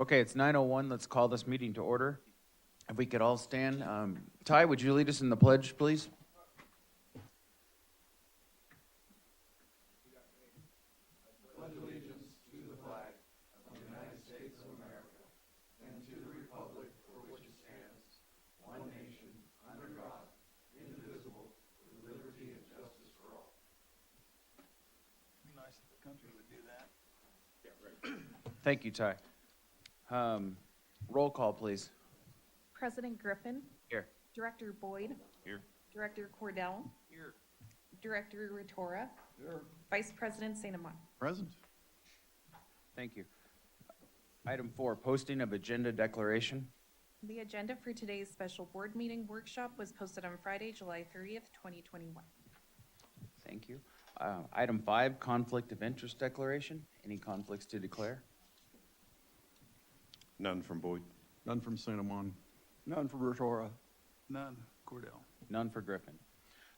Okay, it's 9:01. Let's call this meeting to order. If we could all stand. Ty, would you lead us in the pledge, please? Be nice if the country would do that. Thank you, Ty. Roll call, please. President Griffin. Here. Director Boyd. Here. Director Cordell. Here. Director Rotora. Sure. Vice President Saint Amant. Present. Thank you. Item 4, posting of agenda declaration. The agenda for today's special board meeting workshop was posted on Friday, July 30th, 2021. Thank you. Item 5, conflict of interest declaration. Any conflicts to declare? None from Boyd. None from Saint Amant. None for Rotora. None. Cordell. None for Griffin.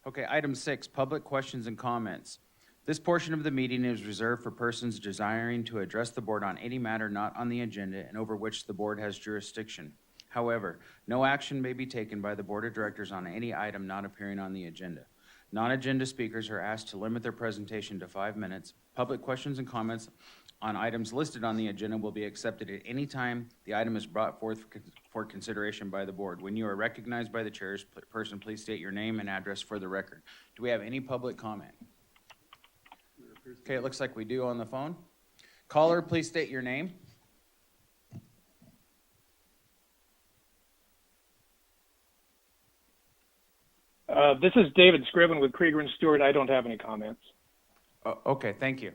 Okay, item 6, public questions and comments. This portion of the meeting is reserved for persons desiring to address the board on any matter not on the agenda and over which the board has jurisdiction. However, no action may be taken by the board of directors on any item not appearing on the agenda. Non-agenda speakers are asked to limit their presentation to 5 minutes. Public questions and comments on items listed on the agenda will be accepted at any time the item is brought forth for consideration by the board. When you are recognized by the chairperson, please state your name and address for the record. Do we have any public comment? Okay, it looks like we do on the phone. Caller, please state your name. This is David Scriven with Krieger and Stewart. I don't have any comments. Oh, okay, thank you.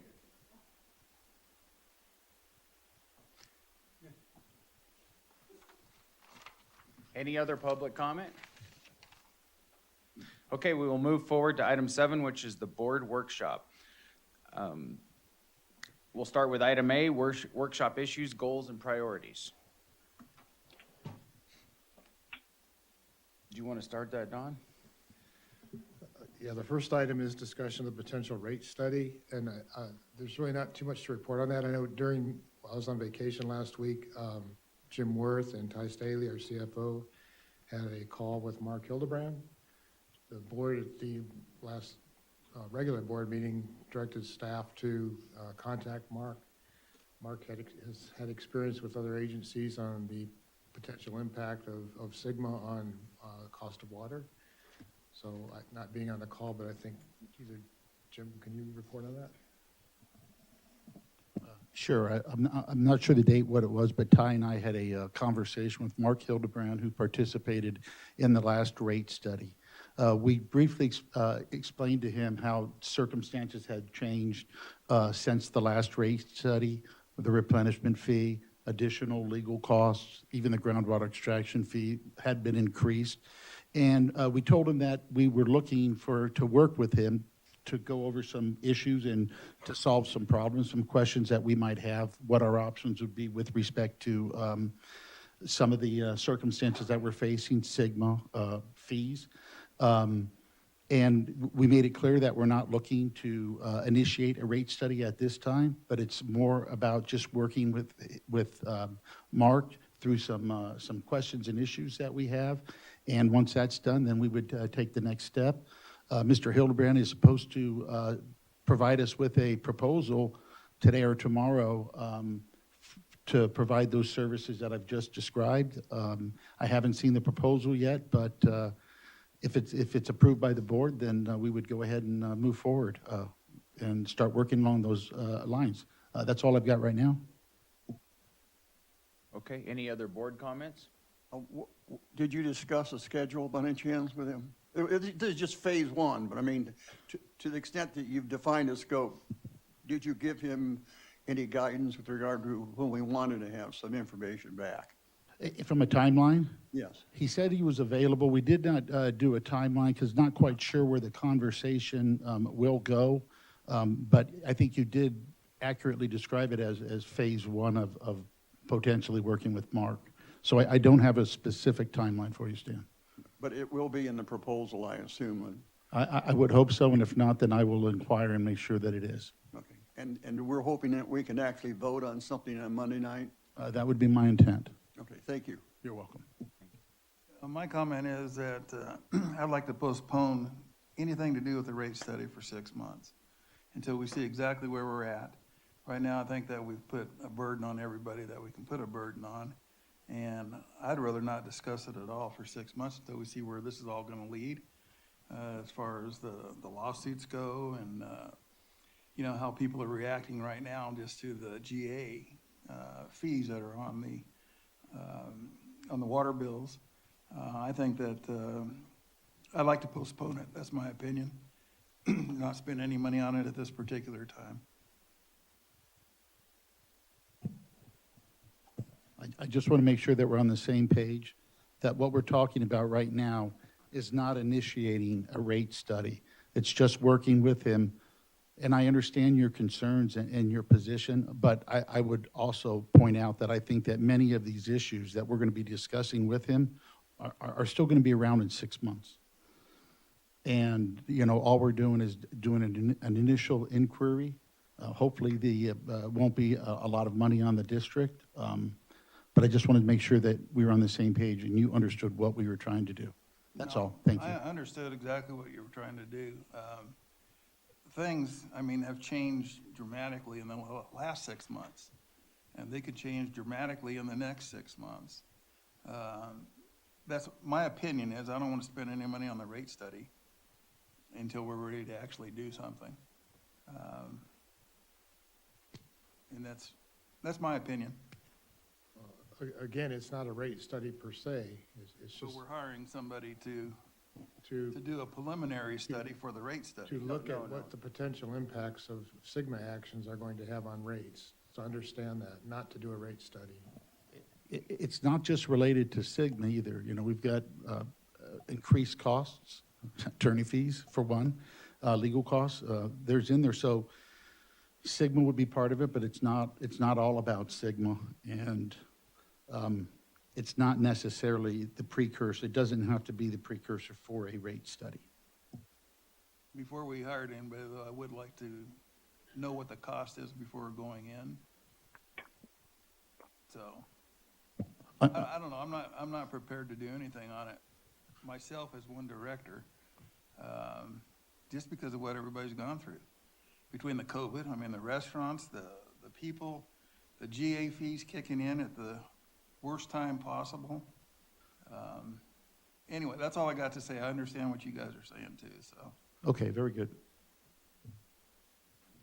Any other public comment? Okay, we will move forward to item 7, which is the board workshop. We'll start with item A, workshop issues, goals, and priorities. Do you want to start that, Don? Yeah, the first item is discussion of the potential rate study, and there's really not too much to report on that. I know I was on vacation last week, Jim Worth and Ty Staley, our CFO, had a call with Mark Hildebrand. The board at the last regular board meeting directed staff to contact Mark. Mark has had experience with other agencies on the potential impact of Sigma on cost of water. So not being on the call, but I think either, Jim, can you report on that? Sure. I'm not sure the date, what it was, but Ty and I had a conversation with Mark Hildebrand, who participated in the last rate study. We briefly explained to him how circumstances had changed since the last rate study, the replenishment fee, additional legal costs, even the groundwater extraction fee had been increased. And we told him that we were looking to work with him to go over some issues and to solve some problems, some questions that we might have, what our options would be with respect to some of the circumstances that we're facing, Sigma fees. And we made it clear that we're not looking to initiate a rate study at this time, but it's more about just working with Mark through some questions and issues that we have. And once that's done, then we would take the next step. Mr. Hildebrand is supposed to provide us with a proposal today or tomorrow to provide those services that I've just described. I haven't seen the proposal yet, but if it's approved by the board, then we would go ahead and move forward and start working along those lines. That's all I've got right now. Okay, any other board comments? Did you discuss a schedule by any chance with him? This is just phase 1, but I mean, to the extent that you've defined a scope, did you give him any guidance with regard to when we wanted to have some information back? From a timeline? Yes. He said he was available. We did not do a timeline because not quite sure where the conversation will go. But I think you did accurately describe it as phase 1 of potentially working with Mark. So I don't have a specific timeline for you, Stan. But it will be in the proposal, I assume. I would hope so, and if not, then I will inquire and make sure that it is. Okay. And we're hoping that we can actually vote on something on Monday night? That would be my intent. Okay, thank you. You're welcome. My comment is that I'd like to postpone anything to do with the rate study for 6 months until we see exactly where we're at. Right now, I think that we've put a burden on everybody that we can put a burden on. And I'd rather not discuss it at all for 6 months until we see where this is all going to lead, as far as the lawsuits go and, you know, how people are reacting right now just to the GA fees that are on the water bills. I think that I'd like to postpone it. That's my opinion. Not spend any money on it at this particular time. I just want to make sure that we're on the same page, that what we're talking about right now is not initiating a rate study. It's just working with him. And I understand your concerns and your position, but I would also point out that I think that many of these issues that we're going to be discussing with him are still going to be around in 6 months. And, you know, all we're doing is doing an initial inquiry. Hopefully, won't be a lot of money on the district. But I just wanted to make sure that we were on the same page and you understood what we were trying to do. That's No, all. Thank you. I understood exactly what you were trying to do. Things, I mean, have changed dramatically in the last 6 months, and they could change dramatically in the next 6 months. That's my opinion is I don't want to spend any money on the rate study until we're ready to actually do something. And that's my opinion. Again, it's not a rate study per se. It's So just we're hiring somebody to to do a preliminary study for the rate study. to look No, at no. what the potential impacts of Sigma actions are going to have on rates, to understand that, not to do a rate study. It's not just related to Sigma either. You know, we've got increased costs, attorney fees for one, legal costs, there's in there. So Sigma would be part of it, but it's not all about Sigma. And it's not necessarily the precursor. It doesn't have to be the precursor for a rate study. Before we hired anybody, though, I would like to know what the cost is before going in. So, I don't know, I'm not prepared to do anything on it myself as one director, just because of what everybody's gone through. Between the COVID, I mean, the restaurants, the people, the GA fees kicking in at the worst time possible. Anyway, that's all I got to say. I understand what you guys are saying too, so. Okay, very good.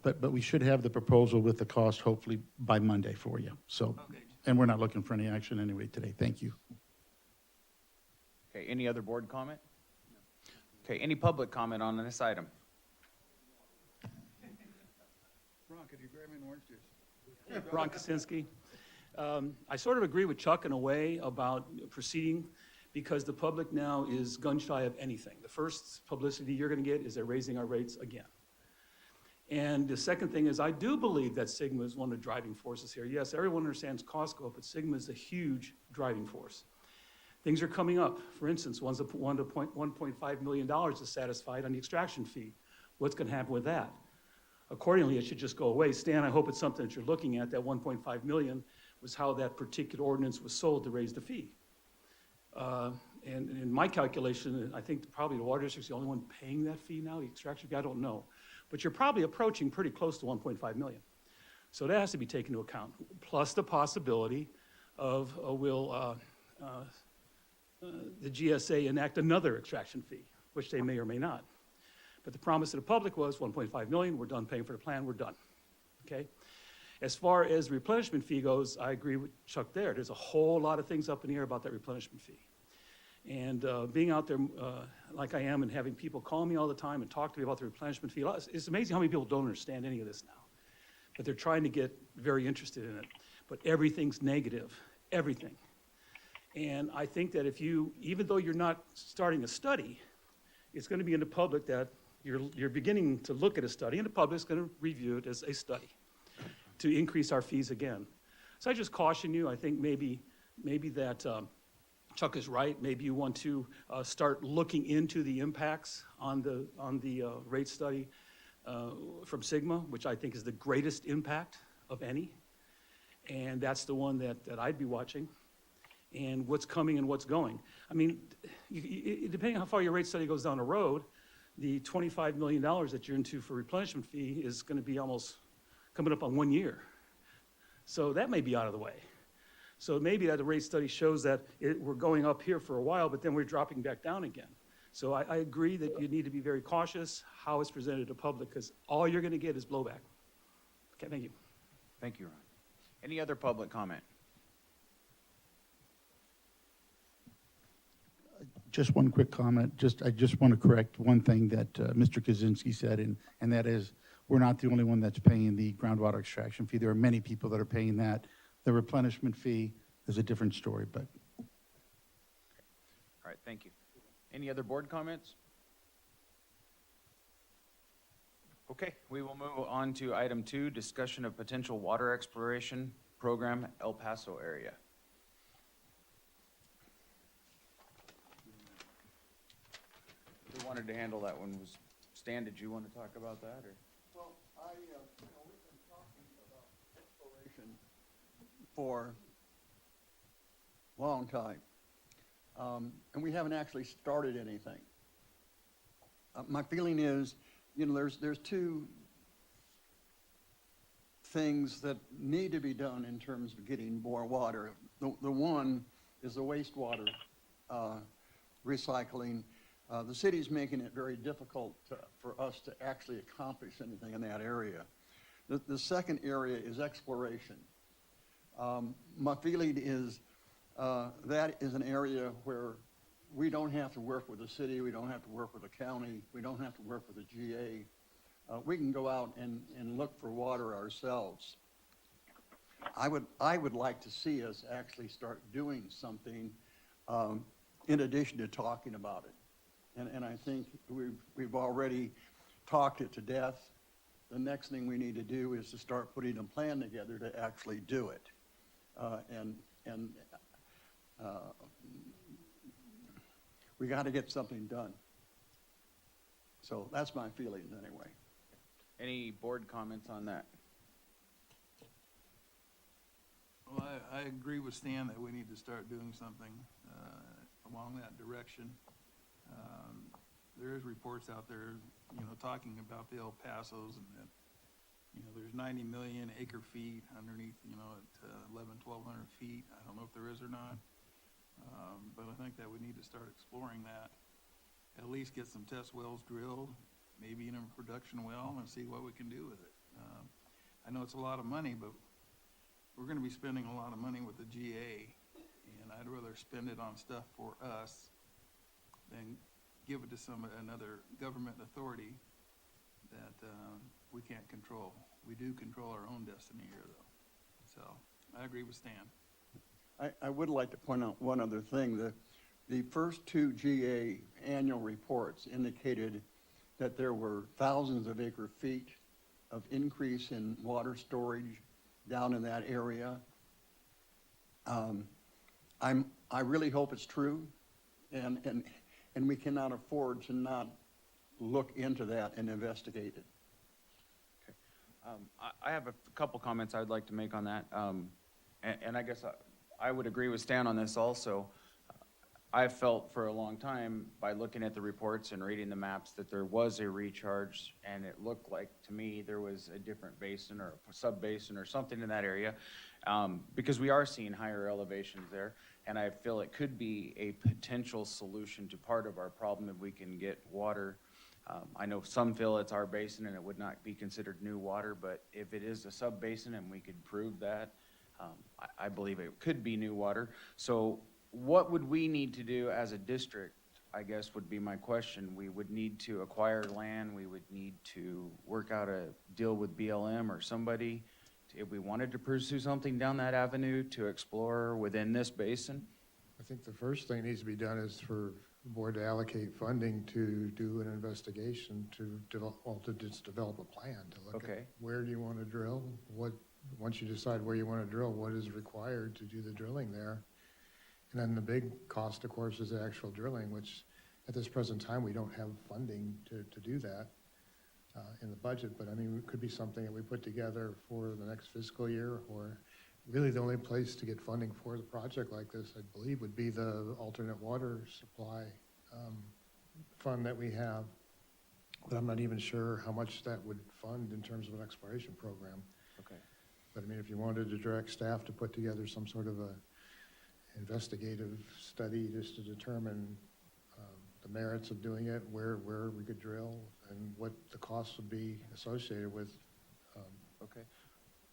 But we should have the proposal with the cost hopefully by Monday for you. So, Okay. and we're not looking for any action anyway today. Thank you. Okay, any other board comment? Okay, any public comment on this item? Ron, could you grab me an orange juice? Ron Kosinski. I sort of agree with Chuck in a way about proceeding because the public now is gun shy of anything. The first publicity you're going to get is they're raising our rates again. And the second thing is I do believe that Sigma is one of the driving forces here. Yes, everyone understands cost go up, but Sigma is a huge driving force. Things are coming up. For instance, $1.5 million is satisfied on the extraction fee. What's going to happen with that? Accordingly, it should just go away. Stan, I hope it's something that you're looking at. That 1.5 million was how that particular ordinance was sold to raise the fee. And in my calculation, I think probably the water district's the only one paying that fee now, the extraction fee, I don't know. But you're probably approaching pretty close to 1.5 million. So that has to be taken into account, plus the possibility of the GSA enact another extraction fee, which they may or may not. But the promise to the public was 1.5 million, we're done paying for the plan, we're done, okay? As far as the replenishment fee goes, I agree with Chuck there. There's a whole lot of things up in the air about that replenishment fee. And being out there like I am and having people call me all the time and talk to me about the replenishment fee, it's amazing how many people don't understand any of this now. But they're trying to get very interested in it. But everything's negative, everything. And I think that if you, even though you're not starting a study, it's going to be in the public that you're beginning to look at a study, and the public's going to review it as a study to increase our fees again. So I just caution you. I think maybe that Chuck is right. Maybe you want to start looking into the impacts on the rate study from Sigma, which I think is the greatest impact of any. And that's the one that I'd be watching, and what's coming and what's going. I mean, depending on how far your rate study goes down the road, the $25 million that you're into for replenishment fee is going to be almost coming up on 1 year. So that may be out of the way. So maybe that the rate study shows that we're going up here for a while, but then we're dropping back down again. So I agree that you need to be very cautious how it's presented to public, because all you're going to get is blowback. Okay, thank you. Thank you, Ron. Any other public comment? Just one quick comment. I just want to correct one thing that Mr. Kaczynski said, and that is, we're not the only one that's paying the groundwater extraction fee. There are many people that are paying that. The replenishment fee is a different story, but. All right, thank you. Any other board comments? Okay, we will move on to item 2, discussion of potential water exploration program, El Paso area. Who wanted to handle that one? Was Stan, did you want to talk about that, or? Well, we've been talking about exploration for a long time, and we haven't actually started anything. My feeling is, there's two things that need to be done in terms of getting more water. The one is the wastewater recycling. The city's making it very difficult for us to actually accomplish anything in that area. The second area is exploration. My feeling is that is an area where we don't have to work with the city, we don't have to work with the county, we don't have to work with the GA. We can go out and look for water ourselves. I would like to see us actually start doing something in addition to talking about it. And I think we've already talked it to death. The next thing we need to do is to start putting a plan together to actually do it. We got to get something done. So that's my feelings anyway. Any board comments on that? Well, I agree with Stan that we need to start doing something along that direction. There is reports out there, talking about the El Pasos, and that, there's 90 million acre feet underneath, at 1,100, 1,200 feet. I don't know if there is or not. But I think that we need to start exploring that. At least get some test wells drilled, maybe in a production well, and see what we can do with it. I know it's a lot of money, but we're going to be spending a lot of money with the GA, and I'd rather spend it on stuff for us than give it to another government authority that we can't control. We do control our own destiny here, though. So I agree with Stan. I would like to point out one other thing. The first two GA annual reports indicated that there were thousands of acre feet of increase in water storage down in that area. I really hope it's true, and we cannot afford to not look into that and investigate it. Okay. I have a couple comments I would like to make on that. And I guess I would agree with Stan on this also. I've felt for a long time, by looking at the reports and reading the maps, that there was a recharge, and it looked like to me there was a different basin or a sub-basin or something in that area, because we are seeing higher elevations there, and I feel it could be a potential solution to part of our problem if we can get water. I know some feel it's our basin and it would not be considered new water, but if it is a sub-basin and we could prove that, I believe it could be new water. So what would we need to do as a district, I guess would be my question. We would need to acquire land. We would need to work out a deal with BLM or somebody if we wanted to pursue something down that avenue to explore within this basin. I think the first thing that needs to be done is for the board to allocate funding to do an investigation to just develop a plan to look Okay. at where do you want to drill, once you decide where you want to drill, what is required to do the drilling there. And then the big cost, of course, is the actual drilling, which at this present time, we don't have funding to do that in the budget. But I mean, it could be something that we put together for the next fiscal year or really the only place to get funding for the project like this, I believe, would be the alternate water supply fund that we have. But I'm not even sure how much that would fund in terms of an exploration program. Okay. But I mean, if you wanted to direct staff to put together some sort of a investigative study just to determine the merits of doing it, where we could drill, and what the costs would be associated with. Okay.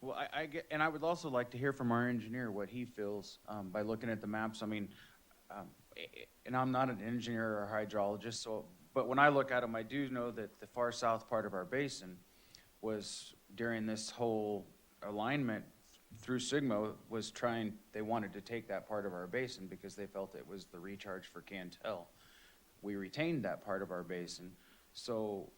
Well, I get, and I would also like to hear from our engineer what he feels by looking at the maps. I mean, and I'm not an engineer or a hydrologist, so, but when I look at them, I do know that the far south part of our basin was, during this whole alignment through SIGMA, was trying, they wanted to take that part of our basin because they felt it was the recharge for Cantel. We retained that part of our basin. So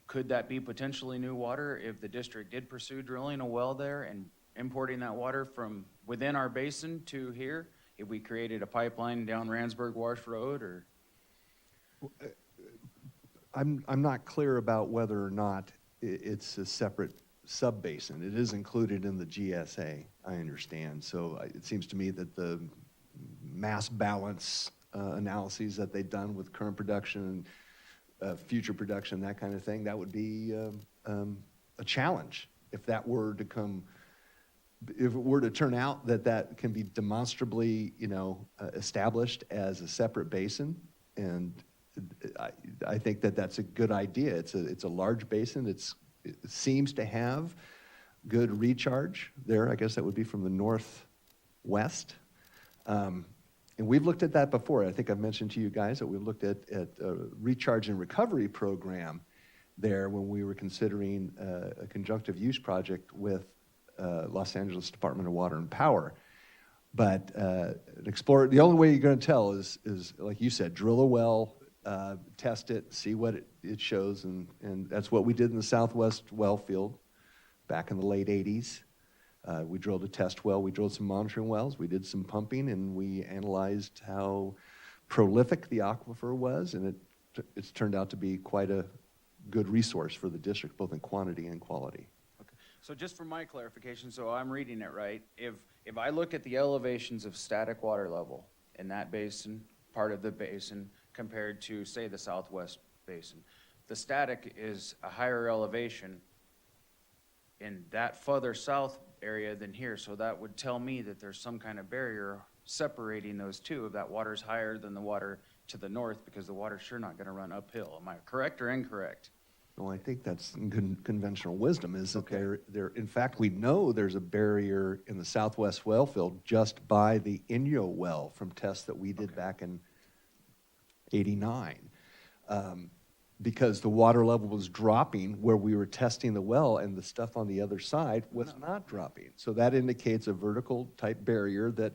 could that be potentially new water if the district did pursue drilling a well there and importing that water from within our basin to here? If we created a pipeline down Randsburg Wash Road, or? I'm not clear about whether or not it's a separate sub-basin. It is included in the GSA, I understand. So it seems to me that the mass balance analyses that they've done with current production, future production, that kind of thing, that would be a challenge if that were to come, if it were to turn out that that can be demonstrably, established as a separate basin. And I think that that's a good idea. It's a large basin. It seems to have good recharge there. I guess that would be from the northwest. And we've looked at that before. I think I've mentioned to you guys that we've looked at a recharge and recovery program there when we were considering a conjunctive use project with Los Angeles Department of Water and Power. But the only way you're going to tell is like you said, drill a well, test it, see what it shows, and that's what we did in the Southwest well field back in the late 80s. We drilled a test well, we drilled some monitoring wells, we did some pumping, and we analyzed how prolific the aquifer was, and it's turned out to be quite a good resource for the district, both in quantity and quality. Okay. So just for my clarification, so I'm reading it right, if I look at the elevations of static water level in that basin, part of the basin, compared to, say, the Southwest basin, the static is a higher elevation in that further south area than here, so that would tell me that there's some kind of barrier separating those two, if that water's higher than the water to the north, because the water's sure not gonna run uphill. Am I correct or incorrect? Well, I think that's conventional wisdom, is that there, in fact, we know there's a barrier in the Southwest well field just by the Inyo well from tests that we did back in '89. Because the water level was dropping where we were testing the well, and the stuff on the other side was not dropping. So that indicates a vertical type barrier. That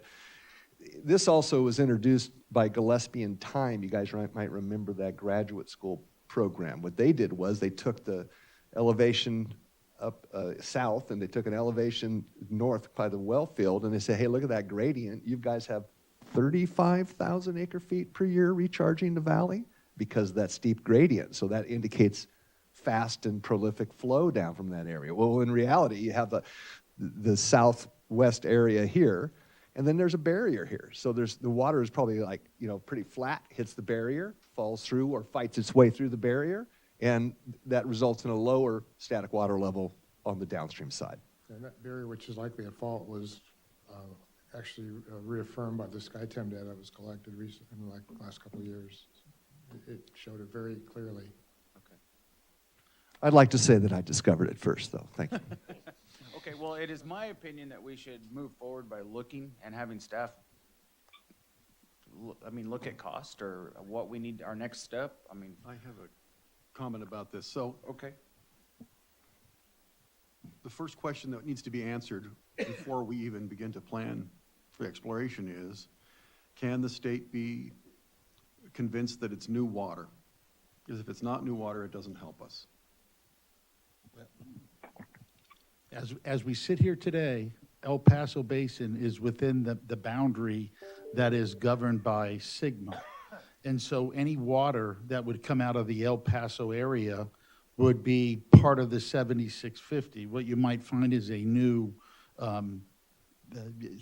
this also was introduced by Gillespie and Time. You guys might remember that graduate school program. What they did was they took the elevation up south, and they took an elevation north by the well field, and they said, hey, look at that gradient. You guys have 35,000 acre feet per year recharging the valley because of that steep gradient. So that indicates fast and prolific flow down from that area. Well, in reality, you have the southwest area here, and then there's a barrier here. So the water is probably like, pretty flat, hits the barrier, falls through or fights its way through the barrier, and that results in a lower static water level on the downstream side. And that barrier, which is likely at fault, was actually reaffirmed by the SkyTem data that was collected recently in the last couple of years. It showed it very clearly. Okay. I'd like to say that I discovered it first, though. Thank you. Okay, well, it is my opinion that we should move forward by looking and having staff, look at cost or what we need, our next step. I have a comment about this. So Okay. the first question that needs to be answered before we even begin to plan for exploration is, can the state be convinced that it's new water? Because if it's not new water, it doesn't help us. As we sit here today, El Paso Basin is within the boundary that is governed by SIGMA. And so any water that would come out of the El Paso area would be part of the 7650. What you might find is a new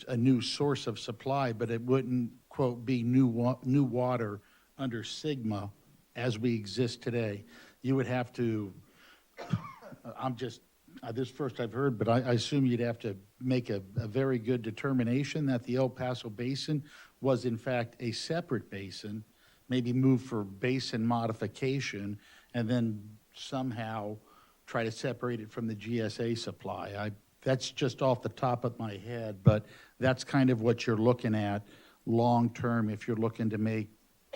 a new source of supply, but it wouldn't, quote, be new water under Sigma as we exist today. You would have to, this first I've heard, but I assume you'd have to make a very good determination that the El Paso Basin was in fact a separate basin, maybe move for basin modification, and then somehow try to separate it from the GSA supply. That's just off the top of my head, but that's kind of what you're looking at long-term if you're looking to make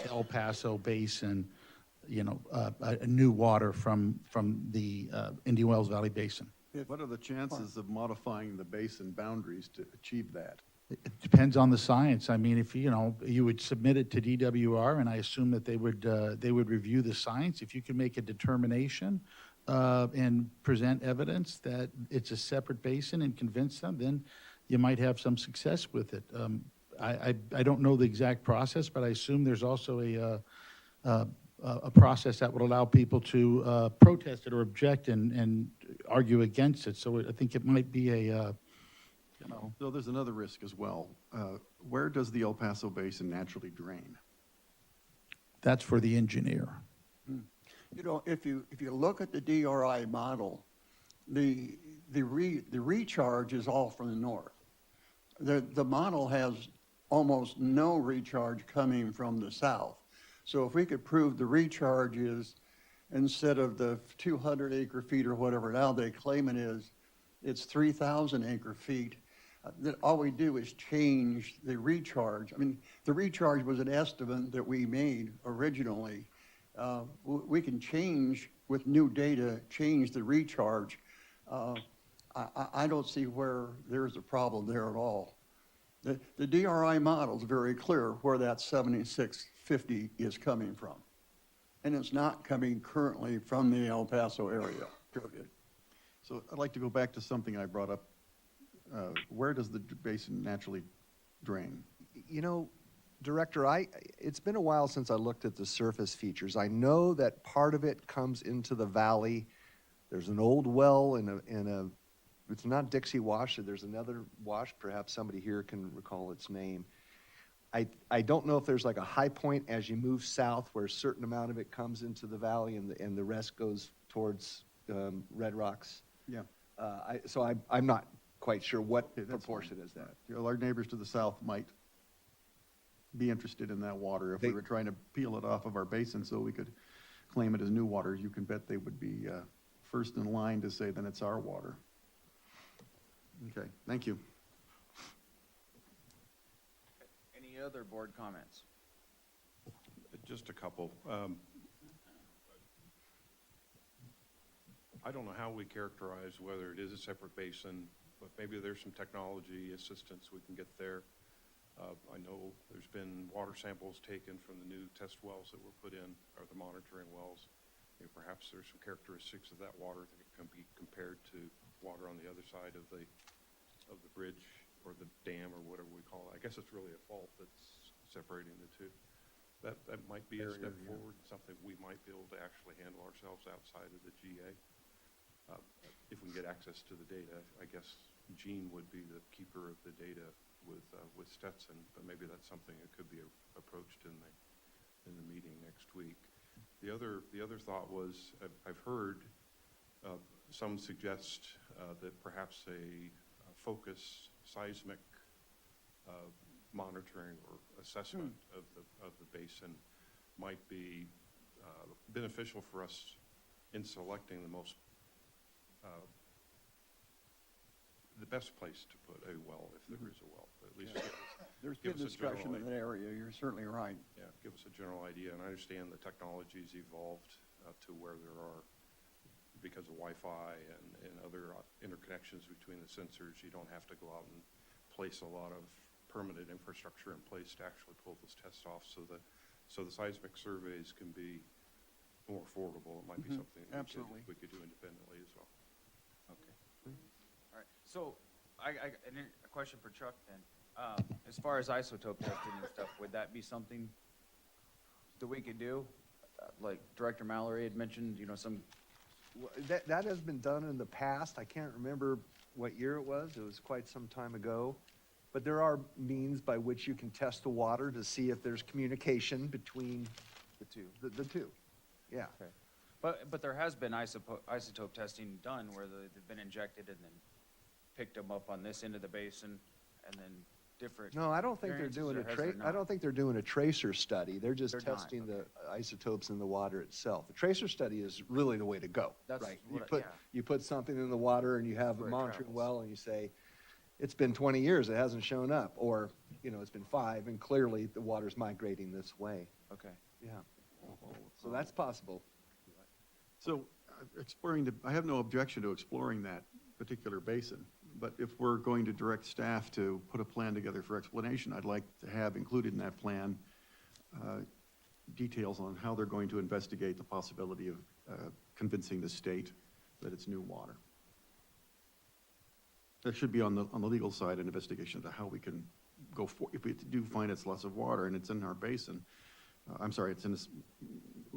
El Paso Basin, a new water from the Indian Wells Valley Basin. What are the chances of modifying the basin boundaries to achieve that? It depends on the science. I mean, if, you would submit it to DWR, and I assume that they would review the science. If you can make a determination and present evidence that it's a separate basin and convince them, then you might have some success with it. I don't know the exact process, but I assume there's also a process that would allow people to protest it or object and argue against it. So I think it might be So there's another risk as well. Where does the El Paso Basin naturally drain? That's for the engineer. If you look at the DRI model, the recharge is all from the north. The model has almost no recharge coming from the south. So if we could prove the recharge is, instead of the 200 acre feet or whatever now they claim it is, it's 3,000 acre feet, that all we do is change the recharge. I mean, the recharge was an estimate that we made originally. We can change with new data, change the recharge. I don't see where there's a problem there at all. The DRI model is very clear where that 7650 is coming from. And it's not coming currently from the El Paso area, period. So I'd like to go back to something I brought up. Where does the basin naturally drain? Director, it's been a while since I looked at the surface features. I know that part of it comes into the valley. There's an old well it's not Dixie Wash, there's another wash, perhaps somebody here can recall its name. I don't know if there's like a high point as you move south where a certain amount of it comes into the valley and the rest goes towards Red Rocks. Yeah. I'm not quite sure what Okay, that's proportion fine. is that. Our neighbors to the south might be interested in that water if we were trying to peel it off of our basin so we could claim it as new water. You can bet they would be first in line to say, then it's our water. Okay, thank you. Any other board comments? Just a couple. I don't know how we characterize whether it is a separate basin, but maybe there's some technology assistance we can get there. I know there's been water samples taken from the new test wells that were put in, or the monitoring wells. Perhaps there's some characteristics of that water that can be compared to water on the other side of the bridge or the dam or whatever we call it. I guess it's really a fault that's separating the two. That might be a step forward, something we might be able to actually handle ourselves outside of the GA. If we can get access to the data, I guess Gene would be the keeper of the data with Stetson, but maybe that's something that could be approached in the meeting next week. The other thought was I've heard some suggest that perhaps a focus seismic monitoring or assessment of the basin might be beneficial for us in selecting the best place to put a well, if there is a well. At least There's give been us a general discussion in that area, you're certainly right. Yeah, give us a general idea, and I understand the technology's evolved to where there are, because of Wi-Fi and other interconnections between the sensors, you don't have to go out and place a lot of permanent infrastructure in place to actually pull those tests off, so the seismic surveys can be more affordable. It might be something Absolutely. we could do independently as well. Okay. All right, so a question for Chuck then. As far as isotope testing and stuff, would that be something that we could do? Like Director Mallory had mentioned, some. That has been done in the past. I can't remember what year it was. It was quite some time ago. But there are means by which you can test the water to see if there's communication between The two. the two. Yeah. Okay. But there has been isotope testing done where they've been injected and then picked them up on this end of the basin and then different. No, I don't think they're variances, doing or a has there I don't not? think they're doing a tracer study. They're just They're not, testing the isotopes in the water itself. The tracer study is really the way to go, That's right? what I- yeah. You put something in the water and you have a Where it monitoring travels. well and you say, it's been 20 years, it hasn't shown up, or, you know, it's been 5 and clearly the water's migrating this way. Okay. Yeah. So that's possible. So I have no objection to exploring that particular basin, but if we're going to direct staff to put a plan together for explanation, I'd like to have included in that plan details on how they're going to investigate the possibility of convincing the state that it's new water. There should be on the legal side an investigation into how we can go for, if we do find it's loss of water and it's in our basin, I'm sorry, it's in this,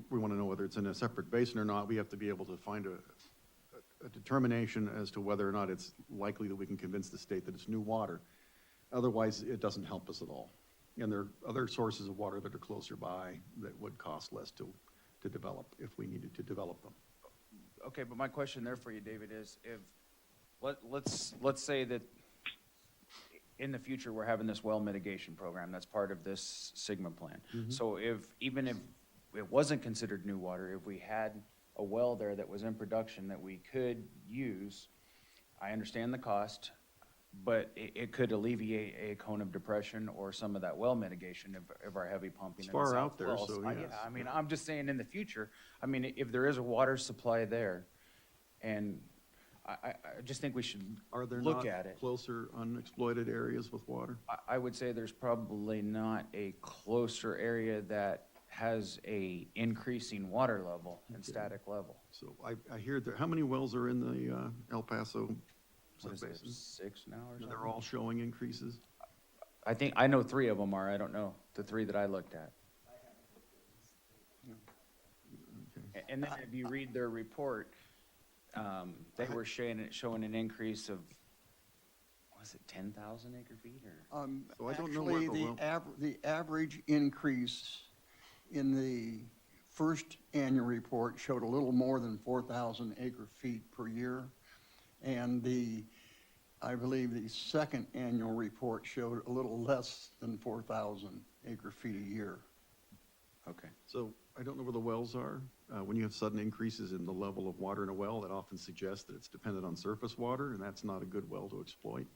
we want to know whether it's in a separate basin or not. We have to be able to find a determination as to whether or not it's likely that we can convince the state that it's new water. Otherwise, it doesn't help us at all. And there are other sources of water that are closer by that would cost less to develop if we needed to develop them. Okay, but my question there for you, David, is if, let's say that in the future, we're having this well mitigation program that's part of this Sigma plan. So even if it wasn't considered new water, if we had a well there that was in production that we could use, I understand the cost, but it could alleviate a cone of depression or some of that well mitigation of our heavy pumping. It's in the far south out there, wells. so Yeah, yes. I mean, I'm just saying in the future, I mean, if there is a water supply there, and I just think we should Are there look not at it. closer unexploited areas with water? I would say there's probably not a closer area that has a increasing water level and static level. So I hear there, how many wells are in the El Paso What is there, subbasin? 6 now or something? They're all showing increases? I know 3 of them are, I don't know, the 3 that I looked at. And then if you read their report, they were showing an increase of, was it 10,000 acre feet or? So I don't know where Actually, the the average increase in the first annual report showed a little more than 4,000 acre feet per year. And I believe the second annual report showed a little less than 4,000 acre feet a year. Okay. So I don't know where the wells are. When you have sudden increases in the level of water in a well, that often suggests that it's dependent on surface water, and that's not a good well to exploit.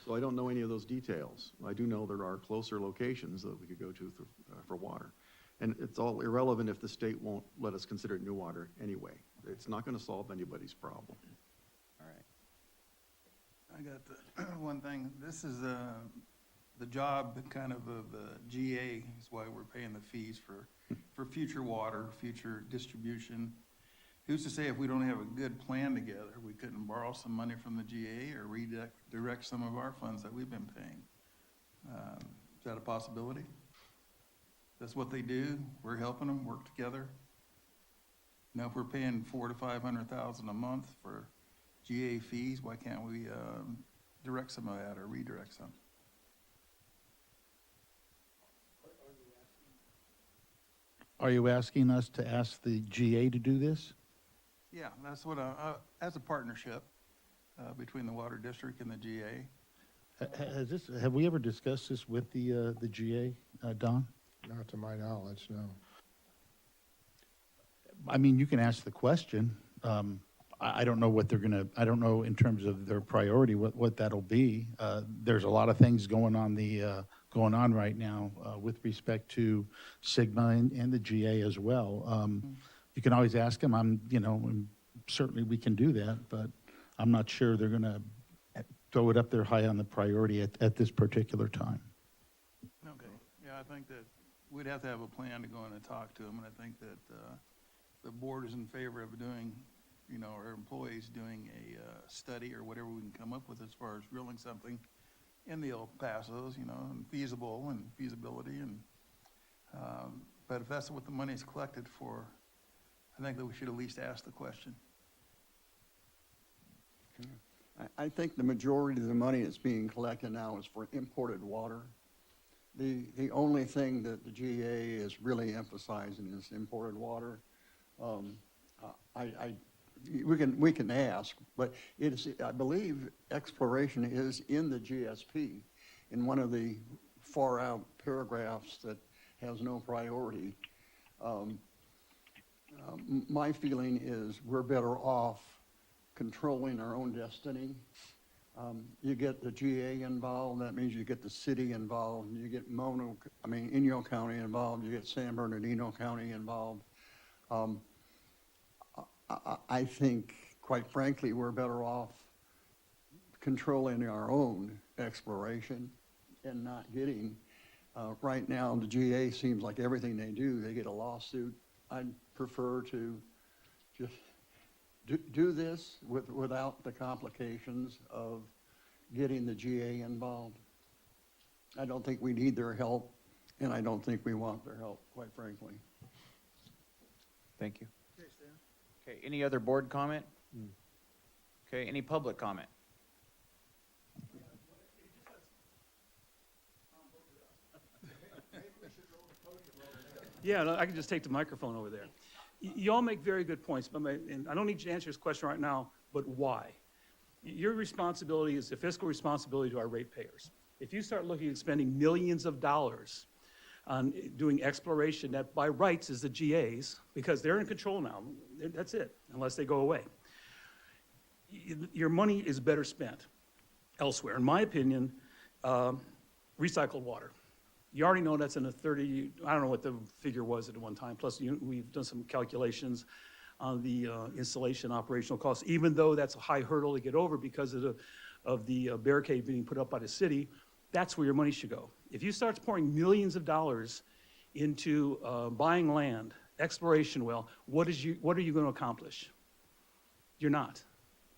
So I don't know any of those details. I do know there are closer locations that we could go to for water. And it's all irrelevant if the state won't let us consider it new water anyway. It's not going to solve anybody's problem. All right. I got the, one thing, this is the job kind of the GA is why we're paying the fees for future water, future distribution. Who's to say if we don't have a good plan together, we couldn't borrow some money from the GA or redirect some of our funds that we've been paying? Is that a possibility? That's what they do. We're helping them work together. Now, if we're paying $400,000 to $500,000 a month for GA fees, why can't we direct some of that or redirect some? Are you asking us to ask the GA to do this? Yeah, that's what, as a partnership between the Water District and the GA. Have we ever discussed this with the GA, Don? Not to my knowledge, no. I mean, you can ask the question. I don't know what they're gonna, I don't know in terms of their priority, what that'll be. There's a lot of things going on right now with respect to Sigma and the GA as well. You can always ask them, and certainly we can do that, but I'm not sure they're gonna throw it up there high on the priority at this particular time. Okay, yeah, I think that we'd have to have a plan to go in and talk to them, and I think that the board is in favor of doing, our employees doing a study or whatever we can come up with as far as drilling something in the El Pasos, and feasible and feasibility, and, but if that's what the money's collected for, I think that we should at least ask the question. I think the majority of the money that's being collected now is for imported water. The only thing that the GA is really emphasizing is imported water. We can ask, but it's, I believe exploration is in the GSP in one of the far out paragraphs that has no priority. My feeling is we're better off controlling our own destiny. You get the GA involved, that means you get the city involved, you get Inyo County involved, you get San Bernardino County involved. I think, quite frankly, we're better off controlling our own exploration and not getting, right now, the GA seems like everything they do, they get a lawsuit. I'd prefer to just do this without the complications of getting the GA involved. I don't think we need their help, and I don't think we want their help, quite frankly. Thank you. Okay, any other board comment? Okay, any public comment? Yeah, no, I can just take the microphone over there. You all make very good points, but and I don't need you to answer this question right now, but why? Your responsibility is the fiscal responsibility to our ratepayers. If you start looking at spending millions of dollars on doing exploration that by rights is the GAs, because they're in control now, that's it, unless they go away. Your money is better spent elsewhere. In my opinion, recycled water. You already know that's in the 30, I don't know what the figure was at one time, plus we've done some calculations on the installation operational costs, even though that's a high hurdle to get over because of the barricade being put up by the city. That's where your money should go. If you start pouring millions of dollars into buying land, exploration well, what are you going to accomplish? You're not.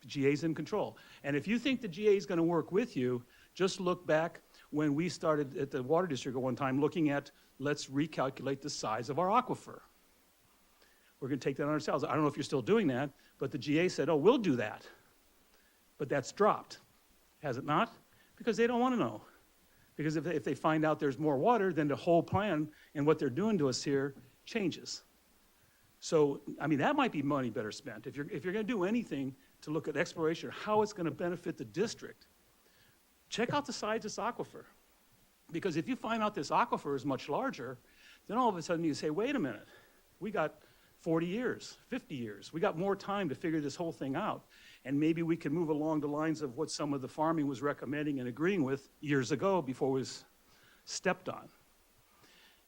The GA's in control. And if you think the GA is going to work with you, just look back when we started at the water district at one time looking at, let's recalculate the size of our aquifer. We're going to take that on ourselves. I don't know if you're still doing that, but the GA said, oh, we'll do that. But that's dropped. Has it not? Because they don't want to know. Because if they find out there's more water, then the whole plan and what they're doing to us here changes. So, I mean, that might be money better spent. If you're going to do anything to look at exploration, how it's going to benefit the district, check out the size of this aquifer. Because if you find out this aquifer is much larger, then all of a sudden you say, wait a minute, we got 40 years, 50 years. We got more time to figure this whole thing out. And maybe we can move along the lines of what some of the farming was recommending and agreeing with years ago before it was stepped on.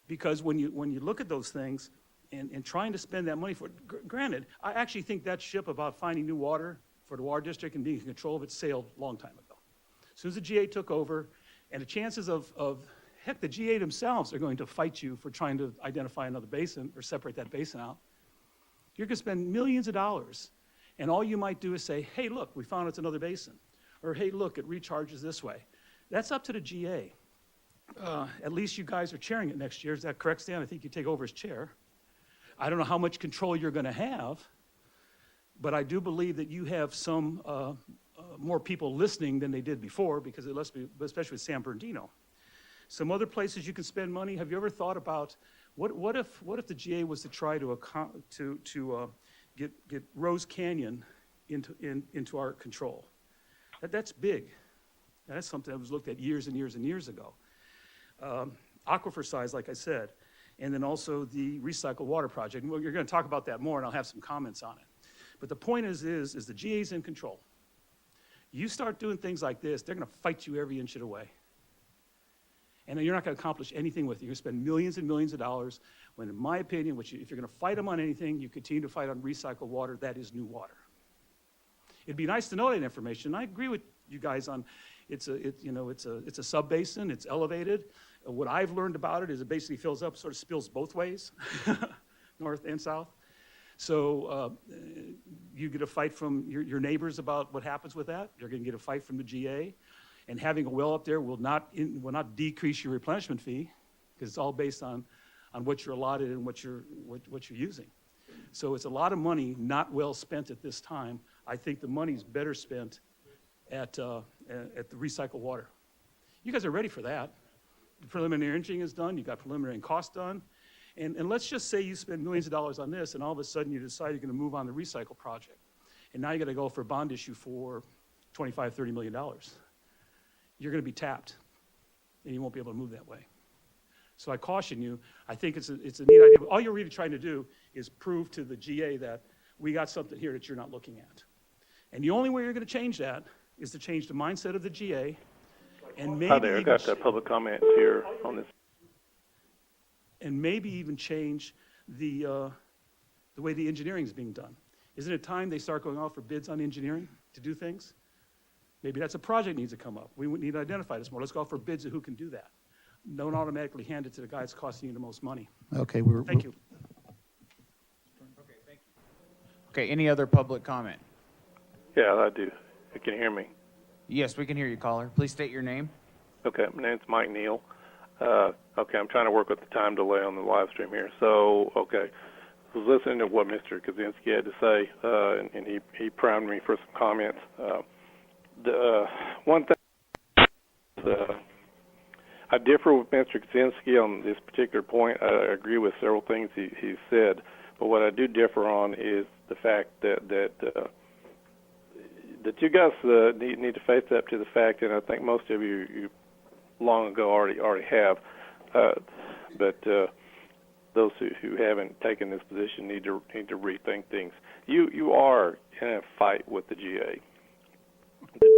Because when you look at those things and trying to spend that money for it, granted, I actually think that ship about finding new water for the water district and being in control of it sailed a long time ago. As soon as the GA took over, and the chances of heck, the GA themselves are going to fight you for trying to identify another basin or separate that basin out. You're going to spend millions of dollars. And all you might do is say, hey, look, we found it's another basin. Or, hey, look, it recharges this way. That's up to the GA. At least you guys are chairing it next year. Is that correct, Stan? I think you take over as chair. I don't know how much control you're going to have, but I do believe that you have some more people listening than they did before, because it must be, especially with San Bernardino. Some other places you can spend money. Have you ever thought about what if the GA was to try to get Rose Canyon into our control? That's big. That's something that was looked at years and years and years ago. Aquifer size, like I said, and then also the recycled water project. And you're going to talk about that more, and I'll have some comments on it. But the point is the GA's in control. You start doing things like this, they're going to fight you every inch of the way. And you're not going to accomplish anything with it. You're going to spend millions and millions of dollars, when in my opinion, if you're going to fight them on anything, you continue to fight on recycled water. That is new water. It'd be nice to know that information. I agree with you guys on it's a sub-basin, it's elevated. What I've learned about it is it basically fills up, sort of spills both ways, north and south. So you get a fight from your neighbors about what happens with that. You're going to get a fight from the GA. And having a well up there will not decrease your replenishment fee, because it's all based on what you're allotted and what you're using. So it's a lot of money not well spent at this time. I think the money's better spent at the recycled water. You guys are ready for that. The preliminary engineering is done, you got preliminary cost done, and let's just say you spend millions of dollars on this, and all of a sudden you decide you're gonna move on the recycle project. And now you gotta go for a bond issue for $25, $30 million. You're gonna be tapped, and you won't be able to move that way. So I caution you, I think it's a neat idea, but all you're really trying to do is prove to the GA that we got something here that you're not looking at. And the only way you're gonna change that is to change the mindset of the GA, and maybe Hi there, I even got public comments here on this. and maybe even change the way the engineering is being done. Isn't it time they start going out for bids on engineering to do things? Maybe that's a project needs to come up. We would need to identify this more. Let's go out for bids of who can do that. Don't automatically hand it to the guy that's costing you the most money. Okay, Thank you. Okay, any other public comment? Yeah, I do. Can you hear me? Yes, we can hear you, caller. Please state your name. Okay, my name's Mike Neal. Okay, I'm trying to work with the time delay on the live stream here. So, okay, I was listening to what Mr. Kaczynski had to say, and he primed me for some comments. The one thing, I differ with Mr. Kaczynski on this particular point. I agree with several things he said, but what I do differ on is the fact that you guys need to face up to the fact, and I think most of you long ago already have, but those who haven't taken this position need to rethink things. You are in a fight with the GA.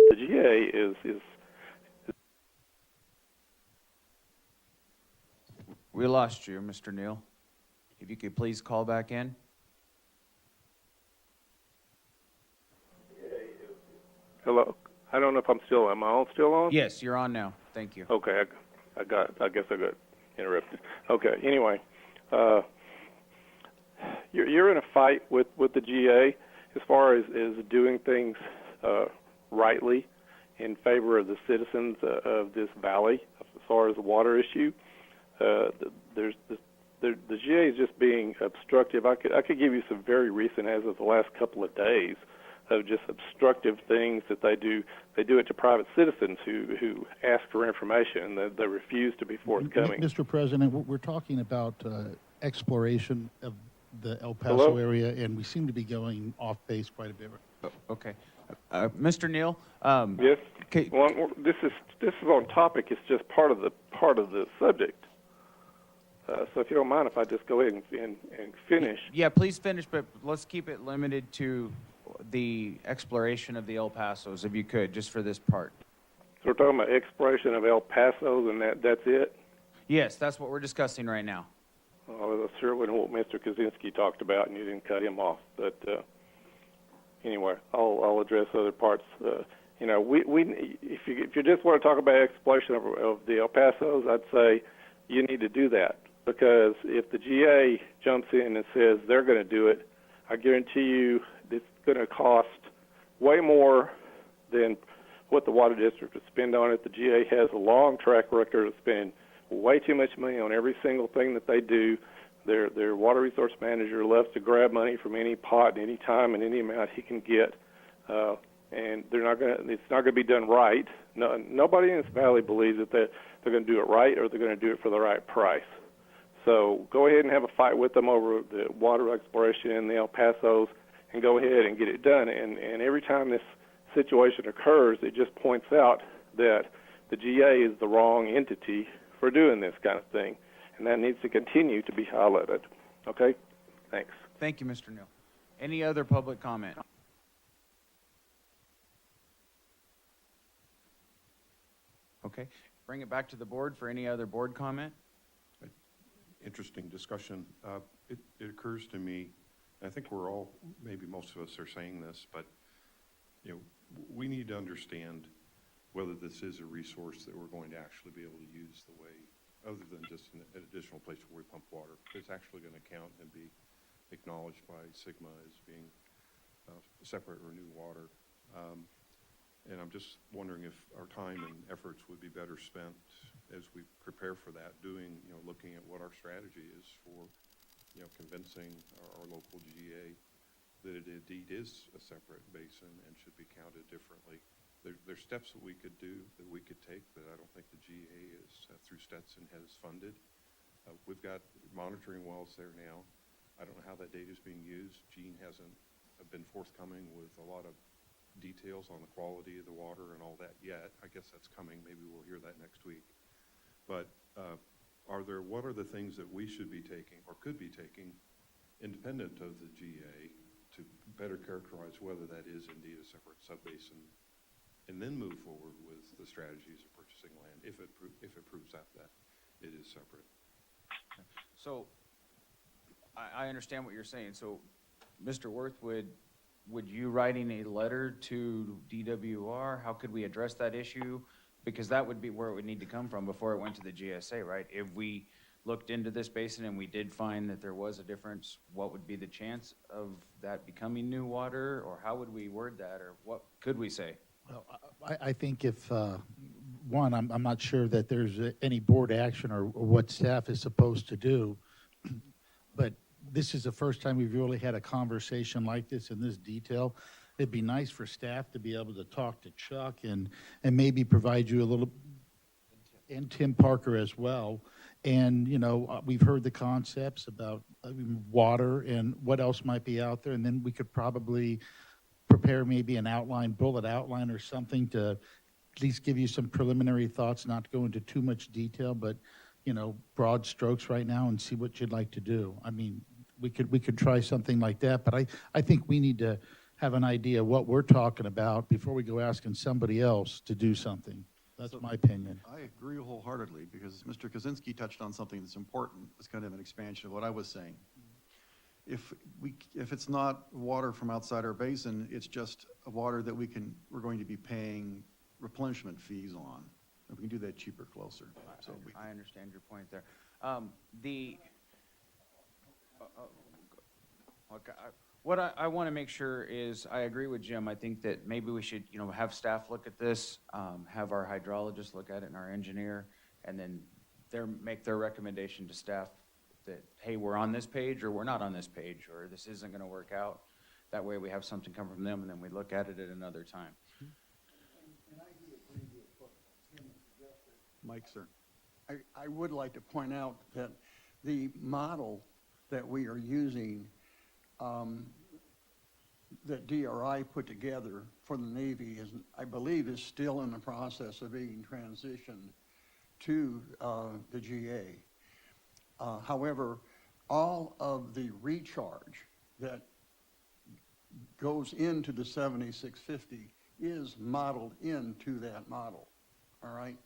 The GA is We lost you, Mr. Neal. If you could please call back in. Hello. I don't know if am I still on? Yes, you're on now. Thank you. Okay, I guess I got interrupted. Okay, anyway, you're in a fight with the GA as far as doing things rightly in favor of the citizens of this valley as far as the water issue. The GA is just being obstructive. I could give you some very recent, as of the last couple of days, of just obstructive things that they do. They do it to private citizens who ask for information, and they refuse to be forthcoming. Mr. President, we're talking about exploration of the El Paso Hello? area, and we seem to be going off base quite a bit. Okay. Mr. Neal? Yes. Okay. Well, this is on topic. It's just part of the subject. So if you don't mind, if I just go ahead and finish. Yeah, please finish, but let's keep it limited to the exploration of the El Pasos, if you could, just for this part. So we're talking about exploration of El Pasos, and that's it? Yes, that's what we're discussing right now. Well, that's certainly what Mr. Kaczynski talked about, and you didn't cut him off. But anyway, I'll address other parts. If you just want to talk about exploration of the El Pasos, I'd say you need to do that, because if the GA jumps in and says they're going to do it, I guarantee you it's going to cost way more than what the water district would spend on it. The GA has a long track record of spending way too much money on every single thing that they do. Their water resource manager loves to grab money from any pot, any time, and any amount he can get, and it's not going to be done right. Nobody in this valley believes that they're going to do it right, or they're going to do it for the right price. So go ahead and have a fight with them over the water exploration in the El Pasos, and go ahead and get it done. And every time this situation occurs, it just points out that the GA is the wrong entity for doing this kind of thing, and that needs to continue to be highlighted. Okay? Thanks. Thank you, Mr. Neal. Any other public comment? Okay, bring it back to the board for any other board comment. Interesting discussion. It occurs to me, and I think we're all, maybe most of us are saying this, but we need to understand whether this is a resource that we're going to actually be able to use the way, other than just an additional place where we pump water. It's actually going to count and be acknowledged by SGMA as being separate or new water. And I'm just wondering if our time and efforts would be better spent as we prepare for that, looking at what our strategy is for, convincing our local GA that it indeed is a separate basin and should be counted differently. there's steps that we could do, that we could take, that I don't think the GA is, through Stetson, has funded. We've got monitoring wells there now. I don't know how that data is being used. Gene hasn't been forthcoming with a lot of details on the quality of the water and all that yet. I guess that's coming. Maybe we'll hear that next week. But what are the things that we should be taking or could be taking independent of the GA to better characterize whether that is indeed a separate subbasin, and then move forward with the strategies of purchasing land if it proves out that it is separate? So, I understand what you're saying. So, Mr. Worth, would you writing a letter to DWR, how could we address that issue? Because that would be where it would need to come from before it went to the GSA, right? If we looked into this basin and we did find that there was a difference, what would be the chance of that becoming new water? Or how would we word that? Or what could we say? Well, I think if, one, I'm not sure that there's any board action or what staff is supposed to do, but this is the first time we've really had a conversation like this in this detail. It'd be nice for staff to be able to talk to Chuck and maybe provide you a little, and Tim Parker as well. And, you know, we've heard the concepts about water and what else might be out there, and then we could probably prepare maybe an outline, bullet outline or something to at least give you some preliminary thoughts, not to go into too much detail, but, you know, broad strokes right now and see what you'd like to do. I mean, we could try something like that, but I think we need to have an idea what we're talking about before we go asking somebody else to do something. That's my opinion. I agree wholeheartedly, because Mr. Kaczynski touched on something that's important. It's kind of an expansion of what I was saying. If it's not water from outside our basin, it's just water that we're going to be paying replenishment fees on. If we can do that cheaper, closer. So I understand your point there. Okay, what I want to make sure is, I agree with Jim. I think that maybe we should, you know, have staff look at this, have our hydrologist look at it and our engineer, and then make their recommendation to staff that, hey, we're on this page or we're not on this page, or this isn't going to work out. That way we have something come from them and then we look at it at another time. Mike, sir. I would like to point out that the model that we are using, that DRI put together for the Navy, I believe is still in the process of being transitioned to the GA. However, all of the recharge that goes into the 7650 is modeled into that model, all right?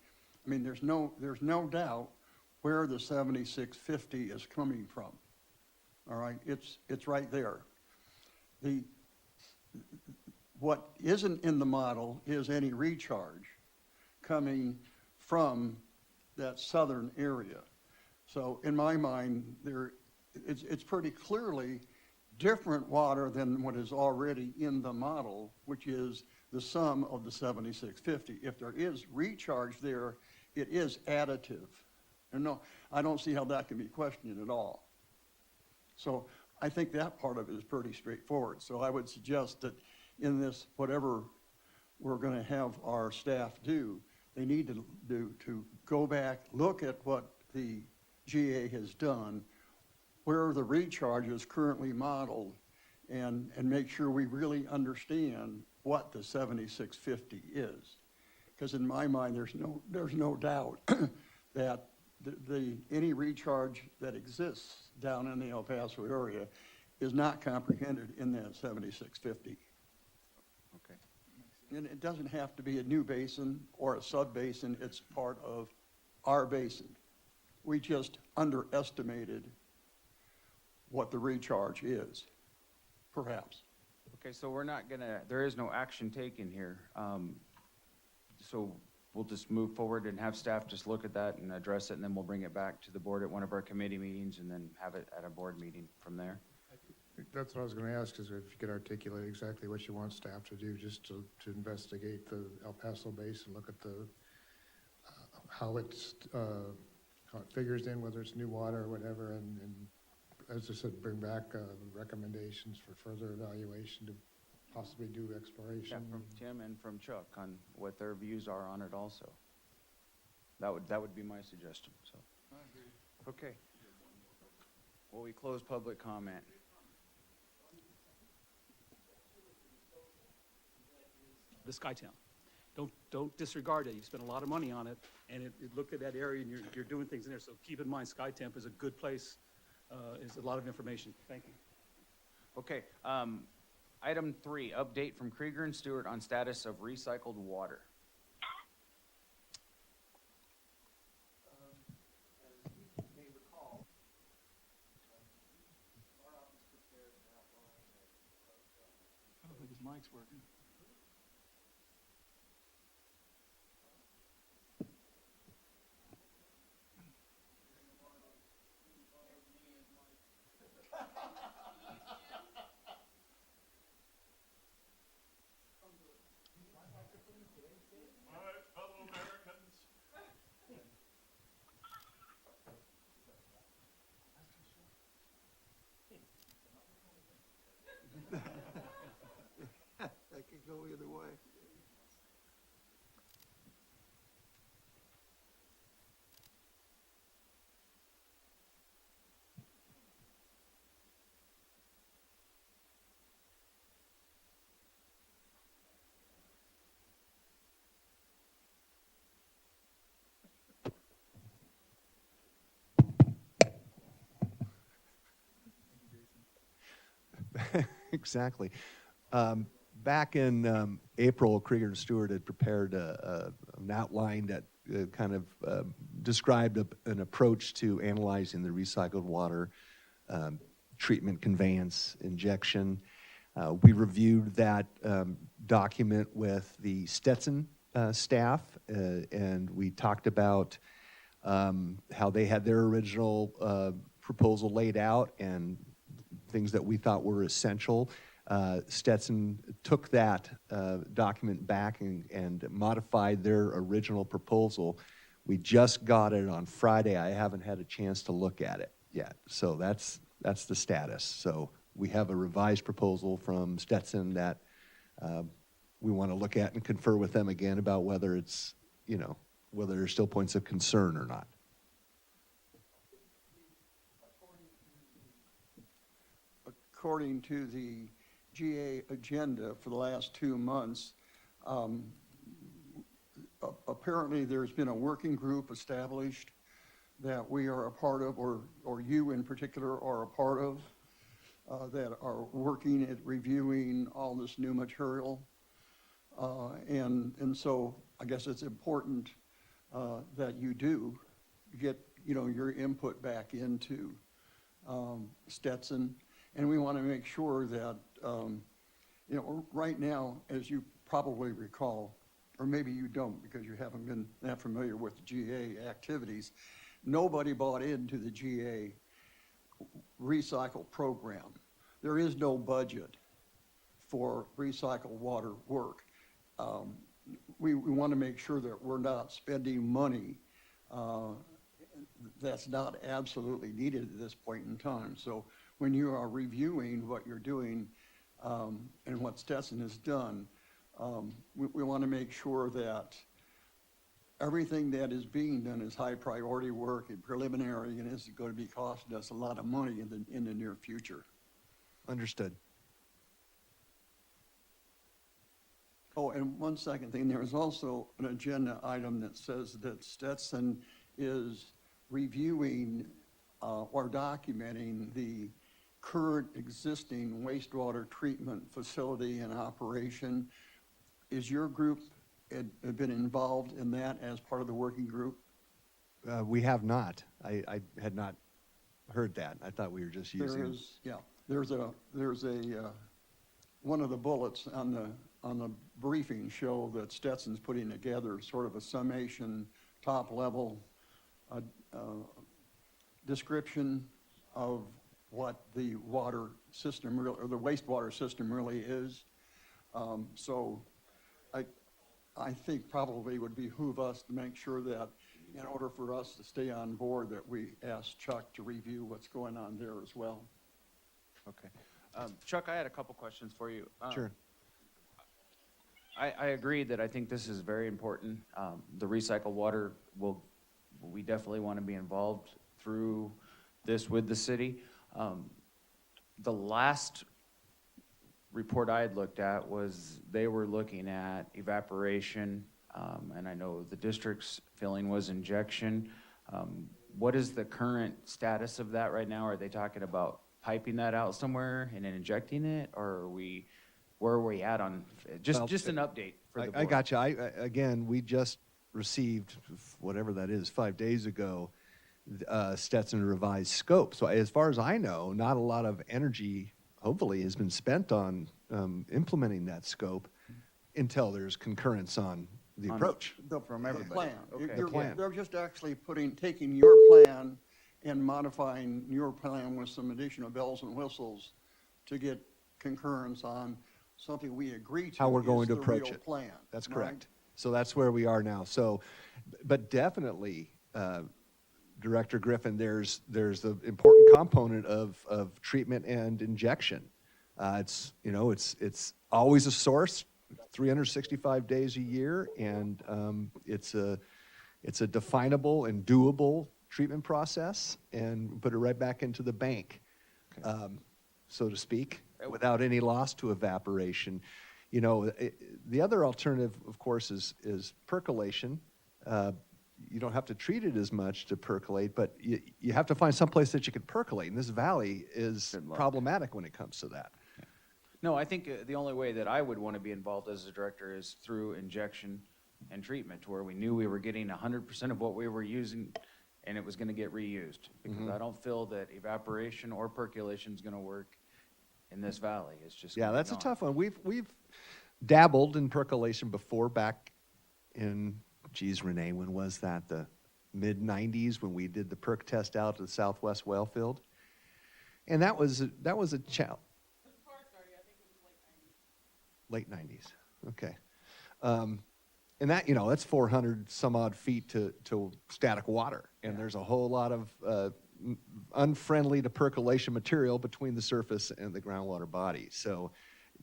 I mean, there's no doubt where the 7650 is coming from, all right? It's right there. What isn't in the model is any recharge coming from that southern area. So in my mind, it's pretty clearly different water than what is already in the model, which is the sum of the 7650. If there is recharge there, it is additive. And no, I don't see how that can be questioned at all. So I think that part of it is pretty straightforward. So I would suggest that in this, whatever we're going to have our staff do, they need to go back, look at what the GA has done, where the recharge is currently modeled, and make sure we really understand what the 7650 is. Because in my mind, there's no doubt that any recharge that exists down in the El Paso area is not comprehended in that 7650. Okay. And it doesn't have to be a new basin or a sub-basin. It's part of our basin. We just underestimated what the recharge is, perhaps. Okay, so we're not gonna, there is no action taken here. So we'll just move forward and have staff just look at that and address it, and then we'll bring it back to the board at one of our committee meetings and then have it at a board meeting from there. That's what I was going to ask, is if you could articulate exactly what you want staff to do, just to investigate the El Paso Basin, look at the, how it figures in, whether it's new water or whatever, and as I said, bring back recommendations for further evaluation to possibly do Yeah, exploration. from Tim and from Chuck on what their views are on it also. That would be my suggestion, so. Okay. Well, we close public comment. The Skytown. Don't disregard it. You spent a lot of money on it, and it looked at that area, and you're doing things in there. So keep in mind, Skytemp is a good place, is a lot of information. Thank you. Okay, item 3, update from Krieger and Stewart on status of recycled water. I don't think his mic's working. That could go either way. Exactly. Back in April, Krieger and Stewart had prepared an outline that kind of described an approach to analyzing the recycled water treatment, conveyance, injection. We reviewed that document with the Stetson staff, and we talked about how they had their original proposal laid out and things that we thought were essential. Stetson took that document back and modified their original proposal. We just got it on Friday. I haven't had a chance to look at it yet. So that's the status. So we have a revised proposal from Stetson that we want to look at and confer with them again about whether it's, whether there's still points of concern or not. According to the GA agenda for the last 2 months, apparently there's been a working group established that we are a part of, or you in particular are a part of, that are working at reviewing all this new material. And so I guess it's important that you do get, your input back into Stetson. And we want to make sure that, right now, as you probably recall, or maybe you don't because you haven't been that familiar with the GA activities, nobody bought into the GA recycle program. There is no budget for recycled water work. We want to make sure that we're not spending money that's not absolutely needed at this point in time. So when you are reviewing what you're doing and what Stetson has done, we want to make sure that everything that is being done is high priority work and preliminary, and is going to be costing us a lot of money in the near future. Understood. Oh, and one second thing, there is also an agenda item that says that Stetson is reviewing or documenting the current existing wastewater treatment facility in operation. Is your group been involved in that as part of the working group? We have not. I had not heard that. I thought we were just using. There's a one of the bullets on the briefing show that Stetson's putting together, sort of a summation, top level description of what the water system or the wastewater system really is. So I think probably would behoove us to make sure that in order for us to stay on board, that we ask Chuck to review what's going on there as well. Okay. Chuck, I had a couple questions for you. Sure. I agree that I think this is very important. The recycled water we definitely want to be involved through this with the city. The last report I had looked at was they were looking at evaporation, and I know the district's feeling was injection. What is the current status of that right now? Are they talking about piping that out somewhere and then injecting it, or where are we at on, just an update for the board? I got you. Again, we just received, whatever that is, 5 days ago, Stetson revised scope. So as far as I know, not a lot of energy, hopefully, has been spent on implementing that scope until there's concurrence on the approach. From everybody. Plan. Okay. You're- plan. They're just actually taking your plan and modifying your plan with some additional bells and whistles to get concurrence on something we agree to. How we're going to is the approach real it. plan. That's right? correct. So that's where we are now. So, but definitely, Director Griffin, there's the important component of treatment and injection. It's always a source, 365 days a year, and it's a definable and doable treatment process, and put it right back into the bank, so to speak, without any loss to evaporation. The other alternative, of course, is percolation. You don't have to treat it as much to percolate, but you have to find some place that you can percolate, and this valley is problematic when it comes to that. No, I think the only way that I would want to be involved as a director is through injection and treatment, to where we knew we were getting 100% of what we were using, and it was going to get reused. Because I don't feel that evaporation or percolation is going to work in this valley. It's just Yeah, gonna be that's a gone. tough one. We've dabbled in percolation before, back in, Renee, when was that? The mid-90s, when we did the perk test out at the Southwest Well Field. And that was a challenge. Late 90s, okay. And that, that's 400 some odd feet to static water. And there's a whole lot of unfriendly to percolation material between the surface and the groundwater body. So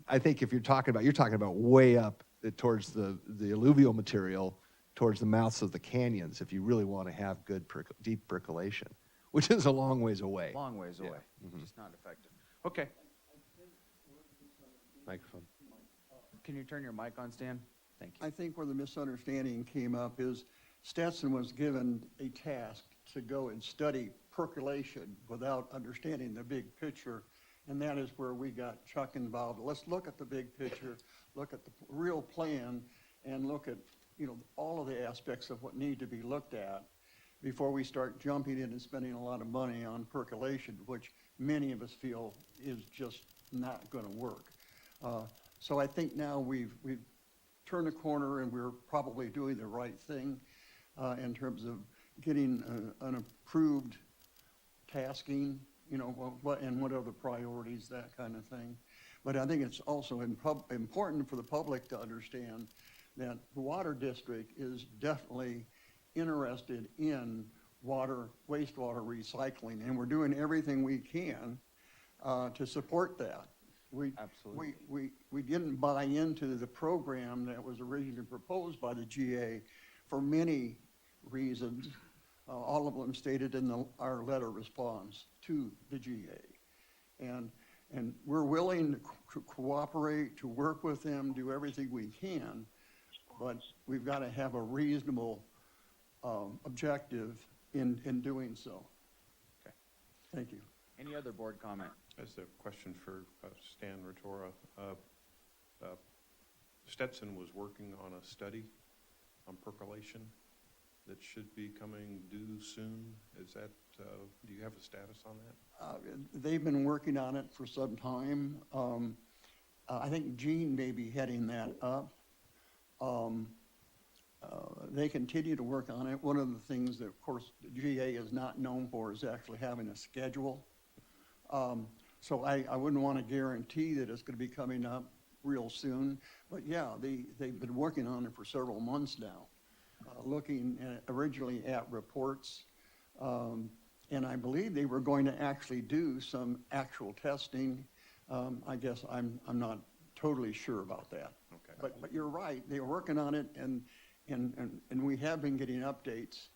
I think if you're talking about way up towards the alluvial material, towards the mouths of the canyons, if you really want to have good deep percolation, which is a long ways away. Long ways away. Just not effective. Okay. Microphone. Can you turn your mic on, Stan? Thank you. I think where the misunderstanding came up is Stetson was given a task to go and study percolation without understanding the big picture, and that is where we got Chuck involved. Let's look at the big picture, look at the real plan, and look at, all of the aspects of what need to be looked at before we start jumping in and spending a lot of money on percolation, which many of us feel is just not going to work. So I think now we've turned the corner, and we're probably doing the right thing in terms of getting an approved tasking, what are the priorities, that kind of thing. But I think it's also important for the public to understand that the water district is definitely interested in wastewater recycling, and we're doing everything we can to support that. Absolutely. We didn't buy into the program that was originally proposed by the GA for many reasons, all of them stated in our letter response to the GA. And we're willing to cooperate, to work with them, do everything we can, but we've got to have a reasonable objective in doing so. Okay. Thank you. Any other board comment? As a question for Stan Rotora, Stetson was working on a study on percolation that should be coming due soon. Is that, do you have a status on that? They've been working on it for some time. I think Gene may be heading that up. They continue to work on it. One of the things that, of course, the GA is not known for is actually having a schedule. So I wouldn't want to guarantee that it's going to be coming up real soon. But yeah, they've been working on it for several months now, looking originally at reports. And I believe they were going to actually do some actual testing. I guess I'm not totally sure about that. Okay. But you're right, they're working on it, and we have been getting updates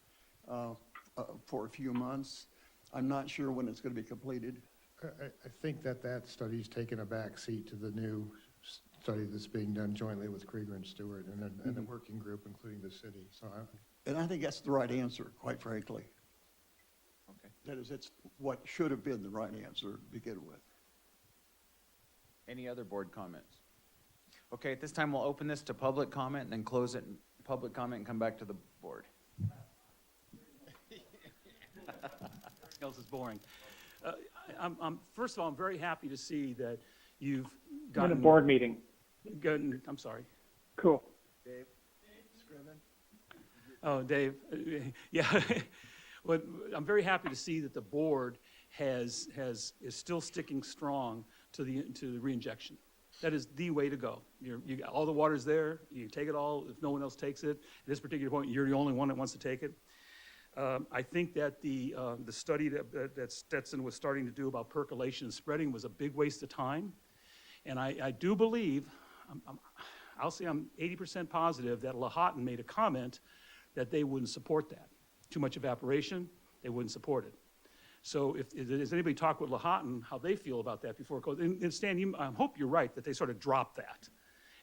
for a few months. I'm not sure when it's going to be completed. I think that study's taken a back seat to the new study that's being done jointly with Krieger and Stewart and a working group, including the city. So And I think that's the right answer, quite frankly. Okay. That is, it's what should have been the right answer to begin with. Any other board comments? Okay, at this time, we'll open this to public comment and then close it, in public comment, and come back to the board. Else is boring. First of all, I'm very happy to see that you've In gotten. a board meeting. I'm sorry. Cool. Oh, Dave, yeah. Well, I'm very happy to see that the board is still sticking strong to the reinjection. That is the way to go. You got all the water's there, you take it all, if no one else takes it. At this particular point, you're the only one that wants to take it. I think that the study that Stetson was starting to do about percolation and spreading was a big waste of time. And I do believe, I'll say I'm 80% positive that Lahontan made a comment that they wouldn't support that. Too much evaporation, they wouldn't support it. So has anybody talked with Lahontan, how they feel about that before it goes? And Stan, I hope you're right, that they sort of dropped that,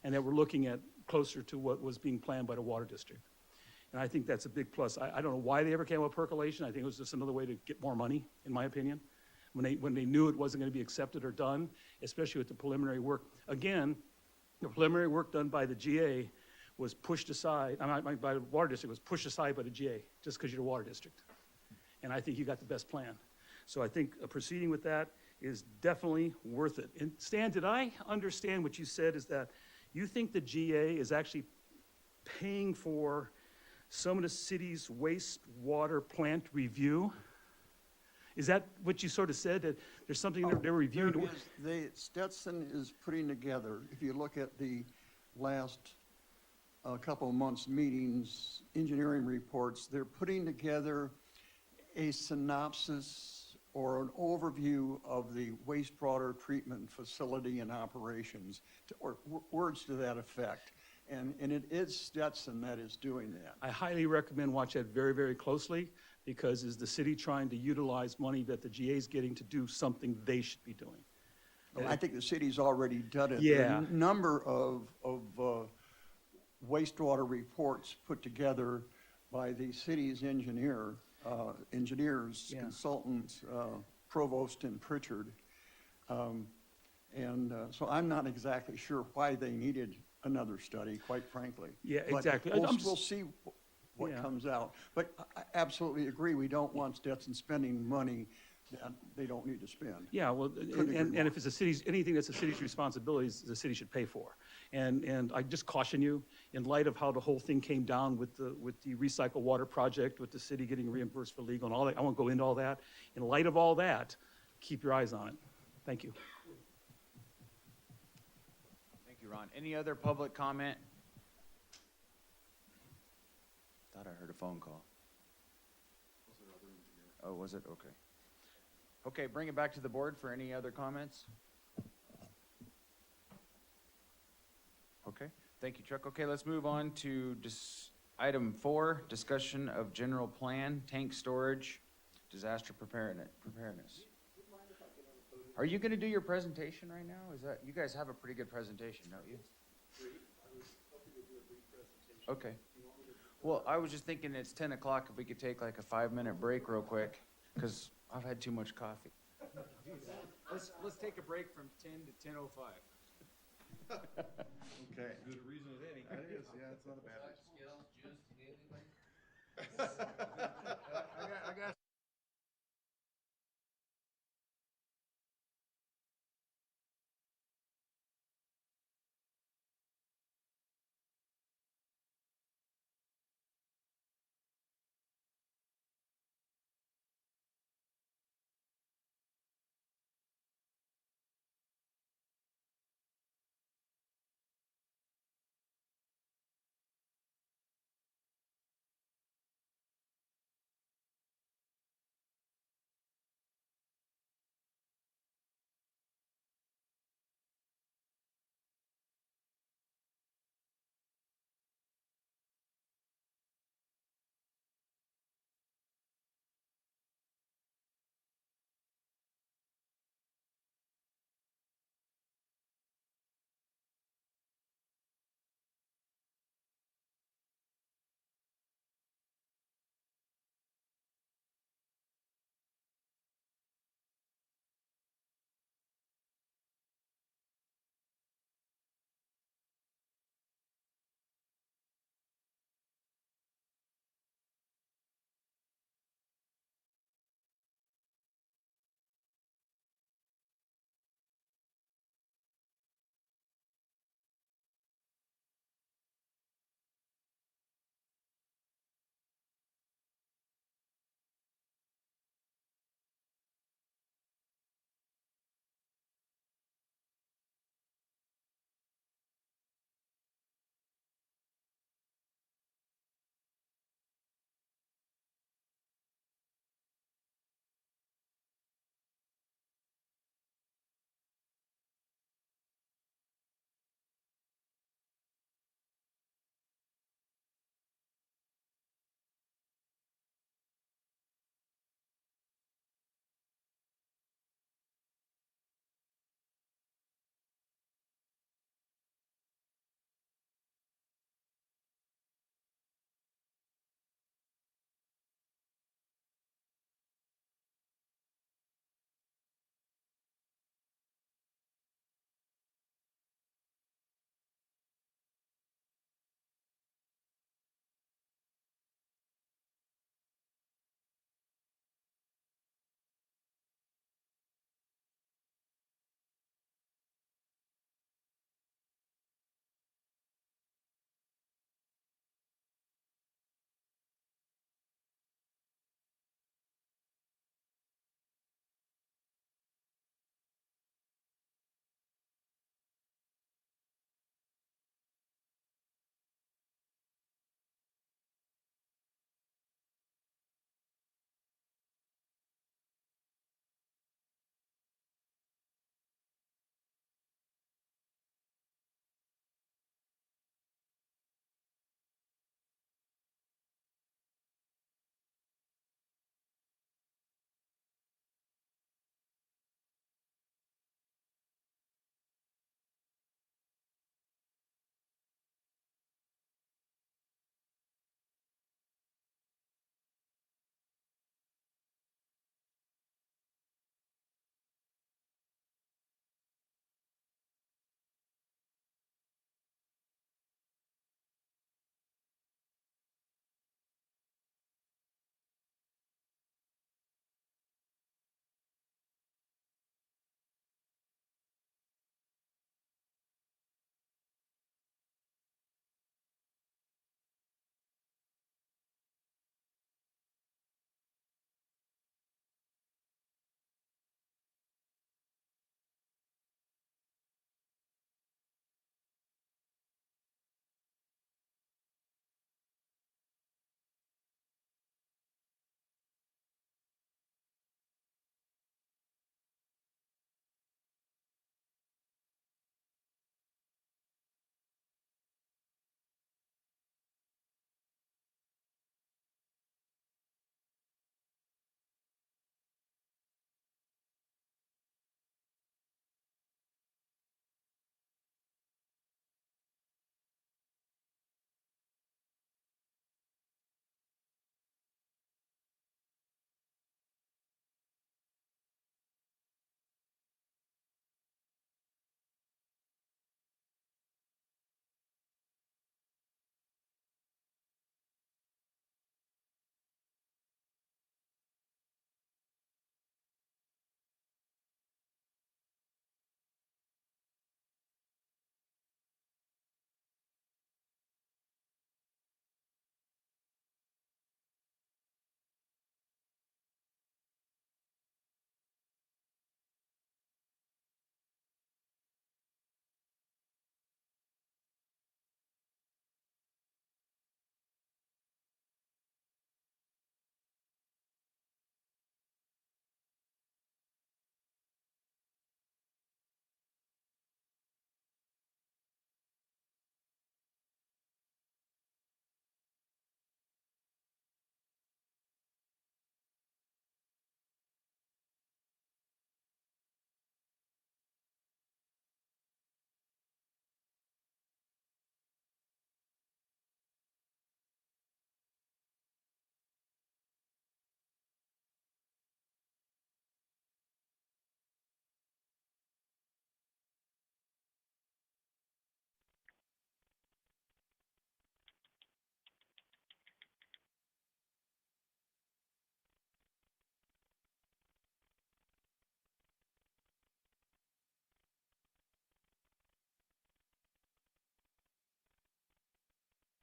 and that we're looking at closer to what was being planned by the water district. And I think that's a big plus. I don't know why they ever came up with percolation. I think it was just another way to get more money, in my opinion. When they knew it wasn't going to be accepted or done, especially with the preliminary work. Again, the preliminary work done by the GA was pushed aside, by the water district was pushed aside by the GA, just because you're the water district. And I think you got the best plan. So I think proceeding with that is definitely worth it. And Stan, did I understand what you said is that you think the GA is actually paying for some of the city's wastewater plant review? Is that what you sort of said, that there's something they're reviewing? Stetson is putting together, if you look at the last couple of months' meetings, engineering reports, they're putting together a synopsis or an overview of the wastewater treatment facility and operations, or words to that effect. And it is Stetson that is doing that. I highly recommend watch that very, very closely, because is the city trying to utilize money that the GA is getting to do something they should be doing? Well, I think the city's already done it. Yeah. There are a number of wastewater reports put together by the city's engineers, Yeah. consultants, Provost and Pritchard. So I'm not exactly sure why they needed another study, quite frankly. Yeah, But exactly. We'll see what Yeah. comes out. But I absolutely agree, we don't want Stetson spending money that they don't need to spend. Yeah, well, Couldn't agree and more. if it's a city's, anything that's a city's responsibilities, the city should pay for. And I just caution you, in light of how the whole thing came down with the recycled water project, with the city getting reimbursed for legal and all that, I won't go into all that. In light of all that, keep your eyes on it. Thank you. Thank you, Ron. Any other public comment? Thought I heard a phone call. Oh, was it? Okay. Okay, bring it back to the board for any other comments. Okay, thank you, Chuck. Okay, let's move on to item 4, discussion of general plan, tank storage, disaster preparedness. Are you gonna do your presentation right now? You guys have a pretty good presentation, don't you? Okay. Well, I was just thinking it's 10 o'clock, if we could take like a 5-minute break real quick, because I've had too much coffee. Let's take a break from 10 to 10:05. Okay. Good a reason as any. That is, yeah, it's not a bad reason. I got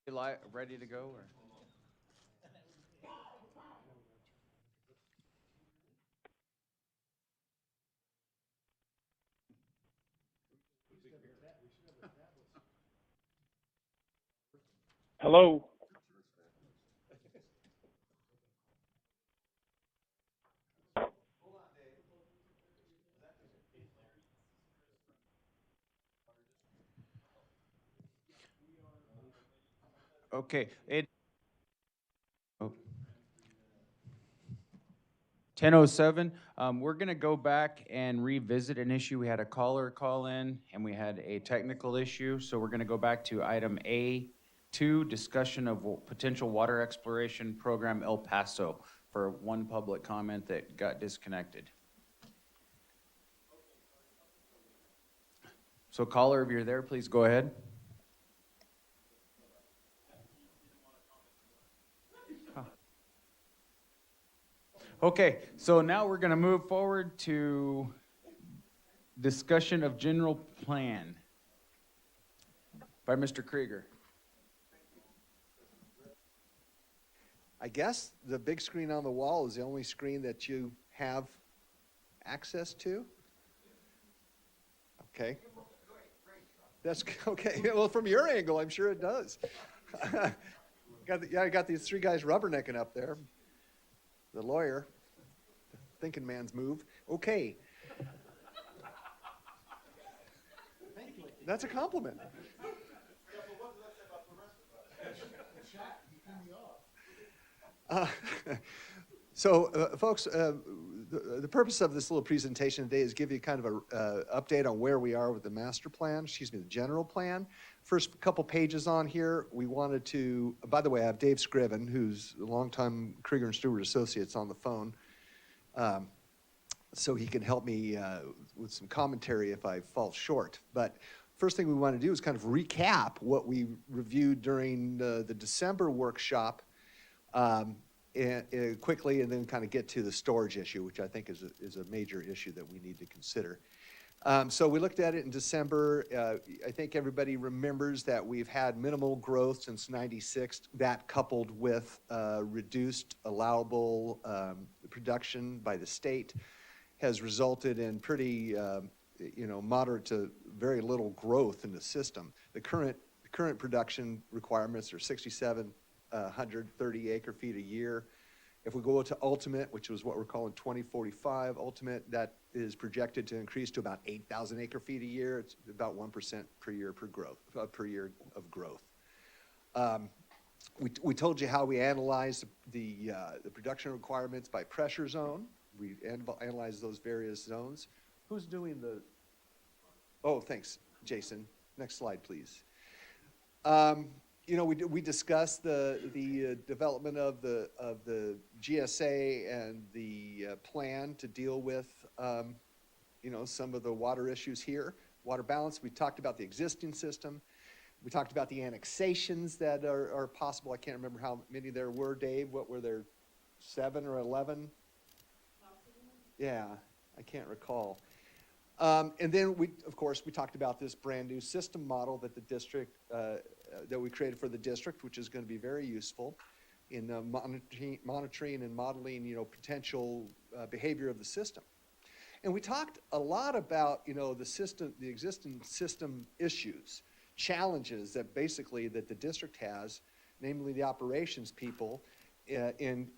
Ready to go, or? Hello? Okay, 10:07, we're gonna go back and revisit an issue. We had a caller call in, and we had a technical issue, so we're gonna go back to item A2, discussion of potential water exploration program El Paso, for one public comment that got disconnected. So caller, if you're there, please go ahead. Okay, so now we're gonna move forward to discussion of general plan by Mr. Krieger. I guess the big screen on the wall is the only screen that you have access to? Okay. That's, okay, well, from your angle, I'm sure it does. I got these three guys rubbernecking up there. The lawyer, the thinking man's move. Okay. That's a compliment. Folks, the purpose of this little presentation today is give you kind of a update on where we are with the master plan, the general plan. First couple pages on here, we wanted to, by the way, I have Dave Scriven, who's a longtime Krieger and Stewart Associates, on the phone. So he can help me with some commentary if I fall short. But first thing we want to do is kind of recap what we reviewed during the December workshop quickly, and then kind of get to the storage issue, which I think is a major issue that we need to consider. So we looked at it in December. I think everybody remembers that we've had minimal growth since '96. That, coupled with reduced allowable production by the state, has resulted in pretty moderate to very little growth in the system. The current production requirements are 6,730 acre feet a year. If we go to ultimate, which was what we're calling 2045 ultimate, that is projected to increase to about 8,000 acre feet a year. It's about 1% per year per year of growth. We told you how we analyzed the production requirements by pressure zone. We analyzed those various zones. Who's doing the? Oh, thanks, Jason. Next slide, please. We discussed the development of the GSA and the plan to deal with some of the water issues here. Water balance, we talked about the existing system. We talked about the annexations that are possible. I can't remember how many there were, Dave. What were there, 7 or 11? Yeah, I can't recall. And then we talked about this brand new system model that the district, that we created for the district, which is going to be very useful in monitoring and modeling, potential behavior of the system. And we talked a lot about, the existing system issues, challenges that the district has, namely the operations people, in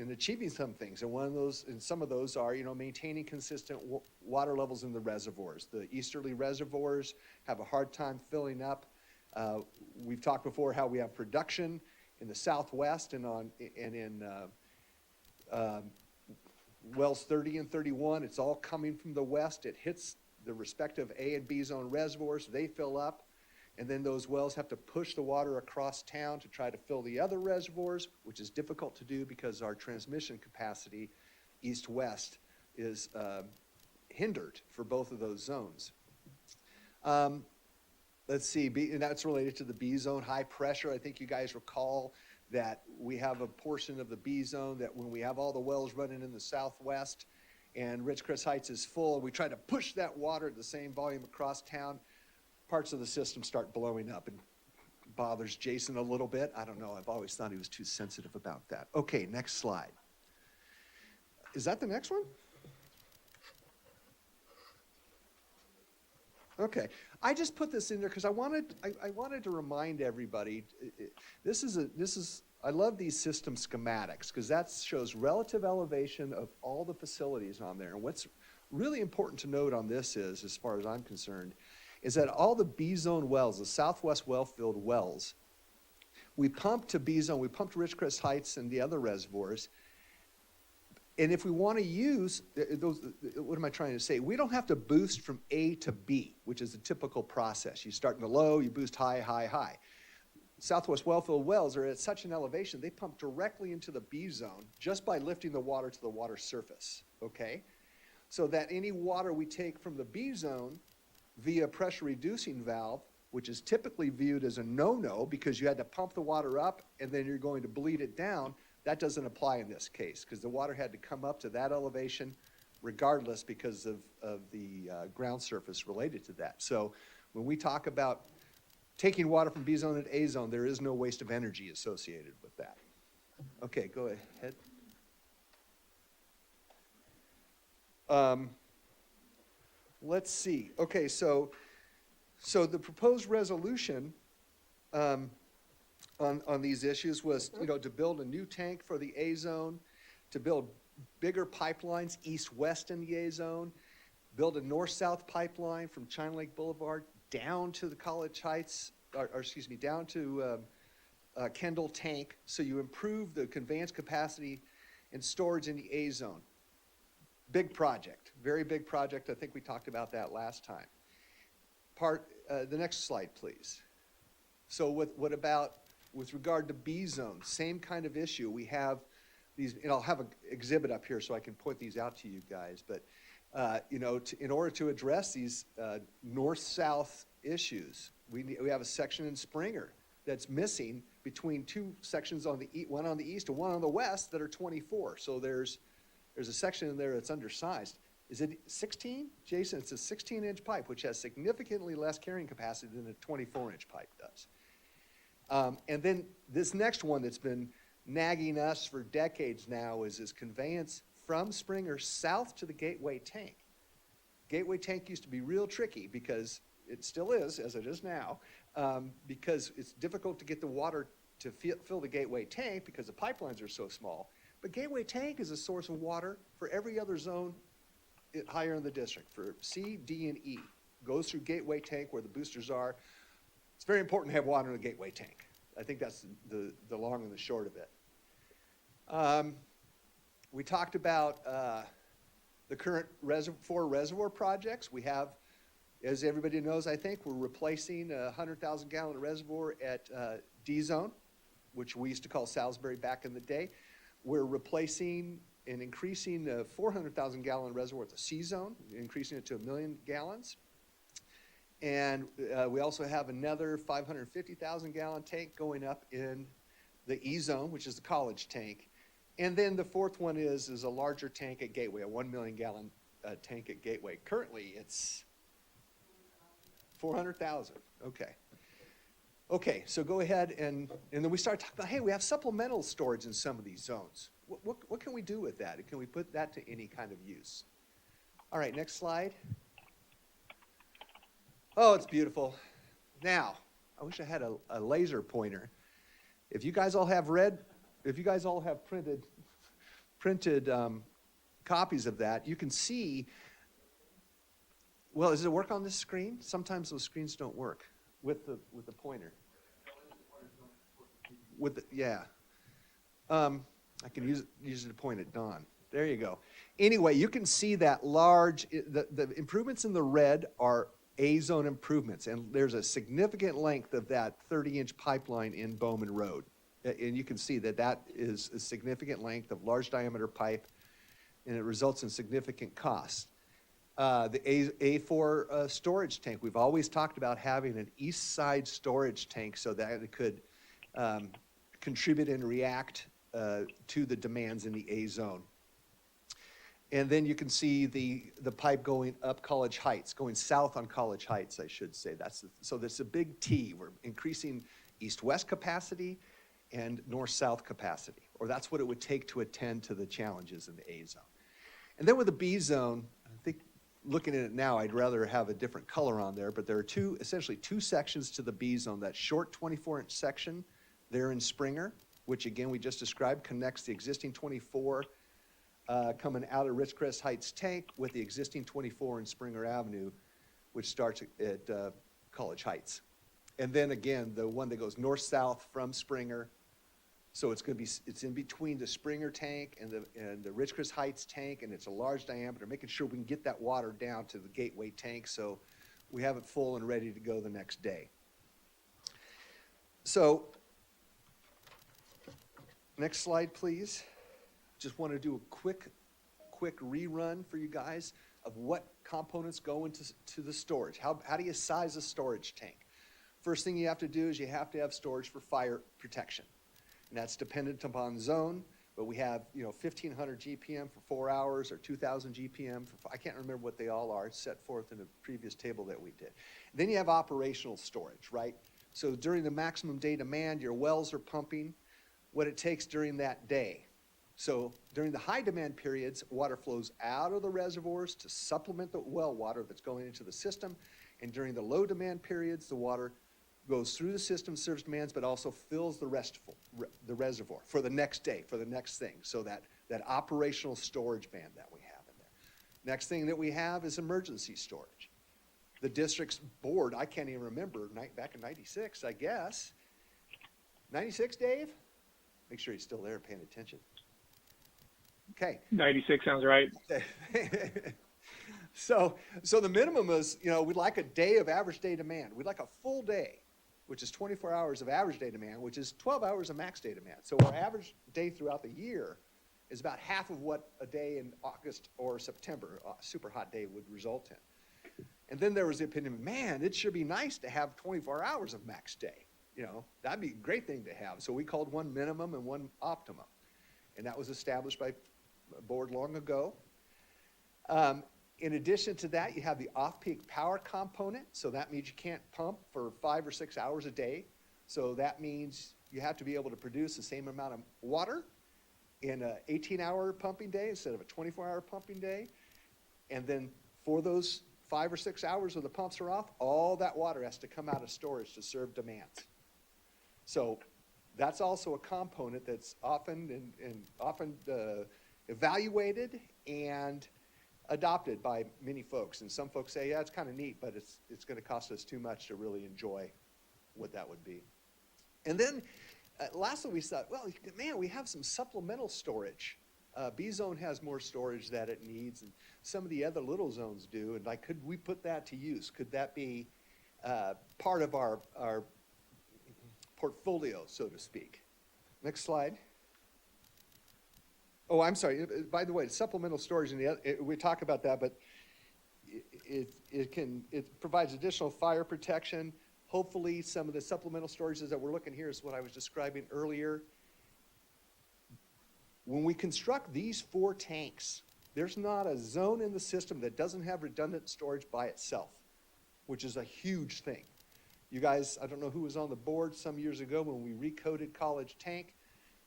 achieving some things. And some of those are, maintaining consistent water levels in the reservoirs. The easterly reservoirs have a hard time filling up. We've talked before how we have production in the southwest and in wells 30 and 31. It's all coming from the west. It hits the respective A and B zone reservoirs. They fill up. And then those wells have to push the water across town to try to fill the other reservoirs, which is difficult to do because our transmission capacity east-west is hindered for both of those zones. Let's see, and that's related to the B zone, high pressure. I think you guys recall that we have a portion of the B zone that when we have all the wells running in the southwest and Ridgecrest Heights is full, we try to push that water at the same volume across town. Parts of the system start blowing up, and bothers Jason a little bit. I don't know, I've always thought he was too sensitive about that. Okay, next slide. Is that the next one? Okay, I just put this in there because I wanted to remind everybody, I love these system schematics because that shows relative elevation of all the facilities on there. And what's really important to note on this is, as far as I'm concerned, is that all the B-zone wells, the Southwest Wellfield wells, we pumped to B-zone, we pumped to Ridgecrest Heights and the other reservoirs. And if we want to use those, what am I trying to say? We don't have to boost from A to B, which is the typical process. You start in the low, you boost high, high, high. Southwest Wellfield wells are at such an elevation, they pump directly into the B zone just by lifting the water to the water surface, okay? So that any water we take from the B zone via pressure reducing valve, which is typically viewed as a no-no because you had to pump the water up and then you're going to bleed it down, that doesn't apply in this case because the water had to come up to that elevation regardless because of the ground surface related to that. So when we talk about taking water from B zone and A zone, there is no waste of energy associated with that. Okay, go ahead. Let's see. Okay, so the proposed resolution on these issues was, to build a new tank for the A zone, to build bigger pipelines east-west in the A zone, build a north-south pipeline from China Lake Boulevard down to the College Heights, down to Kendall Tank, so you improve the conveyance capacity and storage in the A zone. Big project, very big project. I think we talked about that last time. The next slide, please. So what about with regard to B zone? Same kind of issue. We have these, and I'll have an exhibit up here so I can point these out to you guys. But in order to address these north-south issues, we have a section in Springer that's missing between two sections one on the east and one on the west that are 24. So there's a section in there that's undersized. Is it 16? Jason, it's a 16-inch pipe, which has significantly less carrying capacity than a 24-inch pipe does. And then this next one that's been nagging us for decades now is this conveyance from Springer south to the Gateway Tank. Gateway Tank used to be real tricky because it still is, as it is now, because it's difficult to get the water to fill the Gateway Tank because the pipelines are so small. But Gateway Tank is a source of water for every other zone higher in the district, for C, D, and E. Goes through Gateway Tank where the boosters are. It's very important to have water in the Gateway Tank. I think that's the long and the short of it. We talked about the current four reservoir projects. We have, as everybody knows, I think, we're replacing a 100,000-gallon reservoir at D zone, which we used to call Salisbury back in the day. We're replacing and increasing the 400,000-gallon reservoir at the C zone, increasing it to 1 million gallons. And we also have another 550,000-gallon tank going up in the E zone, which is the College Tank. And then the fourth one is a larger tank at Gateway, a 1 million-gallon tank at Gateway. Currently, it's 400,000. Okay. Okay, so go ahead and then we start talking about, hey, we have supplemental storage in some of these zones. What can we do with that? Can we put that to any kind of use? All right, next slide. Oh, it's beautiful. Now, I wish I had a laser pointer. If you guys all have printed copies of that, you can see, well, does it work on this screen? Sometimes those screens don't work with the pointer. I can use it to point at Don. There you go. Anyway, you can see that the improvements in the red are A-zone improvements, and there's a significant length of that 30-inch pipeline in Bowman Road. And you can see that is a significant length of large diameter pipe, and it results in significant costs. The A4 storage tank, we've always talked about having an east side storage tank so that it could contribute and react to the demands in the A zone. And then you can see the pipe going up College Heights, going south on College Heights, I should say. So that's a big T. We're increasing east-west capacity and north-south capacity, or that's what it would take to attend to the challenges in the A zone. And then with the B zone, I think looking at it now, I'd rather have a different color on there, but there are essentially two sections to the B zone. That short 24-inch section there in Springer, which again we just described, connects the existing 24 coming out of Ridgecrest Heights Tank with the existing 24 in Springer Avenue, which starts at College Heights. And then again, the one that goes north-south from Springer. So it's in between the Springer tank and the Ridgecrest Heights tank, and it's a large diameter, making sure we can get that water down to the gateway tank so we have it full and ready to go the next day. So, next slide, please. Just want to do a quick rerun for you guys of what components go into the storage. How do you size a storage tank? First thing you have to do is you have to have storage for fire protection. And that's dependent upon zone, but we have, 1,500 GPM for 4 hours or 2,000 GPM I can't remember what they all are. It's set forth in a previous table that we did. Then you have operational storage, right? So during the maximum day demand, your wells are pumping what it takes during that day. So during the high demand periods, water flows out of the reservoirs to supplement the well water that's going into the system. And during the low demand periods, the water goes through the system, serves demands, but also fills the reservoir for the next day, for the next thing. So that operational storage band that we have in there. Next thing that we have is emergency storage. The district's board, I can't even remember, back in 96, I guess. 96, Dave? Make sure he's still there paying attention. Okay. 96 sounds right. So the minimum is, we'd like a day of average day demand. We'd like a full day, which is 24 hours of average day demand, which is 12 hours of max day demand. So our average day throughout the year is about half of what a day in August or September, a super hot day, would result in. And then there was the opinion, man, it should be nice to have 24 hours of max day. That'd be a great thing to have. So we called one minimum and one optimum. And that was established by a board long ago. In addition to that, you have the off-peak power component. So that means you can't pump for 5 or 6 hours a day. So that means you have to be able to produce the same amount of water in an 18-hour pumping day instead of a 24-hour pumping day. And then for those 5 or 6 hours where the pumps are off, all that water has to come out of storage to serve demands. So that's also a component that's often evaluated and adopted by many folks. And some folks say, yeah, it's kind of neat, but it's going to cost us too much to really enjoy what that would be. And then lastly, we thought, well, man, we have some supplemental storage. B zone has more storage that it needs, and some of the other little zones do. And could we put that to use? Could that be part of our portfolio, so to speak? Next slide. Oh, I'm sorry. By the way, supplemental storage, we talk about that, but it provides additional fire protection. Hopefully, some of the supplemental storages that we're looking here is what I was describing earlier. When we construct these 4 tanks, there's not a zone in the system that doesn't have redundant storage by itself, which is a huge thing. You guys, I don't know who was on the board some years ago when we recoded College Tank.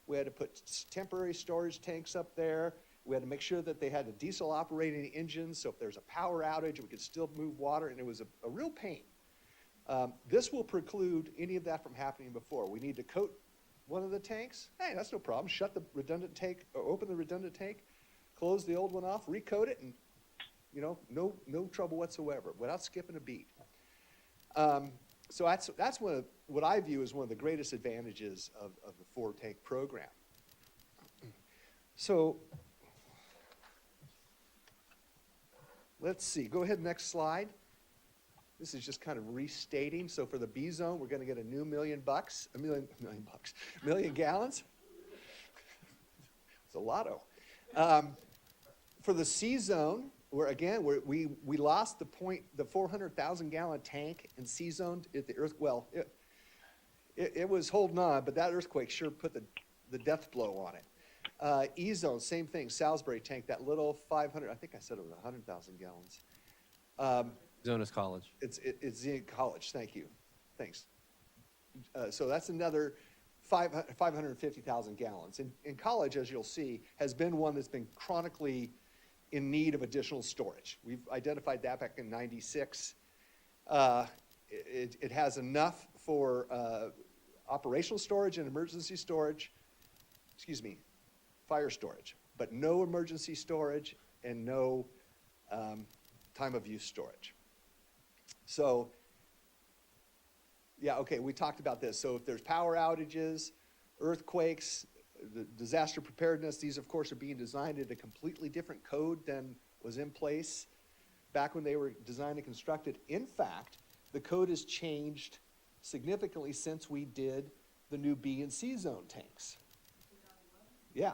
We had to put temporary storage tanks up there. We had to make sure that they had a diesel operating engine, so if there's a power outage, we could still move water, and it was a real pain. This will preclude any of that from happening before. We need to coat one of the tanks. Hey, that's no problem. Shut the redundant tank, or open the redundant tank, close the old one off, recoat it, and no trouble whatsoever without skipping a beat. So that's what I view as one of the greatest advantages of the 4-tank program. So let's see. Go ahead, next slide. This is just kind of restating. So for the B zone, we're going to get a new million gallons. It's a lotto. For the C zone, we lost the 400,000 gallon tank in C zone at the earth. Well, it was holding on, but that earthquake sure put the death blow on it. E zone, same thing. Salisbury tank, that little 500. I think I said it was 100,000 gallons. Zone is College. It's in College. Thank you. Thanks. So that's another 550,000 gallons. And College, as you'll see, has been one that's been chronically in need of additional storage. We've identified that back in 96. It has enough for operational storage and emergency storage, fire storage, but no emergency storage and no time of use storage. So, yeah, okay, we talked about this. So if there's power outages, earthquakes, the disaster preparedness, these of course are being designed in a completely different code than was in place back when they were designed and constructed. In fact, the code has changed significantly since we did the new B and C zone tanks. Yeah.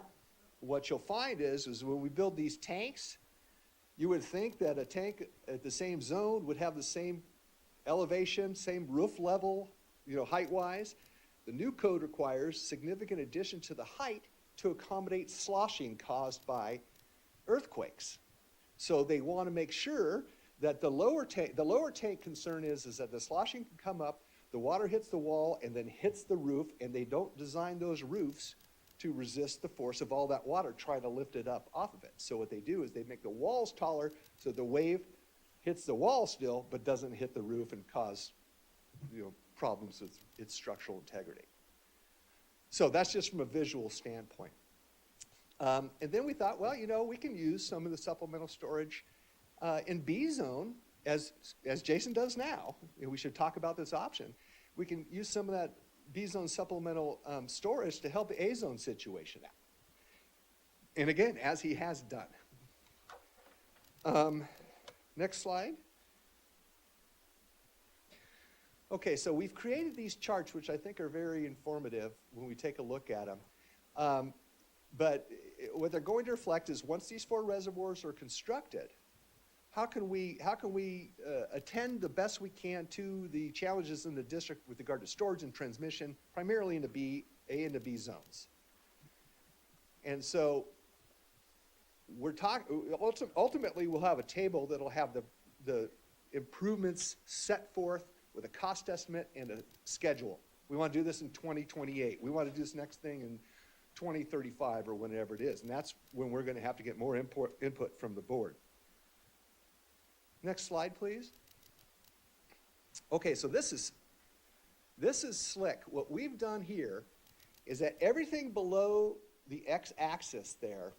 What you'll find is when we build these tanks, you would think that a tank at the same zone would have the same elevation, same roof level, height-wise. The new code requires significant addition to the height to accommodate sloshing caused by earthquakes. So they want to make sure that the lower tank concern is that the sloshing can come up, the water hits the wall and then hits the roof, and they don't design those roofs to resist the force of all that water trying to lift it up off of it. So what they do is they make the walls taller so the wave hits the wall still, but doesn't hit the roof and cause problems with its structural integrity. So that's just from a visual standpoint. And then we thought, well, we can use some of the supplemental storage in B zone, as Jason does now. We should talk about this option. We can use some of that B zone supplemental storage to help the A zone situation out. And again, as he has done. Next slide. Okay, so we've created these charts, which I think are very informative when we take a look at them. But what they're going to reflect is once these 4 reservoirs are constructed, how can we attend the best we can to the challenges in the district with regard to storage and transmission, primarily in the A and the B zones. And so ultimately we'll have a table that'll have the improvements set forth with a cost estimate and a schedule. We want to do this in 2028. We want to do this next thing in 2035 or whenever it is. And that's when we're going to have to get more input from the board. Next slide, please. Okay, so this is slick. What we've done here is that everything below the x-axis there,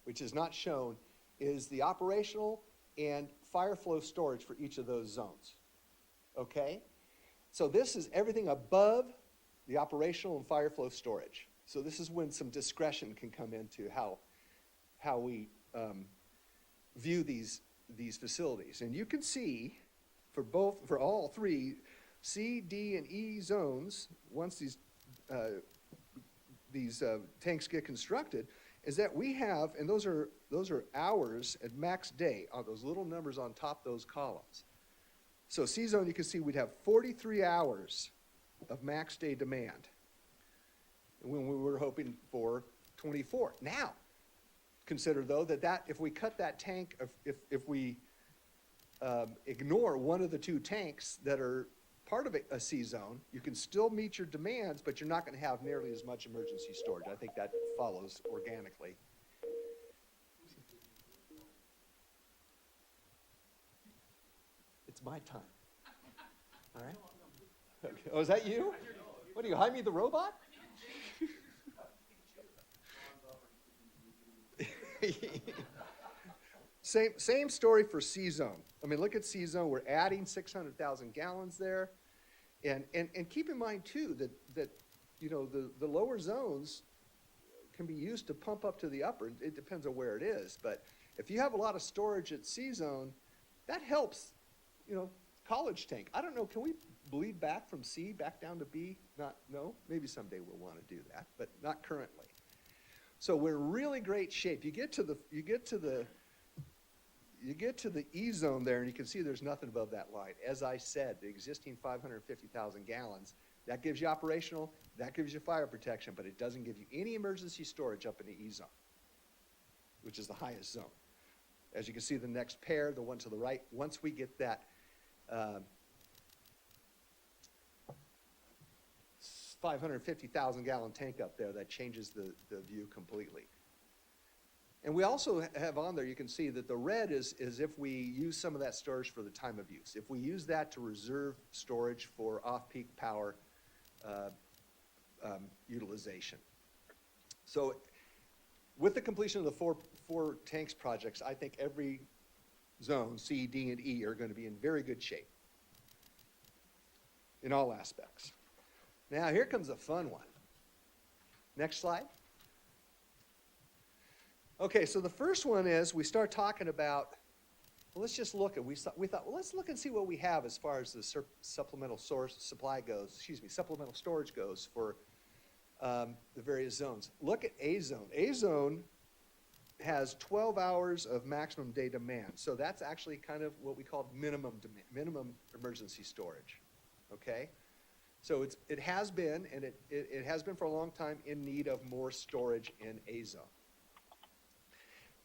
which is not shown, is the operational and fire flow storage for each of those zones. Okay? So this is everything above the operational and fire flow storage. So this is when some discretion can come into how we view these facilities. And you can see for all 3 C, D, and E zones, once these tanks get constructed, is that we have, and those are hours at max day on those little numbers on top of those columns. So C zone, you can see we'd have 43 hours of max day demand when we were hoping for 24. Now, consider though that if we cut that tank, if we ignore one of the 2 tanks that are part of a C zone, you can still meet your demands, but you're not going to have nearly as much emergency storage. I think that follows organically. It's my time. All right? Okay. Oh, is that you? What, do you hide me the robot? Same story for C zone. I mean, look at C zone. We're adding 600,000 gallons there. And keep in mind, too, that the lower zones can be used to pump up to the upper. It depends on where it is. But if you have a lot of storage at C zone, that helps, College tank. I don't know, can we bleed back from C back down to B? No? Maybe someday we'll want to do that, but not currently. So we're in really great shape. You get to the E zone there, and you can see there's nothing above that line. As I said, the existing 550,000 gallons, that gives you operational, that gives you fire protection, but it doesn't give you any emergency storage up in the E zone, which is the highest zone. As you can see, the next pair, the one to the right, once we get that 550,000 gallon tank up there that changes the view completely. And we also have on there, you can see that the red is if we use some of that storage for the time of use. If we use that to reserve storage for off-peak power utilization. So with the completion of the four tanks projects, I think every zone, C, D, and E, are going to be in very good shape in all aspects. Now, here comes a fun one. Next slide. Okay, so the first one is we start talking about, well, let's just look at, we thought, well, let's look and see what we have as far as the supplemental supplemental storage goes for the various zones. Look at A zone. A zone has 12 hours of maximum day demand. So that's actually kind of what we call minimum demand, minimum emergency storage, okay? So it has been, and it has been for a long time, in need of more storage in A zone.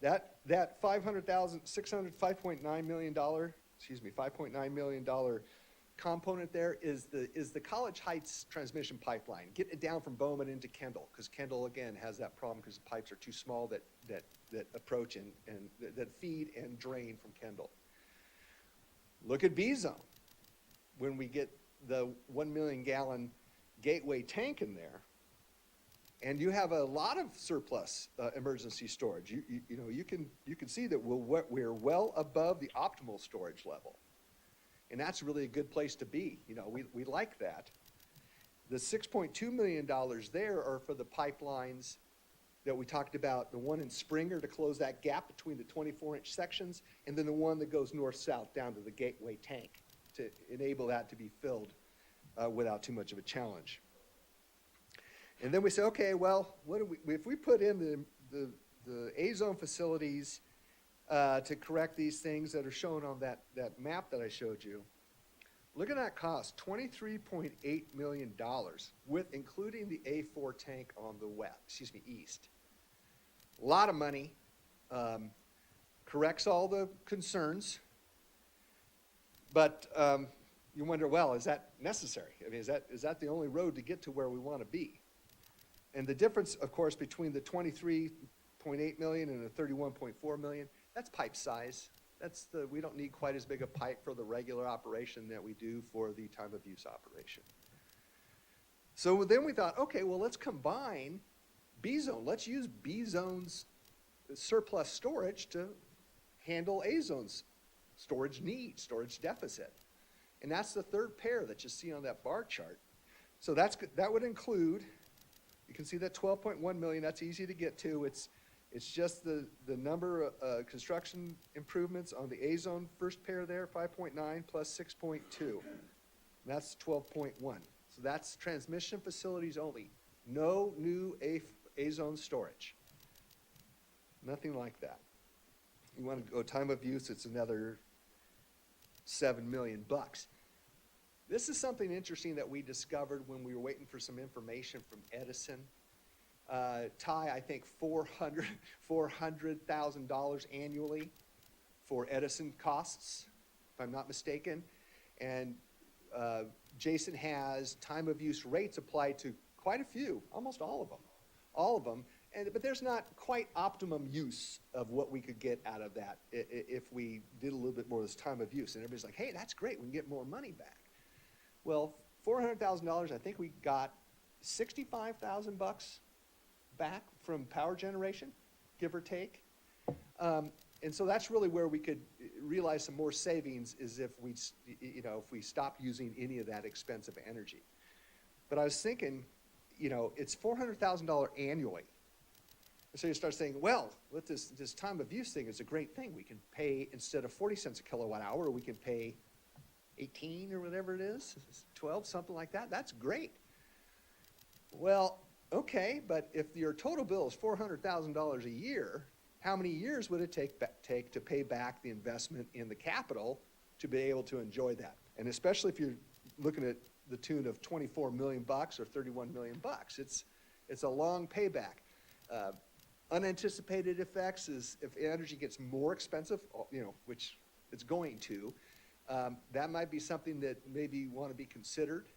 That $5.9 million component there is the College Heights transmission pipeline, getting it down from Bowman into Kendall, because Kendall, again, has that problem because the pipes are too small that approach and that feed and drain from Kendall. Look at B zone. When we get the 1 million gallon gateway tank in there, and you have a lot of surplus emergency storage. You can see that we're well above the optimal storage level, and that's really a good place to be. We like that. The $6.2 million there are for the pipelines that we talked about. The one in Springer to close that gap between the 24-inch sections, and then the one that goes north-south down to the gateway tank to enable that to be filled without too much of a challenge. And then we say, okay, well, if we put in the A-zone facilities to correct these things that are shown on that map that I showed you, look at that cost, $23.8 million, with including the A4 tank on the east. A lot of money, corrects all the concerns, but you wonder, well, is that necessary? I mean, is that the only road to get to where we want to be? And the difference, of course, between the $23.8 million and the $31.4 million, that's pipe size. We don't need quite as big a pipe for the regular operation that we do for the time of use operation. So then we thought, okay, well, let's combine B zone. Let's use B zone's surplus storage to handle A zone's storage need, storage deficit. And that's the third pair that you see on that bar chart. So that would include, you can see that 12.1 million, that's easy to get to. It's just the number of construction improvements on the A zone first pair there, 5.9 plus 6.2. That's 12.1. So that's transmission facilities only. No new A zone storage. Nothing like that. You want to go time of use, it's another $7 million. This is something interesting that we discovered when we were waiting for some information from Edison. Ty, I think $400,000 annually for Edison costs, if I'm not mistaken. And Jason has time of use rates applied to quite a few, almost all of them. But there's not quite optimum use of what we could get out of that if we did a little bit more of this time of use. And everybody's like, hey, that's great, we can get more money back. Well, $400,000, I think we got $65,000 back from power generation, give or take. And so that's really where we could realize some more savings, is if we stopped using any of that expensive energy. But I was thinking, it's $400,000 annually. So you start saying, well, with this time of use thing, it's a great thing. We can pay, instead of 40 cents a kilowatt hour, we can pay 18 or whatever it is, 12, something like that. That's great. Well, okay, but if your total bill is $400,000 a year, how many years would it take to pay back the investment in the capital to be able to enjoy that? And especially if you're looking at the tune of $24 million or $31 million, it's a long payback. Unanticipated effects is if energy gets more expensive, which it's going to, that might be something that maybe want to be considered.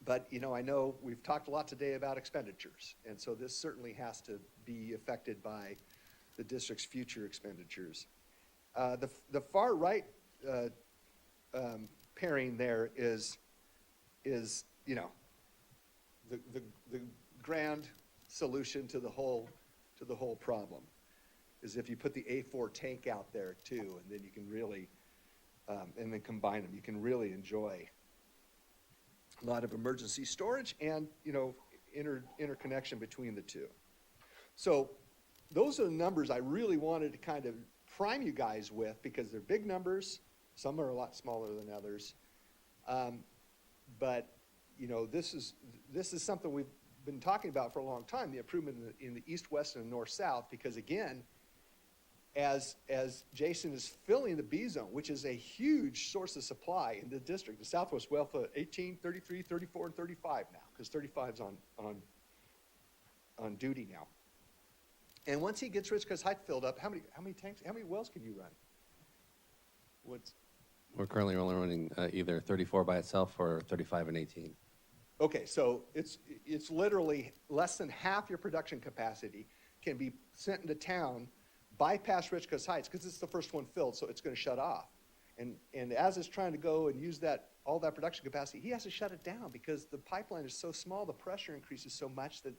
But, you know, I know we've talked a lot today about expenditures, and so this certainly has to be affected by the district's future expenditures. The far right pairing there is, you know, the grand solution to the whole problem is if you put the A4 tank out there too, and then you can really, and then combine them, you can really enjoy a lot of emergency storage and, you know, interconnection between the two. So those are the numbers I really wanted to kind of prime you guys with, because they're big numbers. Some are a lot smaller than others. But, you know, this is something we've been talking about for a long time, the improvement in the east, west, and north, south, because again, as Jason is filling the B zone, which is a huge source of supply in the district, the Southwest Wellfield 18, 33, 34, and 35 now, because 35 is on duty now. And once he gets Rich Crest Heights filled up, how many tanks, how many wells can you run? We're currently only running either 34 by itself or 35 and 18. Okay, so it's literally less than half your production capacity can be sent into town, bypass Richcrest Heights, because it's the first one filled, so it's going to shut off. And as it's trying to go and use all that production capacity, he has to shut it down because the pipeline is so small, the pressure increases so much that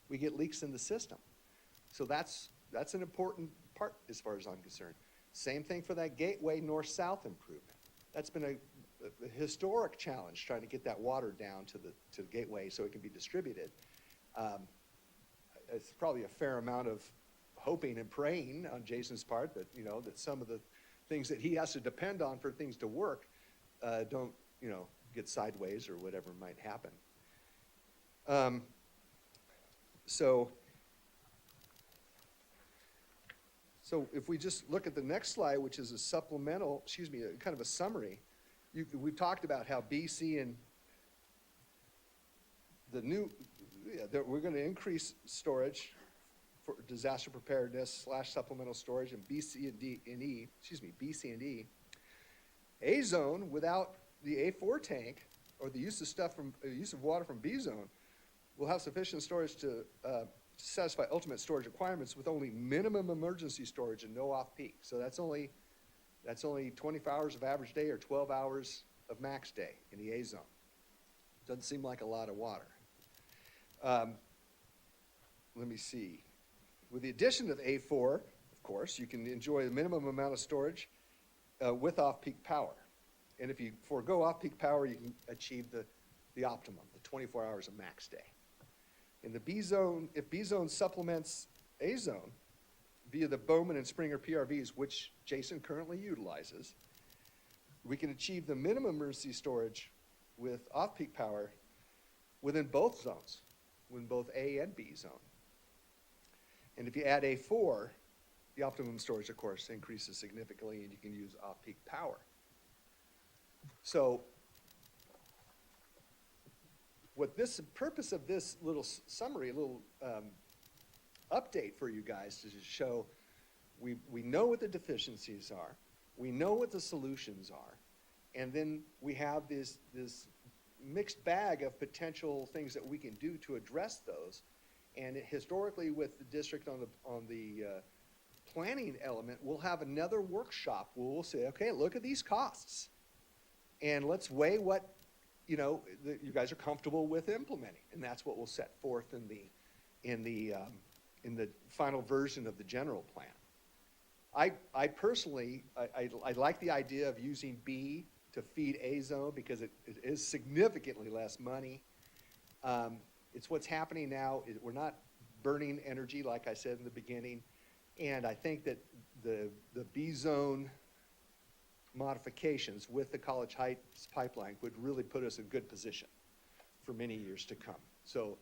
we get leaks in the system. So that's an important part as far as I'm concerned. Same thing for that Gateway north-south improvement. That's been a historic challenge, trying to get that water down to the Gateway so it can be distributed. It's probably a fair amount of hoping and praying on Jason's part that, you know, that some of the things that he has to depend on for things to work don't, you know, get sideways or whatever might happen. So if we just look at the next slide, which is a supplemental, kind of a summary, we've talked about how BC and we're going to increase storage for disaster preparedness / supplemental storage in BC and E. A zone without the A4 tank or the use of water from B zone will have sufficient storage to satisfy ultimate storage requirements with only minimum emergency storage and no off-peak. So that's only 24 hours of average day or 12 hours of max day in the A zone. Doesn't seem like a lot of water. Let me see. With the addition of A4, of course, you can enjoy the minimum amount of storage with off-peak power. And if you forego off-peak power, you can achieve the optimum, the 24 hours of max day. In the B zone, if B zone supplements A zone via the Bowman and Springer PRVs, which Jason currently utilizes, we can achieve the minimum emergency storage with off-peak power within both zones, within both A and B zone. And if you add A4, the optimum storage, of course, increases significantly, and you can use off-peak power. So what this purpose of this little summary, a little update for you guys to show we know what the deficiencies are, we know what the solutions are, and then we have this mixed bag of potential things that we can do to address those. And historically, with the district on the planning element, we'll have another workshop where we'll say, okay, look at these costs, and let's weigh what you guys are comfortable with implementing, and that's what we'll set forth in the final version of the general plan. I personally like the idea of using B to feed A zone because it is significantly less money. It's what's happening now. We're not burning energy, like I said in the beginning, and I think that the B zone modifications with the College Heights pipeline would really put us in good position for many years to come. So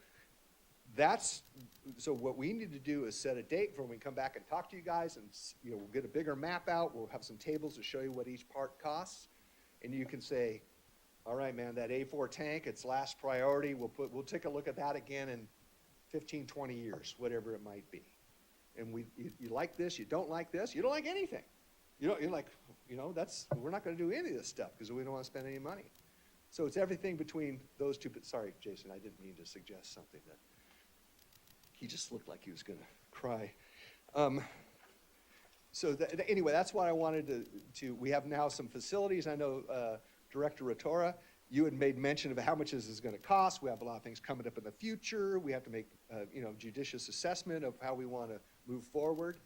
what we need to do is set a date for when we come back and talk to you guys, and we'll get a bigger map out. We'll have some tables to show you what each part costs, and you can say, all right, man, that A4 tank, it's last priority. We'll take a look at that again in 15, 20 years, whatever it might be. And you like this, you don't like this, you don't like anything. You're like, we're not going to do any of this stuff because we don't want to spend any money. So it's everything between those two, but sorry, Jason, I didn't mean to suggest something that, he just looked like he was gonna cry. Anyway, that's what I wanted to, we have now some facilities. I know Director Rotora, you had made mention of how much this is gonna cost. We have a lot of things coming up in the future. We have to make, judicious assessment of how we wanna move forward.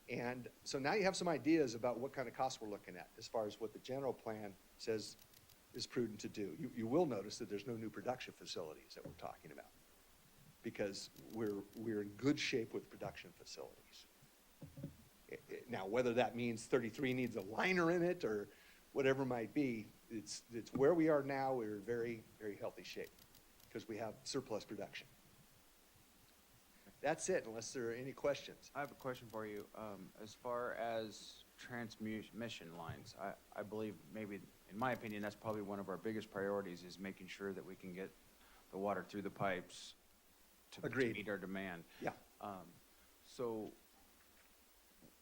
And so now you have some ideas about what kind of costs we're looking at as far as what the general plan says is prudent to do. You will notice that there's no new production facilities that we're talking about because we're in good shape with production facilities. Now, whether that means 33 needs a liner in it or whatever it might be, it's where we are now. We're in very, very healthy shape because we have surplus production. That's it, unless there are any questions. I have a question for you. As far as transmission lines, I believe maybe, in my opinion, that's probably one of our biggest priorities is making sure that we can get the water through the pipes to Agreed. meet our demand. Yeah. So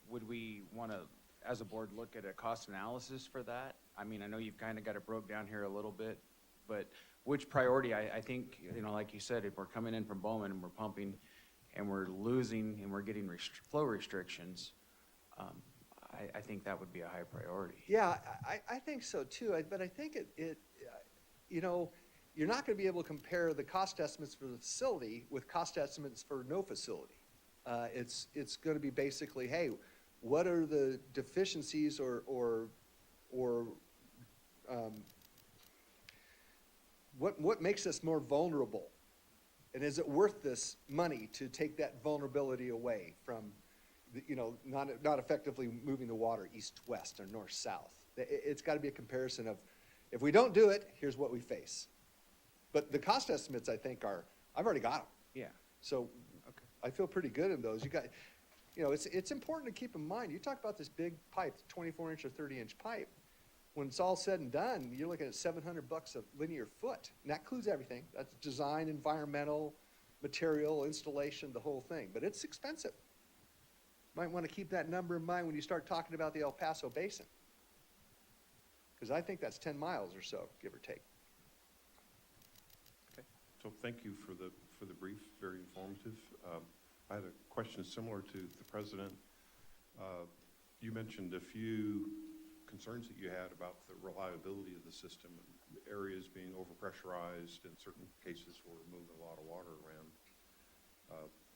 would we want to, as a board, look at a cost analysis for that? I mean, I know you've kind of got it broke down here a little bit, but which priority, I think, like you said, if we're coming in from Bowman and we're pumping and we're losing and we're getting flow restrictions, I think that would be a high priority. Yeah, I think so too, but I think you're not going to be able to compare the cost estimates for the facility with cost estimates for no facility. It's going to be basically, hey, what are the deficiencies or what makes us more vulnerable? And is it worth this money to take that vulnerability away from, not effectively moving the water east-west or north-south? It's got to be a comparison of, if we don't do it, here's what we face. But the cost estimates, I think, I've already got them. Yeah. So I feel pretty good in those. It's important to keep in mind, you talk about this big pipe, 24-inch or 30-inch pipe. When it's all said and done, you're looking at $700 a linear foot. And that includes everything. That's design, environmental, material, installation, the whole thing. But it's expensive. Might want to keep that number in mind when you start talking about the El Paso Basin. Because I think that's 10 miles or so, give or take. Okay. So thank you for the brief, very informative. I had a question similar to the president. You mentioned a few concerns that you had about the reliability of the system, and areas being overpressurized, in certain cases we're moving a lot of water around.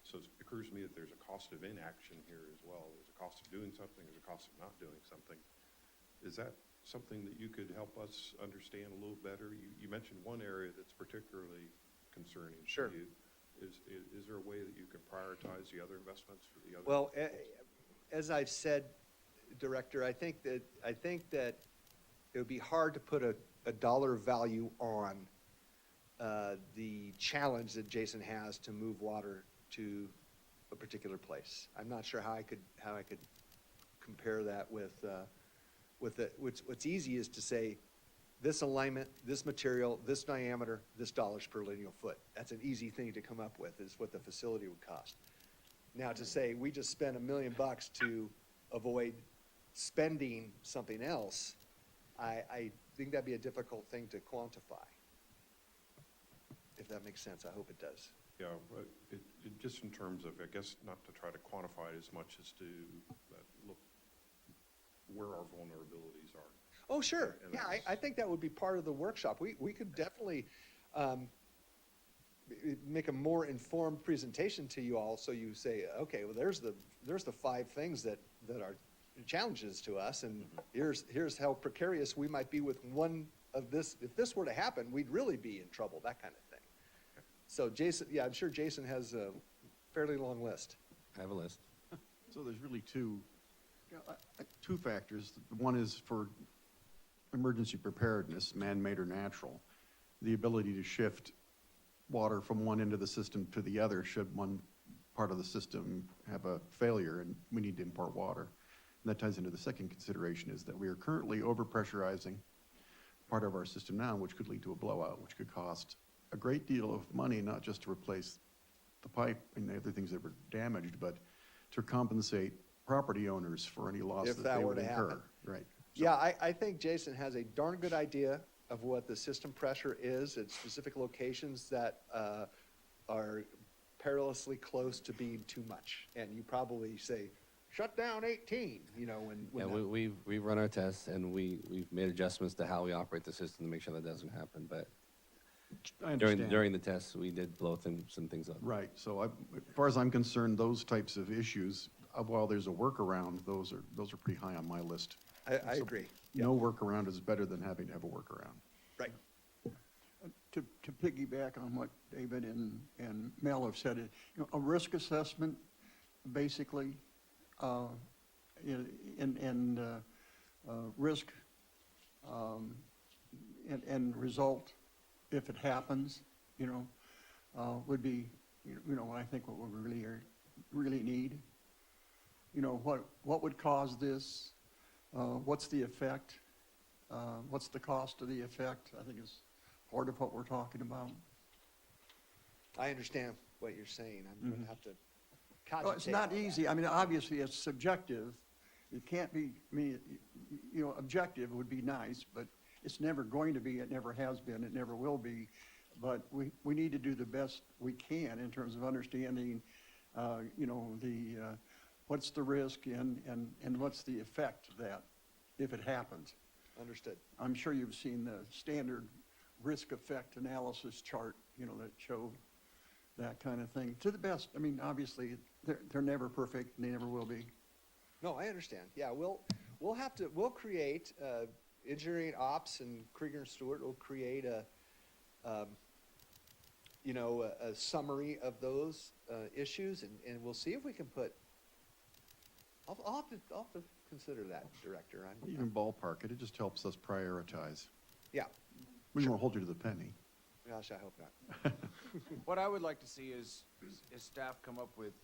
So it occurs to me that there's a cost of inaction here as well. There's a cost of doing something, there's a cost of not doing something. Is that something that you could help us understand a little better? You mentioned one area that's particularly concerning Sure. to you. Is there a way that you can prioritize the other investments for the other? Well, as I've said, Director, I think that it would be hard to put a dollar value on the challenge that Jason has to move water to a particular place. I'm not sure how I could compare that with what's easy is to say this alignment, this material, this diameter, this dollars per linear foot. That's an easy thing to come up with, is what the facility would cost. Now, to say we just spent $1 million to avoid spending something else, I think that'd be a difficult thing to quantify. If that makes sense, I hope it does. Yeah, but just in terms of, I guess, not to try to quantify it as much as to look where our vulnerabilities are. Oh, sure. And Yeah, that's- I think that would be part of the workshop. We could definitely make a more informed presentation to you all, so you say, okay, well, there's the 5 things that are challenges to us, and here's how precarious we might be with one of this. If this were to happen, we'd really be in trouble, that kind of thing. So Jason, yeah, I'm sure Jason has a fairly long list. I have a list. So there's really two factors. One is for emergency preparedness, man-made or natural, the ability to shift water from one end of the system to the other should one part of the system have a failure and we need to import water. And that ties into the second consideration, is that we are currently overpressurizing part of our system now, which could lead to a blowout, which could cost a great deal of money, not just to replace the pipe and the other things that were damaged, but to compensate property owners for any loss If that that they were would to incur. happen. Right. Yeah, I think Jason has a darn good idea of what the system pressure is at specific locations that are perilously close to being too much. And you probably say, shut down 18, you know, when. Yeah, we've run our tests and we've made adjustments to how we operate the system to make sure that doesn't happen. But I understand. during the tests, we did blow some things up. Right, so as far as I'm concerned, those types of issues, while there's a workaround, those are pretty high on my list. I So agree. No workaround is better than having to have a workaround. Right. To piggyback on what David and Mel have said, a risk assessment, basically, and risk and result, if it happens, would be, I think what we really need. What would cause this? What's the effect? What's the cost of the effect? I think is part of what we're talking about. I understand what you're saying. I'm going to have to cogitate. Well, it's not on that. easy. I mean, obviously, it's subjective. It can't be, objective would be nice, but it's never going to be. It never has been. It never will be. But we need to do the best we can in terms of understanding, what's the risk and what's the effect of that if it happens. Understood. I'm sure you've seen the standard risk effect analysis chart, that show that kind of thing. To the best, I mean, obviously, they're never perfect, and they never will be. No, I understand. Yeah, we'll create, engineering ops and Krieger and Stewart will create a summary of those issues, and we'll see if we can put, I'll have to consider that, Director. You can ballpark it, it just helps us prioritize. Yeah, We won't hold you to the penny. gosh, I hope not. What I would like to see is staff come up with,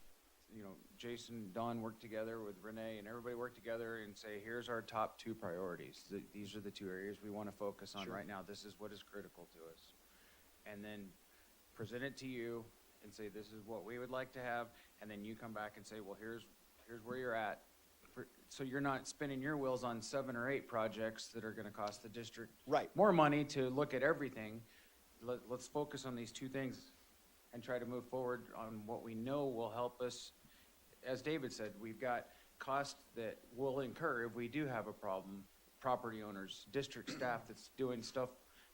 Jason, Don work together with Renee and everybody work together and say, here's our top 2 priorities. These are the 2 areas we want to focus on right now. This is what is critical to us. And then present it to you and say, this is what we would like to have. And then you come back and say, well, here's where you're at. So you're not spinning your wheels on 7 or 8 projects that are going to cost the district Right. more money to look at everything. Let's focus on these 2 things and try to move forward on what we know will help us. As David said, we've got costs that we'll incur if we do have a problem. Property owners, district staff that's doing stuff,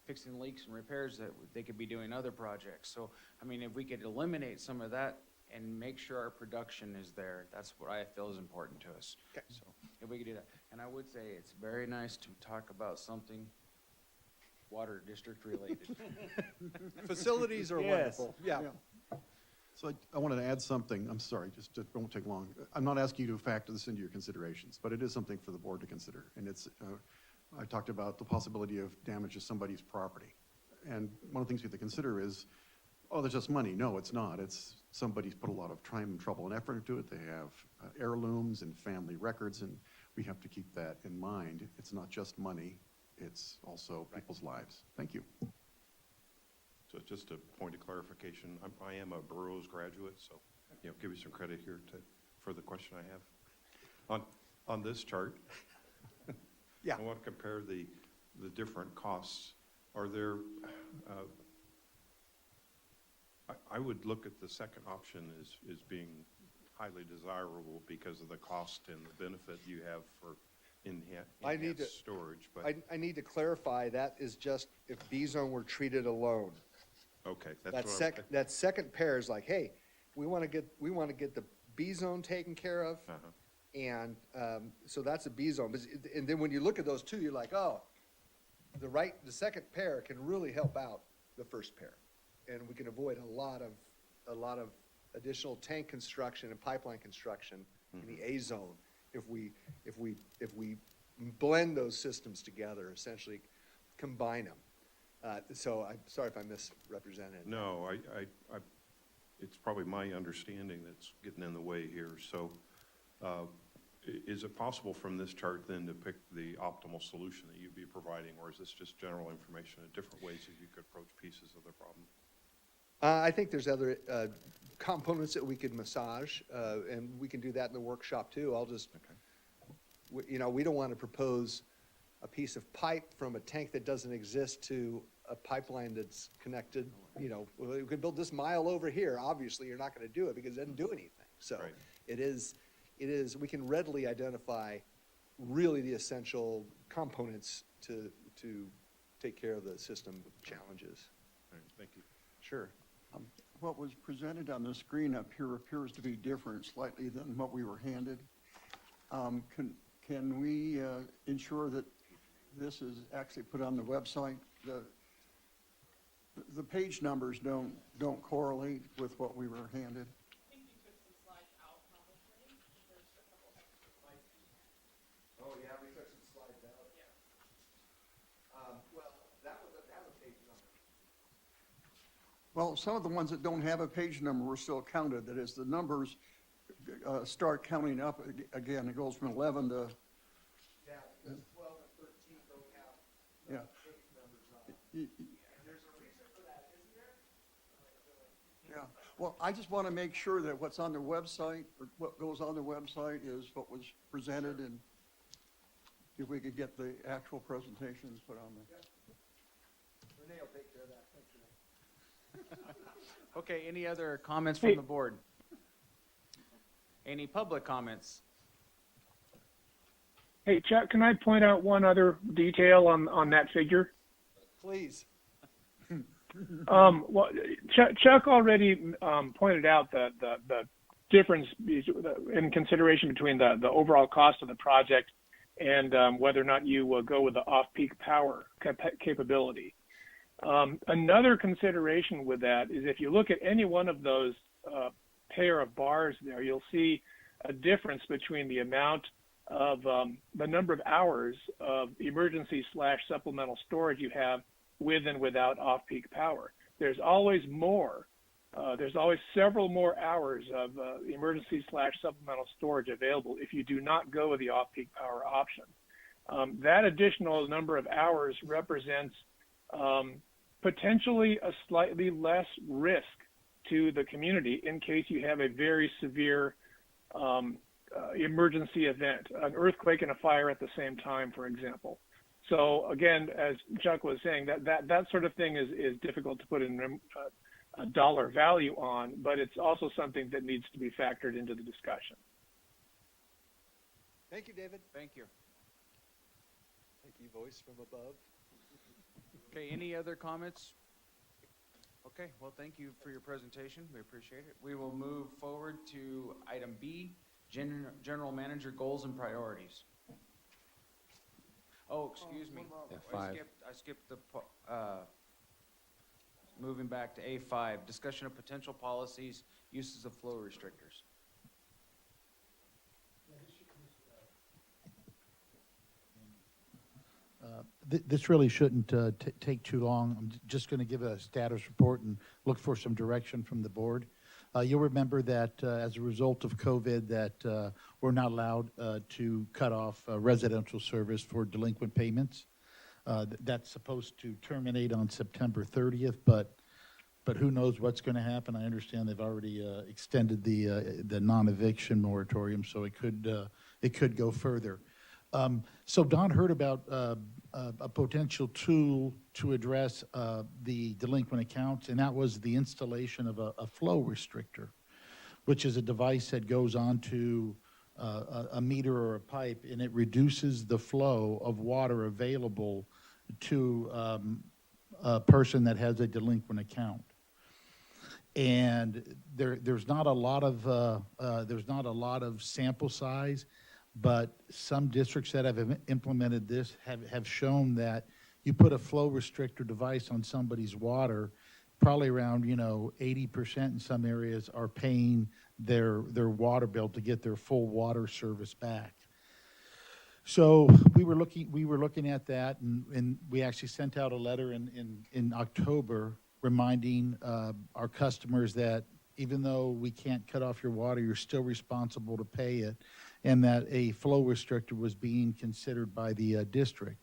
fixing leaks and repairs that they could be doing other projects. So, I mean, if we could eliminate some of that and make sure our production is there, that's what I feel is important to us. Okay. So if we could do that. And I would say it's very nice to talk about something water district related. Facilities are Yes. wonderful. Yeah. So I wanted to add something, I'm sorry, just it won't take long. I'm not asking you to factor this into your considerations, but it is something for the board to consider. And it's, I talked about the possibility of damage to somebody's property. And one of the things we have to consider is, oh, there's just money. No, it's not. It's somebody's put a lot of time and trouble and effort into it. They have heirlooms and family records, and we have to keep that in mind. It's not just money, it's also people's lives. Thank you. So just a point of clarification, I am a Burroughs graduate, so, give you some credit here for the question I have. On this chart, Yeah. I want to compare the different costs. Are there, I would look at the second option as being highly desirable because of the cost and the benefit you have for enhanced storage, but, I need to clarify, that is just if B-zone were treated alone. okay, That that's what I'm. that second pair is like, hey, we want to get the B-zone taken care of. Uh-huh. And so that's a B-zone. And then when you look at those 2, you're like, oh, the second pair can really help out the first pair. And we can avoid a lot of additional tank construction and pipeline construction in the A zone if we blend those systems together, essentially combine them. So I'm sorry if I misrepresented. No, it's probably my understanding that's getting in the way here. So, is it possible from this chart then to pick the optimal solution that you'd be providing, or is this just general information of different ways that you could approach pieces of the problem? I think there's other components that we could massage, and we can do that in the workshop too. I'll just, we don't want to propose a piece of pipe from a tank that doesn't exist to a pipeline that's connected, you know, well, you could build this mile over here, obviously, you're not gonna do it because it doesn't do anything. So Right. it is, we can readily identify really the essential components to take care of the system challenges. All right, thank you. Sure. What was presented on the screen up here appears to be different slightly than what we were handed. Can we ensure that this is actually put on the website? The page numbers don't correlate with what we were handed. Oh, yeah, we took some slides out. Yeah. Well, that one doesn't have a page number. Well, some of the ones that don't have a page number were still counted. That is, the numbers start counting up again. It goes from 11 to, Yeah, because 12 and 13 don't have yeah. page numbers on it. Y- y- And there's a reason for that, isn't there? Yeah, well, I just want to make sure that what's on the website, or what goes on the website is what was presented, and if we could get the actual presentations put on there. Renee will take care of that. Thanks, Renee. Okay, any other comments from the board? Any public comments? Hey, Chuck, can I point out one other detail on that figure? Please. Well, Chuck already pointed out the difference in consideration between the overall cost of the project and whether or not you will go with the off-peak power capability. Another consideration with that is if you look at any one of those pair of bars there, you'll see a difference between the amount of the number of hours of emergency/supplemental storage you have with and without off-peak power. There's always more. There's always several more hours of emergency/supplemental storage available if you do not go with the off-peak power option. That additional number of hours represents potentially a slightly less risk to the community in case you have a very severe emergency event, an earthquake and a fire at the same time, for example. So again, as Chuck was saying, that sort of thing is difficult to put in a dollar value on, but it's also something that needs to be factored into the discussion. Thank you, David. Thank you. Thank you, voice from above. Okay, any other comments? Okay, well, thank you for your presentation. We appreciate it. We will move forward to item B, General Manager Goals and Priorities. Oh, excuse me. Yeah, I 5. skipped the, moving back to A5, discussion of potential policies, uses of flow restrictors. This really shouldn't take too long. I'm just going to give a status report and look for some direction from the board. You'll remember that as a result of COVID that we're not allowed to cut off residential service for delinquent payments. That's supposed to terminate on September 30th, but who knows what's going to happen. I understand they've already extended the non-eviction moratorium, so it could go further. So Don heard about a potential tool to address the delinquent accounts, and that was the installation of a flow restrictor, which is a device that goes onto a meter or a pipe, and it reduces the flow of water available to a person that has a delinquent account. And there's not a lot of sample size. But some districts that have implemented this have shown that you put a flow restrictor device on somebody's water, probably around 80% in some areas are paying their water bill to get their full water service back. So we were looking at that, and we actually sent out a letter in October reminding our customers that even though we can't cut off your water, you're still responsible to pay it, and that a flow restrictor was being considered by the district.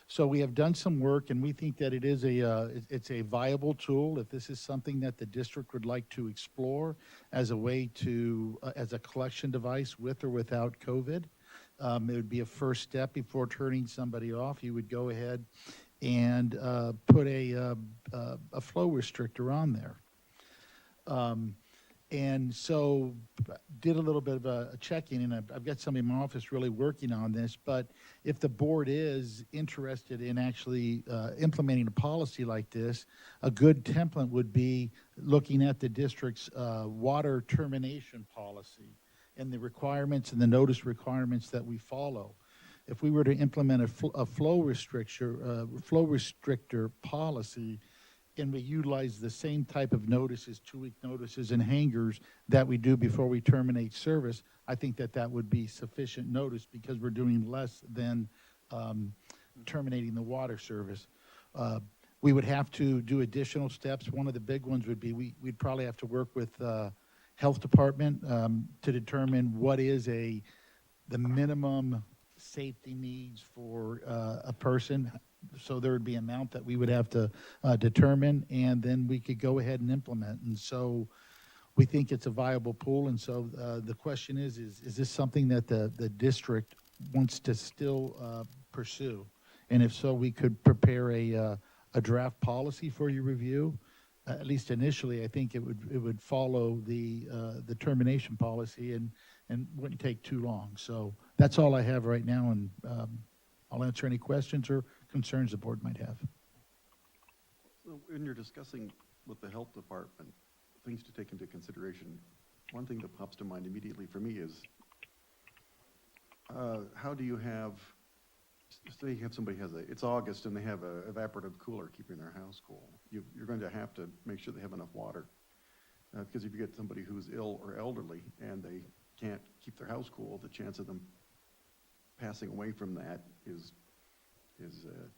So we have done some work, and we think that it's a viable tool. If this is something that the district would like to explore as a way to, as a collection device with or without COVID, It would be a first step before turning somebody off. You would go ahead and put a flow restrictor on there. And so did a little bit of a checking, and I've got somebody in my office really working on this, but if the board is interested in actually implementing a policy like this, a good template would be looking at the district's water termination policy and the requirements and the notice requirements that we follow. If we were to implement a flow restrictor policy, and we utilize the same type of notices, 2-week notices and hangers that we do before we terminate service, I think that that would be sufficient notice because we're doing less than terminating the water service. We would have to do additional steps. One of the big ones would be we'd probably have to work with health department to determine what is the minimum safety needs for a person. So there would be an amount that we would have to determine, and then we could go ahead and implement. And so we think it's a viable pool. And so the question is this something that the district wants to still pursue? And if so, we could prepare a draft policy for your review. At least initially, I think it would follow the termination policy and wouldn't take too long. So that's all I have right now, and I'll answer any questions or concerns the board might have. So when you're discussing with the health department, things to take into consideration, one thing that pops to mind immediately for me is, how do you have, say you have somebody it's August and they have a evaporative cooler keeping their house cool. You're going to have to make sure they have enough water. Because if you get somebody who's ill or elderly and they can't keep their house cool, the chance of them passing away from that is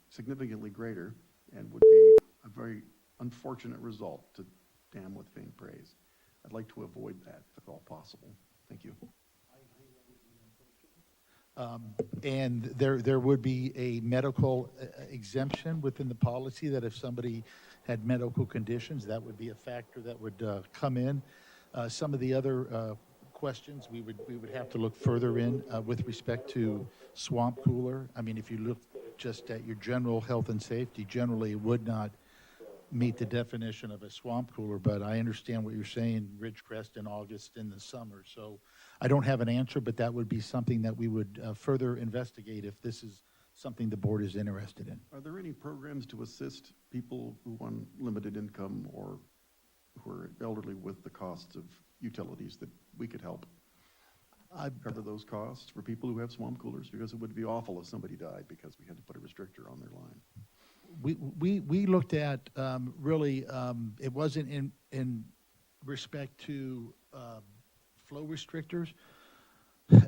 significantly greater and would be a very unfortunate result to damn with faint praise. I'd like to avoid that if at all possible. Thank you. And there would be a medical exemption within the policy that if somebody had medical conditions, that would be a factor that would come in. Some of the other questions we would have to look further in with respect to swamp cooler. I mean, if you look just at your general health and safety, generally it would not meet the definition of a swamp cooler, but I understand what you're saying, Ridgecrest in August in the summer. So I don't have an answer, but that would be something that we would further investigate if this is something the board is interested in. Are there any programs to assist people who want limited income or who are elderly with the costs of utilities that we could help cover those costs for people who have swamp coolers? Because it would be awful if somebody died because we had to put a restrictor on their line. We looked at really, it wasn't in respect to flow restrictors.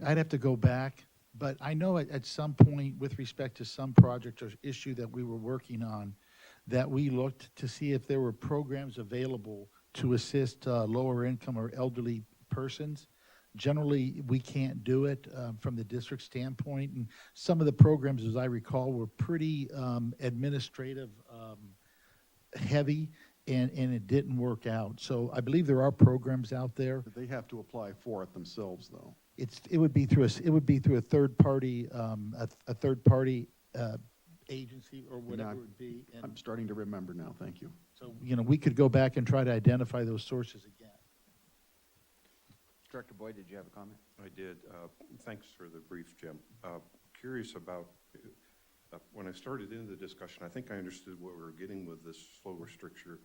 I'd have to go back, but I know at some point with respect to some project or issue that we were working on, that we looked to see if there were programs available to assist lower income or elderly persons. Generally, we can't do it from the district standpoint, and some of the programs, as I recall, were pretty administrative heavy, and it didn't work out. So I believe there are programs out there. But they have to apply for it themselves, though. It would be through a third party agency or whatever it would be. And I'm starting to remember now. Thank you. so we could go back and try to identify those sources again. Director Boyd, did you have a comment? I did. Thanks for the brief, Jim. Curious about, when I started into the discussion, I think I understood what we were getting with this flow restrictor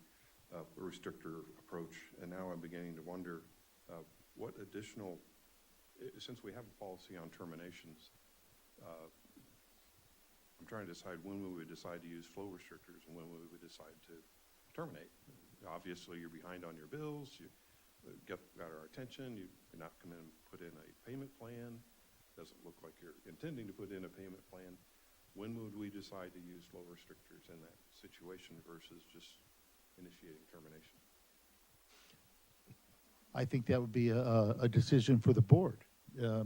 approach, and now I'm beginning to wonder what additional, since we have a policy on terminations, I'm trying to decide when we would decide to use flow restrictors and when we would decide to terminate. Obviously, you're behind on your bills. You got our attention. You're not come in and put in a payment plan. Doesn't look like you're intending to put in a payment plan. When would we decide to use flow restrictors in that situation versus just initiating termination? I think that would be a decision for the board.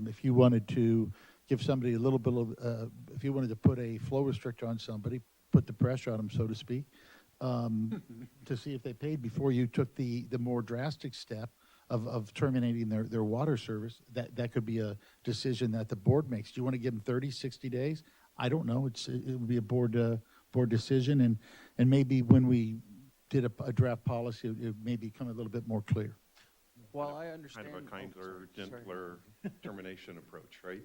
If you wanted to give somebody a little bit of, if you wanted to put a flow restrictor on somebody, put the pressure on them, so to speak, to see if they paid before you took the more drastic step of terminating their water service, that could be a decision that the board makes. Do you want to give them 30, 60 days? I don't know. It would be a board decision, and maybe when we did a draft policy, it may become a little bit more clear. Well, I understand. Kind of a kinder, gentler termination approach, right?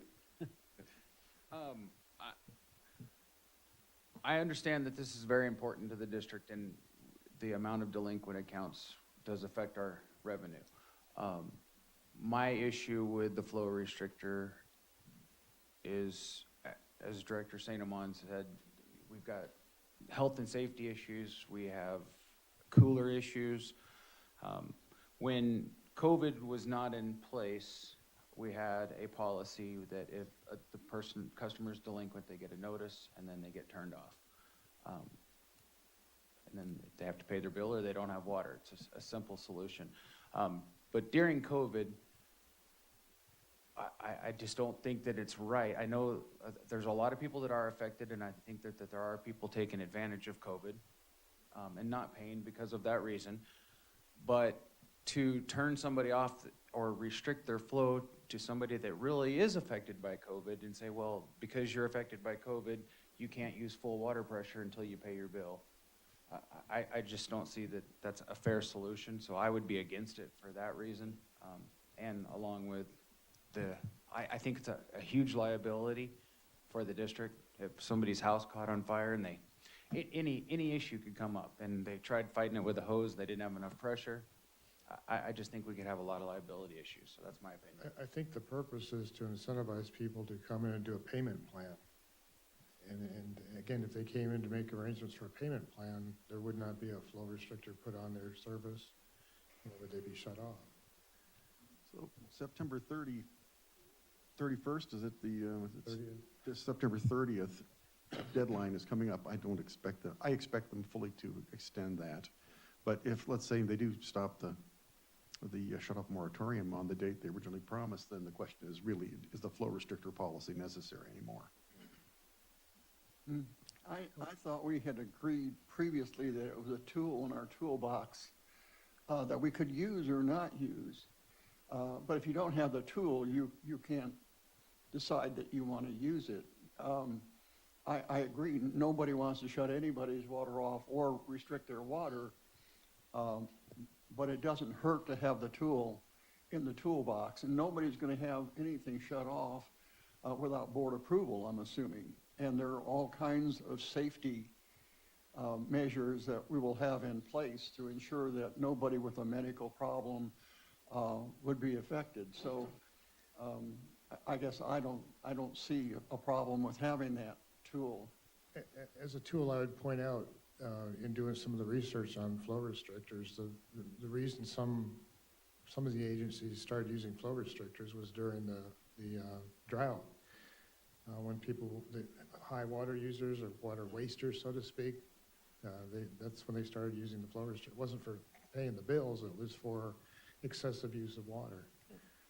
I understand that this is very important to the district, and the amount of delinquent accounts does affect our revenue. My issue with the flow restrictor is, as Director St. Amand said, we've got health and safety issues, we have cooler issues. When COVID was not in place, we had a policy that if the customer is delinquent, they get a notice and then they get turned off. And then they have to pay their bill or they don't have water. It's a simple solution. But during COVID, I just don't think that it's right. I know there's a lot of people that are affected, and I think that there are people taking advantage of COVID and not paying because of that reason. But to turn somebody off or restrict their flow to somebody that really is affected by COVID and say, well, because you're affected by COVID, you can't use full water pressure until you pay your bill. I just don't see that that's a fair solution, so I would be against it for that reason. And along with I think it's a huge liability for the district if somebody's house caught on fire and any issue could come up, and they tried fighting it with a hose, they didn't have enough pressure. I just think we could have a lot of liability issues, so that's my opinion. I think the purpose is to incentivize people to come in and do a payment plan. And again, if they came in to make arrangements for a payment plan, there would not be a flow restrictor put on their service, nor would they be shut off. So September 31st, is it the, 30th. the September 30th deadline is coming up. I don't expect that. I expect them fully to extend that. But if, let's say, they do stop the shut-off moratorium on the date they originally promised, then the question is really, is the flow restrictor policy necessary anymore? I thought we had agreed previously that it was a tool in our toolbox that we could use or not use. But if you don't have the tool, you can't decide that you want to use it. I agree, nobody wants to shut anybody's water off or restrict their water, but it doesn't hurt to have the tool in the toolbox. And nobody's going to have anything shut off without board approval, I'm assuming. And there are all kinds of safety measures that we will have in place to ensure that nobody with a medical problem would be affected. So I guess I don't see a problem with having that tool. As a tool, I would point out, in doing some of the research on flow restrictors, the reason some of the agencies started using flow restrictors was during the drought. When people, the high water users or water wasters, so to speak, that's when they started using the flow restrictor. It wasn't for paying the bills, it was for excessive use of water.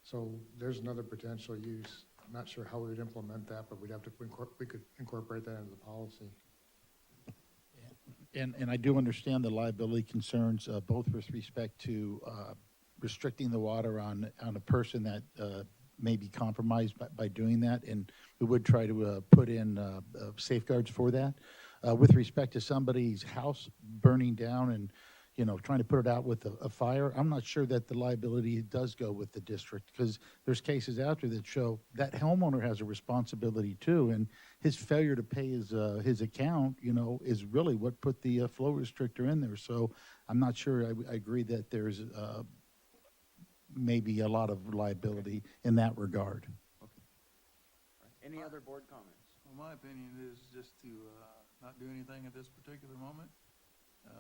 So there's another potential use. I'm not sure how we would implement that, but we could incorporate that into the policy. And I do understand the liability concerns, both with respect to restricting the water on a person that may be compromised by doing that, and we would try to put in safeguards for that. With respect to somebody's house burning down and, trying to put it out with a fire, I'm not sure that the liability does go with the district, because there's cases out there that show that homeowner has a responsibility too, and his failure to pay his account, is really what put the flow restrictor in there. So I'm not sure I agree that there's maybe a lot of liability in that regard. Any other board comments? Well, my opinion is just to not do anything at this particular moment.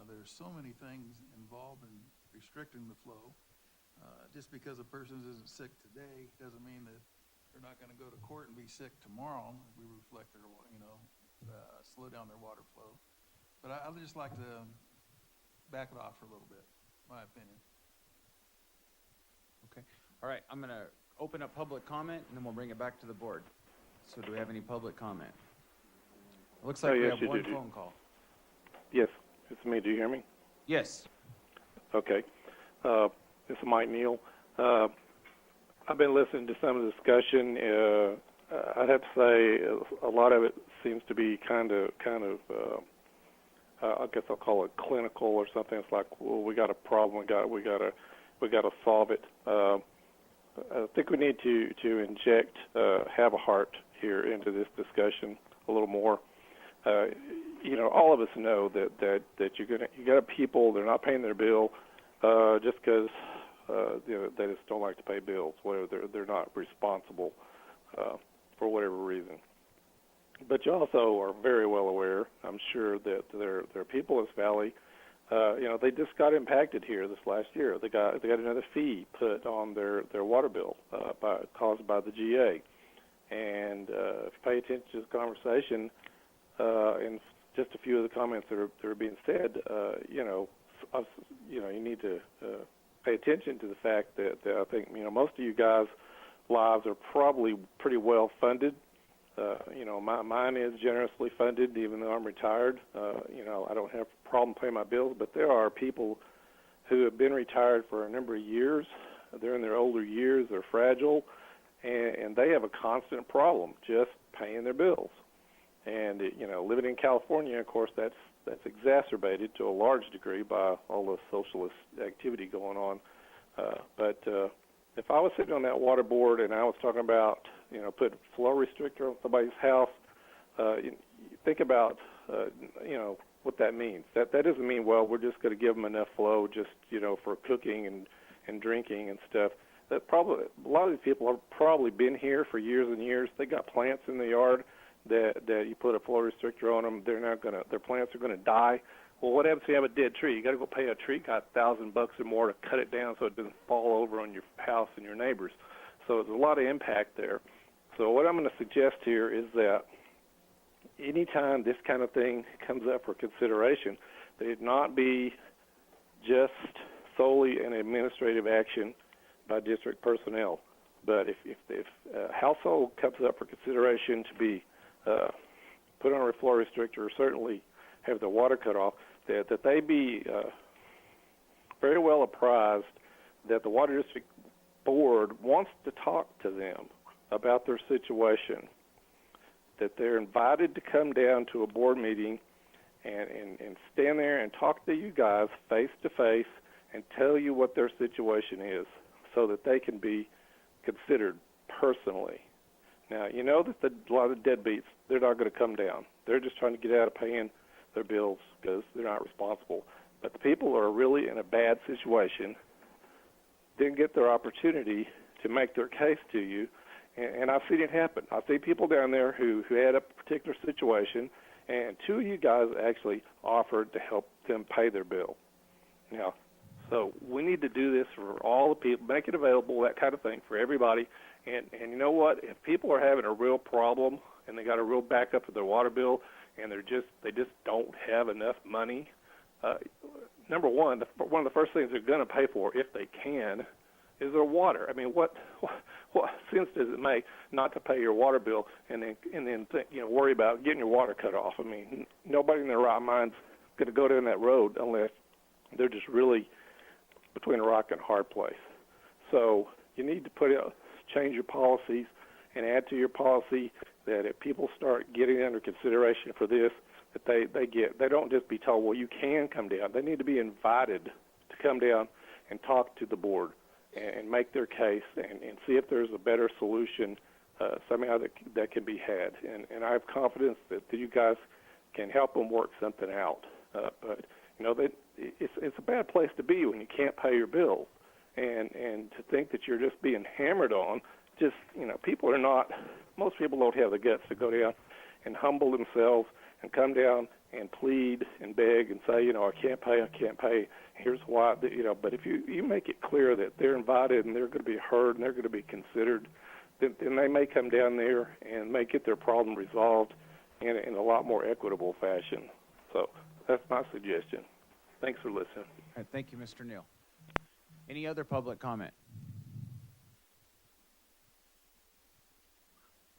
There's so many things involved in restricting the flow. Just because a person isn't sick today doesn't mean that they're not going to go to court and be sick tomorrow. We reflect their, slow down their water flow. But I'd just like to back it off for a little bit, my opinion. Okay. All right, I'm going to open up public comment, and then we'll bring it back to the board. So do we have any public comment? It looks like we yes, have you one do. phone call. Yes, it's me. Do you hear me? Yes. Okay. This is Mike Neal. I've been listening to some of the discussion. I'd have to say a lot of it seems to be kind of I guess I'll call it clinical or something. It's like, well, we got a problem. We got to solve it. I think we need to inject have a heart here into this discussion a little more. All of us know that you got people, they're not paying their bill just because they just don't like to pay bills, whether they're not responsible for whatever reason. But you also are very well aware, I'm sure, that there are people in this valley. They just got impacted here this last year. They got another fee put on their water bill caused by the GA. And if you pay attention to this conversation, and just a few of the comments that are being said, you need to pay attention to the fact that I think most of you guys' lives are probably pretty well funded. Mine is generously funded, even though I'm retired. I don't have a problem paying my bills, but there are people who have been retired for a number of years. They're in their older years. They're fragile, and they have a constant problem just paying their bills. And living in California, of course, that's exacerbated to a large degree by all the socialist activity going on. But if I was sitting on that water board and I was talking about put flow restrictor on somebody's house, think about what that means. That doesn't mean, well, we're just going to give them enough flow just for cooking and drinking and stuff. That probably a lot of these people have probably been here for years and years. They got plants in the yard that you put a flow restrictor on them, their plants are gonna die. Well, what happens if you have a dead tree? You got to go pay a tree guy $1,000 or more to cut it down so it doesn't fall over on your house and your neighbors. So there's a lot of impact there. So what I'm going to suggest here is that anytime this kind of thing comes up for consideration, that it not be just solely an administrative action by district personnel. But if a household comes up for consideration to be put on a flow restrictor, or certainly have the water cut off, that they be very well apprised that the Water District Board wants to talk to them about their situation, that they're invited to come down to a board meeting and stand there and talk to you guys face to face and tell you what their situation is so that they can be considered personally. Now, you know that a lot of the deadbeats, they're not going to come down. They're just trying to get out of paying their bills because they're not responsible. But the people who are really in a bad situation didn't get their opportunity to make their case to you, and I've seen it happen. I've seen people down there who had a particular situation, and two of you guys actually offered to help them pay their bill. Now, so we need to do this for all the people, make it available, that kind of thing, for everybody. And you know what? If people are having a real problem and they got a real backup of their water bill and they just don't have enough money, number one of the first things they're going to pay for, if they can, is their water. I mean, what sense does it make not to pay your water bill and then think, worry about getting your water cut off? I mean, nobody in their right mind's going to go down that road unless they're just really between a rock and a hard place. So you need to change your policies and add to your policy that if people start getting under consideration for this, that they don't just be told, well, you can come down. They need to be invited to come down and talk to the board and make their case and see if there's a better solution somehow that can be had. And I have confidence that you guys can help them work something out. But it's a bad place to be when you can't pay your bills, and to think that you're just being hammered on. Just most people don't have the guts to go down and humble themselves and come down and plead and beg and say, I can't pay. Here's why, But if you make it clear that they're invited and they're going to be heard and they're going to be considered, then they may come down there and may get their problem resolved in a lot more equitable fashion. So that's my suggestion. Thanks for listening. All right, thank you, Mr. Neal. Any other public comment?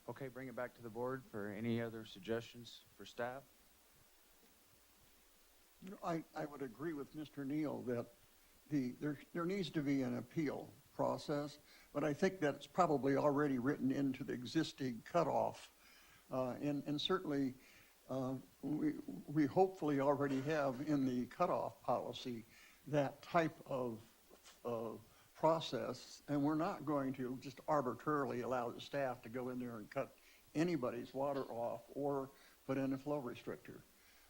Okay, bring it back to the board for any other suggestions for staff. I would agree with Mr. Neal that there needs to be an appeal process, but I think that's probably already written into the existing cutoff. And certainly, we hopefully already have in the cutoff policy that type of process, and we're not going to just arbitrarily allow the staff to go in there and cut anybody's water off or put in a flow restrictor.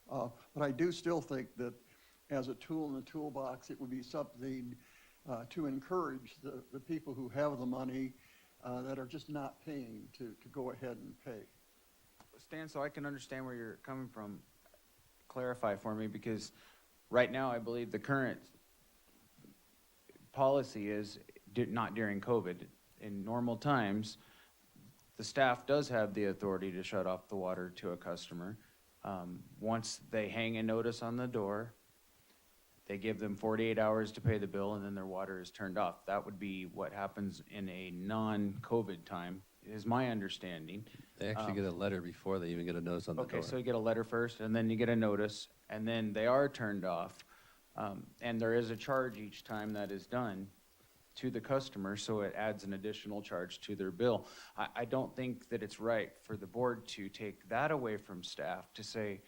But I do still think that as a tool in the toolbox, it would be something to encourage the people who have the money that are just not paying to go ahead and pay. Stan, so I can understand where you're coming from, clarify for me, because right now I believe the current policy is not during COVID. In normal times, the staff does have the authority to shut off the water to a customer. Once they hang a notice on the door, they give them 48 hours to pay the bill, and then their water is turned off. That would be what happens in a non-COVID time, is my understanding. They actually get a letter before they even get a notice on the door. Okay, so you get a letter first, and then you get a notice, and then they are turned off. And there is a charge each time that is done to the customer, so it adds an additional charge to their bill. I don't think that it's right for the board to take that away from staff, to say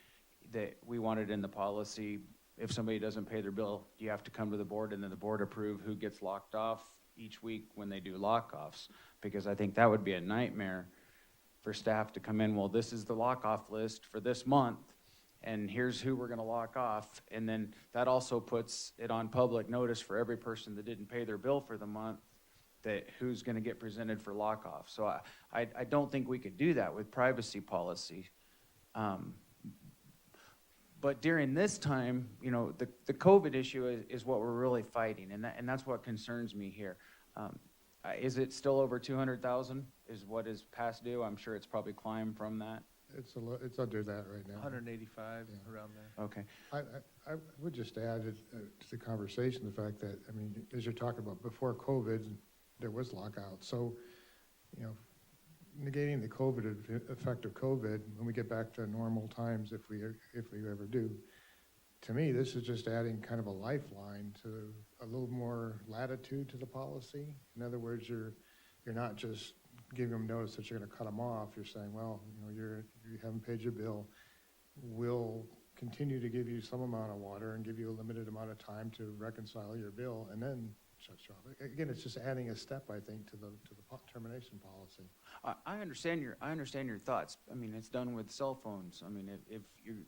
that we want it in the policy. If somebody doesn't pay their bill, you have to come to the board, and then the board approve who gets locked off each week when they do lock-offs. Because I think that would be a nightmare for staff to come in, well, this is the lock-off list for this month, and here's who we're gonna lock off. And then that also puts it on public notice for every person that didn't pay their bill for the month, that who's gonna get presented for lock-off. So I don't think we could do that with privacy policy. But during this time, you know, the COVID issue is what we're really fighting, and that's what concerns me here. Is it still over 200,000 is what is past due? I'm sure it's probably climbed from that. It's under that right now. 185, around there. Okay. I would just add to the conversation, the fact that, I mean, as you're talking about, before COVID, there was lockout. So, you know, negating the COVID effect of COVID, when we get back to normal times, if we ever do, to me, this is just adding kind of a lifeline to a little more latitude to the policy. In other words, you're not just giving them notice that you're going to cut them off. You're saying, well, you know, you haven't paid your bill. We'll continue to give you some amount of water and give you a limited amount of time to reconcile your bill, and then shut you off. Again, it's just adding a step, I think, to the termination policy. I understand your thoughts. I mean, it's done with cell phones. I mean, if you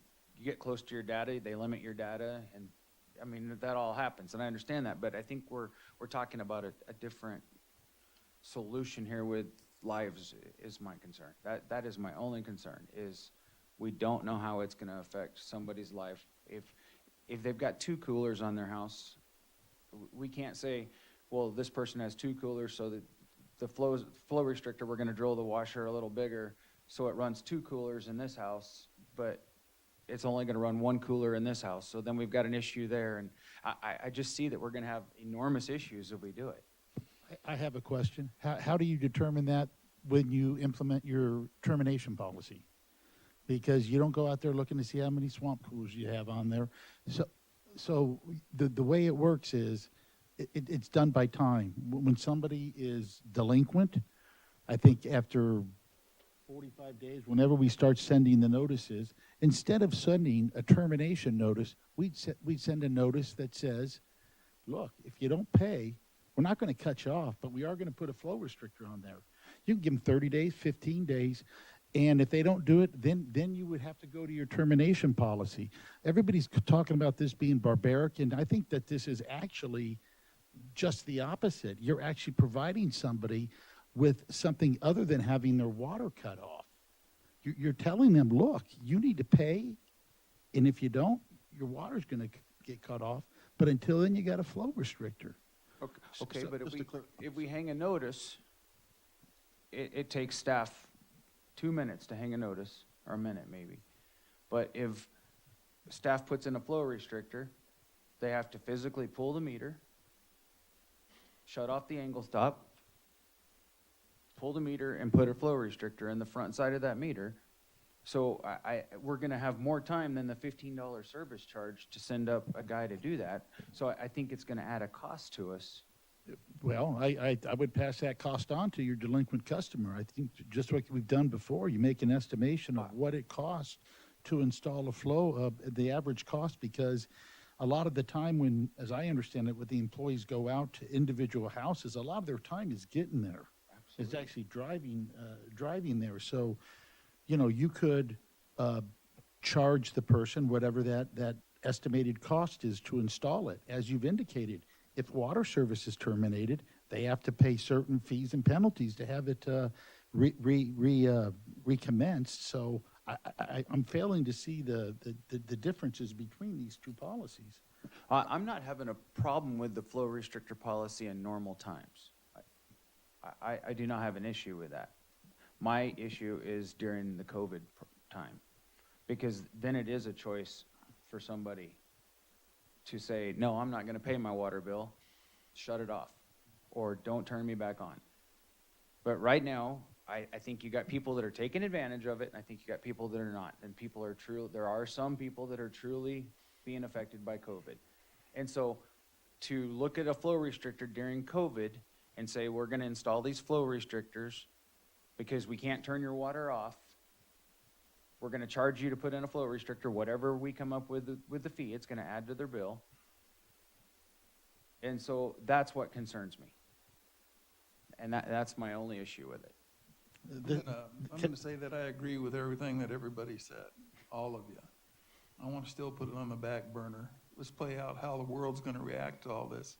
get close to your data, they limit your data, and I mean, that all happens, and I understand that, but I think we're talking about a different solution here with lives is my concern. That is my only concern, is we don't know how it's gonna affect somebody's life. If they've got 2 coolers on their house, we can't say, well, this person has 2 coolers, so that the flow restrictor, we're gonna drill the washer a little bigger, so it runs 2 coolers in this house, but it's only gonna run 1 cooler in this house. So then we've got an issue there, and I just see that we're gonna have enormous issues if we do it. I have a question. How do you determine that when you implement your termination policy? Because you don't go out there looking to see how many swamp coolers you have on there. So the way it works is it's done by time. When somebody is delinquent, I think after 45 days, whenever we start sending the notices, instead of sending a termination notice, we'd send a notice that says, look, if you don't pay, we're not going to cut you off, but we are going to put a flow restrictor on there. You can give them 30 days, 15 days, and if they don't do it, then you would have to go to your termination policy. Everybody's talking about this being barbaric, and I think that this is actually just the opposite. You're actually providing somebody with something other than having their water cut off. You're telling them, look, you need to pay, and if you don't, your water's going to get cut off, but until then, you got a flow restrictor. Okay, So but just to if we hang a notice, it takes staff 2 minutes to hang a notice, or a minute maybe. But if staff puts in a flow restrictor, they have to physically pull the meter, shut off the angle stop, pull the meter, and put a flow restrictor in the front side of that meter. So we're gonna have more time than the $15 service charge to send up a guy to do that. So I think it's gonna add a cost to us Well, I would pass that cost on to your delinquent customer. I think just like we've done before, you make an estimation of what it costs to install a flow, the average cost, because a lot of the time when, as I understand it, when the employees go out to individual houses, a lot of their time is getting there. It's actually driving there. So, you know, you could charge the person whatever that estimated cost is to install it. As you've indicated, if water service is terminated, they have to pay certain fees and penalties to have it recommenced. So I'm failing to see the differences between these two policies. I'm not having a problem with the flow restrictor policy in normal times. I do not have an issue with that. My issue is during the COVID time, because then it is a choice for somebody to say, no, I'm not going to pay my water bill, shut it off, or don't turn me back on. But right now, I think you got people that are taking advantage of it, and I think you got people that are not. And people are there are some people that are truly being affected by COVID. And so to look at a flow restrictor during COVID and say, we're going to install these flow restrictors because we can't turn your water off, we're going to charge you to put in a flow restrictor, whatever we come up with the fee, it's going to add to their bill. And so that's what concerns me. And that's my only issue with it. I'm gonna say that I agree with everything that everybody said, all of you. I want to still put it on the back burner. Let's play out how the world's gonna react to all this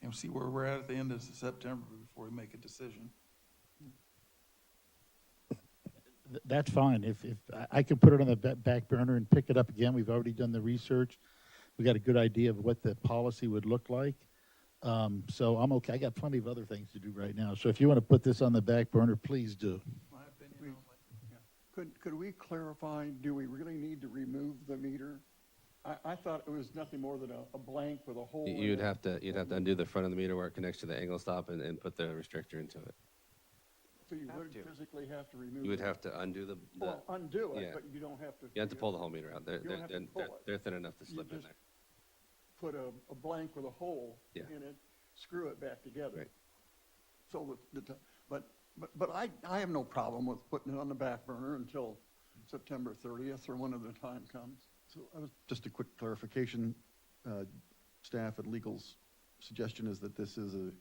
and see where we're at the end of September before we make a decision. That's fine. If I could put it on the back burner and pick it up again, we've already done the research. We got a good idea of what the policy would look like. So I'm okay. I got plenty of other things to do right now. So if you want to put this on the back burner, please do. My opinion only. Could we clarify, do we really need to remove the meter? I thought it was nothing more than a blank with a hole in You'd it. have to undo the front of the meter where it connects to the angle stop and put the restrictor into it. So you would physically have to remove it? You would have to undo the Well, undo it, yeah. but you don't have to. You have to pull the whole meter out. You don't have to pull it. They're thin enough to You slip in just there. Put a blank with a hole Yeah. in it, screw it back together. Right. So but I have no problem with putting it on the back burner until September 30th or whenever the time comes. So just a quick clarification, staff and legal's suggestion is that this is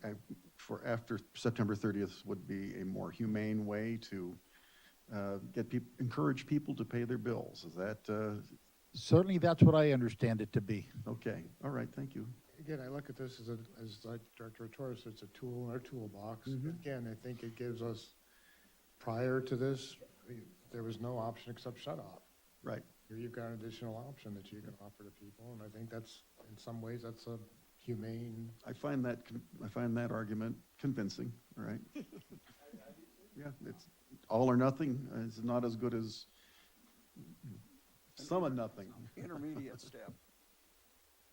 for after September 30th would be a more humane way to encourage people to pay their bills. Is that, Certainly, that's what I understand it to be. okay, all right, thank you. Again, I look at this as like Director Torres, it's a tool in our toolbox. Again, I think it gives us, prior to this, there was no option except shut off. Right. Here you've got an additional option that you can offer to people, and I think that's, in some ways, that's a humane. I find that argument convincing, all right? Yeah, it's all or nothing is not as good as some of nothing. Intermediate step.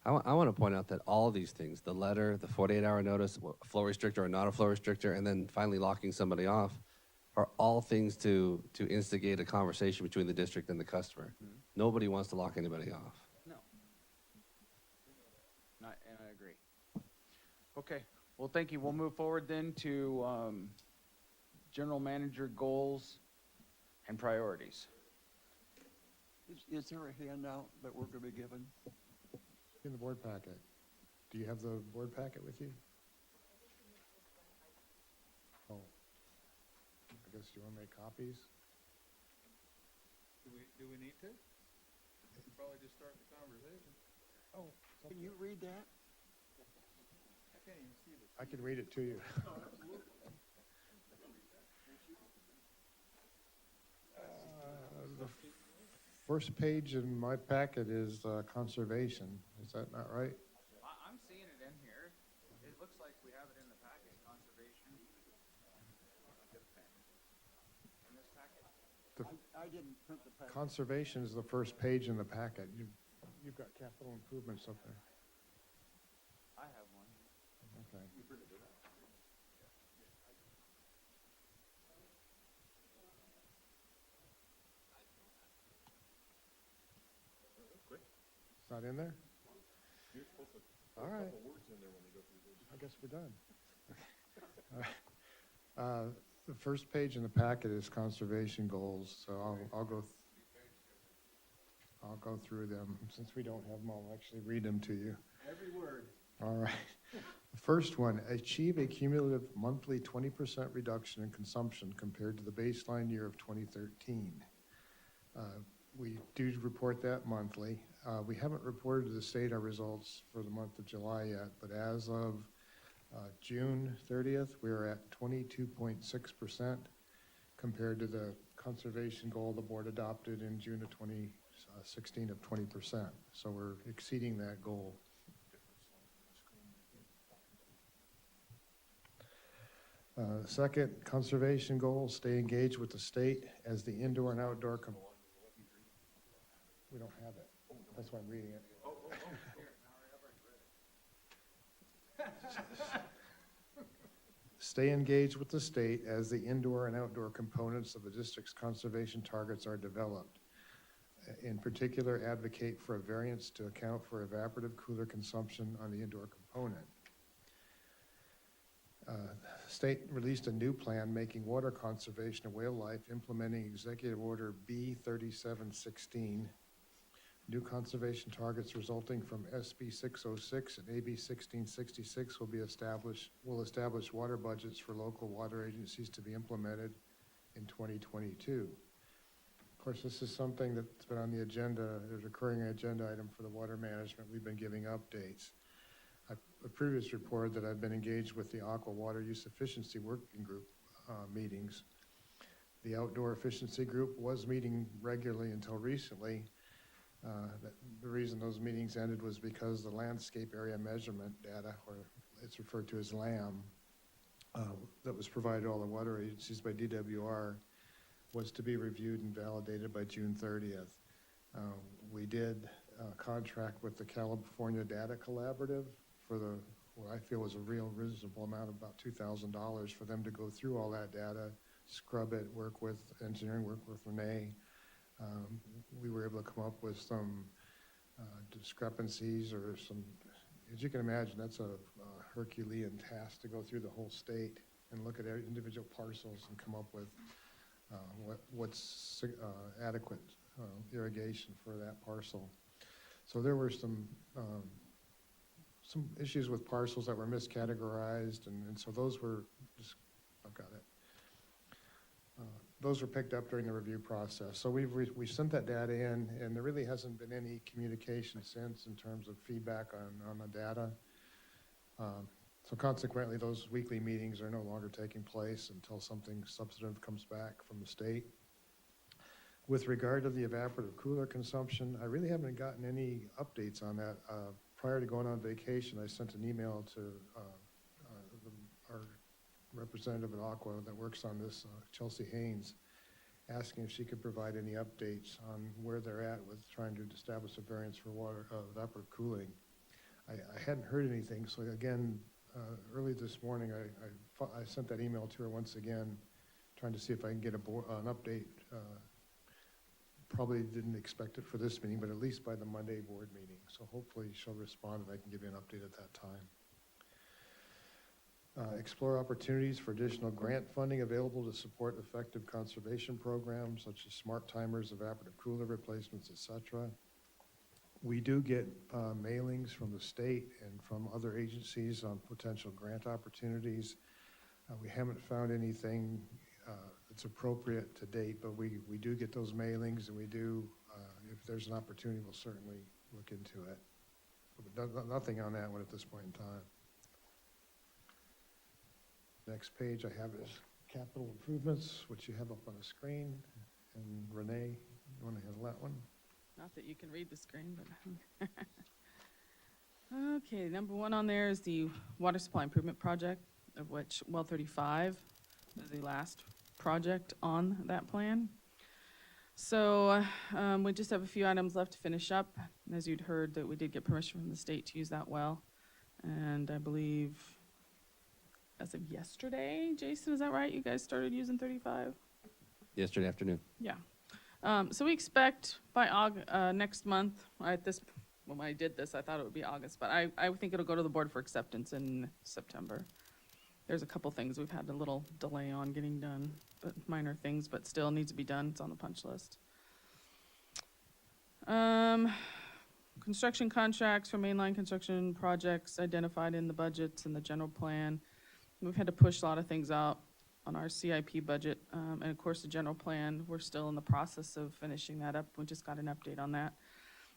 I want to point out that all these things, the letter, the 48-hour notice, a flow restrictor or not a flow restrictor, and then finally locking somebody off, are all things to instigate a conversation between the district and the customer. Nobody wants to lock anybody off. No. And I agree. Okay, well, thank you. We'll move forward then to general manager goals and priorities. Is there a handout that we're going to be given? In the board packet. Do you have the board packet with you? Oh. I guess you want to make copies? Do we need to? We should probably just start the conversation. Oh. Can you read that? I can't even see this. I can read it to you. The first page in my packet is conservation. Is that not right? I'm seeing it in here. It looks like we have it in the packet, conservation. In this packet? I didn't print the packet. Conservation is the first page in the packet. You've got capital improvements up there. I have one. Okay. It's not in there? All right. I guess we're done. The first page in the packet is conservation goals, so I'll go through them. Since we don't have them, I'll actually read them to you. Every word. All right. The first one, achieve a cumulative monthly 20% reduction in consumption compared to the baseline year of 2013. We do report that monthly. We haven't reported to the state our results for the month of July yet, but as of June 30th, we're at 22.6% compared to the conservation goal the board adopted in June of 2016 of 20%. So we're exceeding that goal. Second, conservation goal, stay engaged with the state as the indoor and outdoor. We don't have it. That's why I'm reading it. Stay engaged with the state as the indoor and outdoor components of the district's conservation targets are developed. In particular, advocate for a variance to account for evaporative cooler consumption on the indoor component. State released a new plan making water conservation and whale life, implementing Executive Order B3716. New conservation targets resulting from SB 606 and AB 1666 will establish water budgets for local water agencies to be implemented in 2022. Of course, this is something that's been on the agenda, there's a recurring agenda item for the water management. We've been giving updates. A previous report that I've been engaged with the Aqua Water Use Efficiency Working Group meetings. The Outdoor Efficiency Group was meeting regularly until recently. The reason those meetings ended was because the landscape area measurement data, or it's referred to as LAM, that was provided to all the water agencies by DWR was to be reviewed and validated by June 30th. We did contract with the California Data Collaborative for what I feel was a real reasonable amount, about $2,000 for them to go through all that data, scrub it, work with engineering, work with Renee. We were able to come up with some discrepancies or some, as you can imagine, that's a Herculean task to go through the whole state and look at individual parcels and come up with what's adequate irrigation for that parcel. So there were some issues with parcels that were miscategorized, and so those were, I've got it. Those were picked up during the review process. So we sent that data in, and there really hasn't been any communication since in terms of feedback on the data. So consequently, those weekly meetings are no longer taking place until something substantive comes back from the state. With regard to the evaporative cooler consumption, I really haven't gotten any updates on that. Prior to going on vacation, I sent an email to our representative at Aqua that works on this, Chelsea Haynes, asking if she could provide any updates on where they're at with trying to establish a variance for water evaporative cooling. I hadn't heard anything, so again, early this morning, I sent that email to her once again, trying to see if I can get an update. Probably didn't expect it for this meeting, but at least by the Monday board meeting. So hopefully she'll respond and I can give you an update at that time. Explore opportunities for additional grant funding available to support effective conservation programs such as smart timers, evaporative cooler replacements, etc. We do get mailings from the state and from other agencies on potential grant opportunities. We haven't found anything that's appropriate to date, but we do get those mailings, and we do, if there's an opportunity, we'll certainly look into it. But nothing on that one at this point in time. Next page I have is capital improvements, which you have up on the screen. And Renee, you want to handle that one? Not that you can read the screen, but. Okay, number one on there is the water supply improvement project, of which well 35 is the last project on that plan. So we just have a few items left to finish up. And as you'd heard, that we did get permission from the state to use that well. And I believe as of yesterday, Jason, is that right? You guys started using 35? Yesterday afternoon. Yeah. So we expect by next month, when I did this, I thought it would be August, but I think it'll go to the board for acceptance in September. there's a couple things we've had a little delay on getting done, but minor things, but still needs to be done. It's on the punch list. Construction contracts for mainline construction projects identified in the budgets and the general plan. We've had to push a lot of things out on our CIP budget, and of course, the general plan, we're still in the process of finishing that up. We just got an update on that.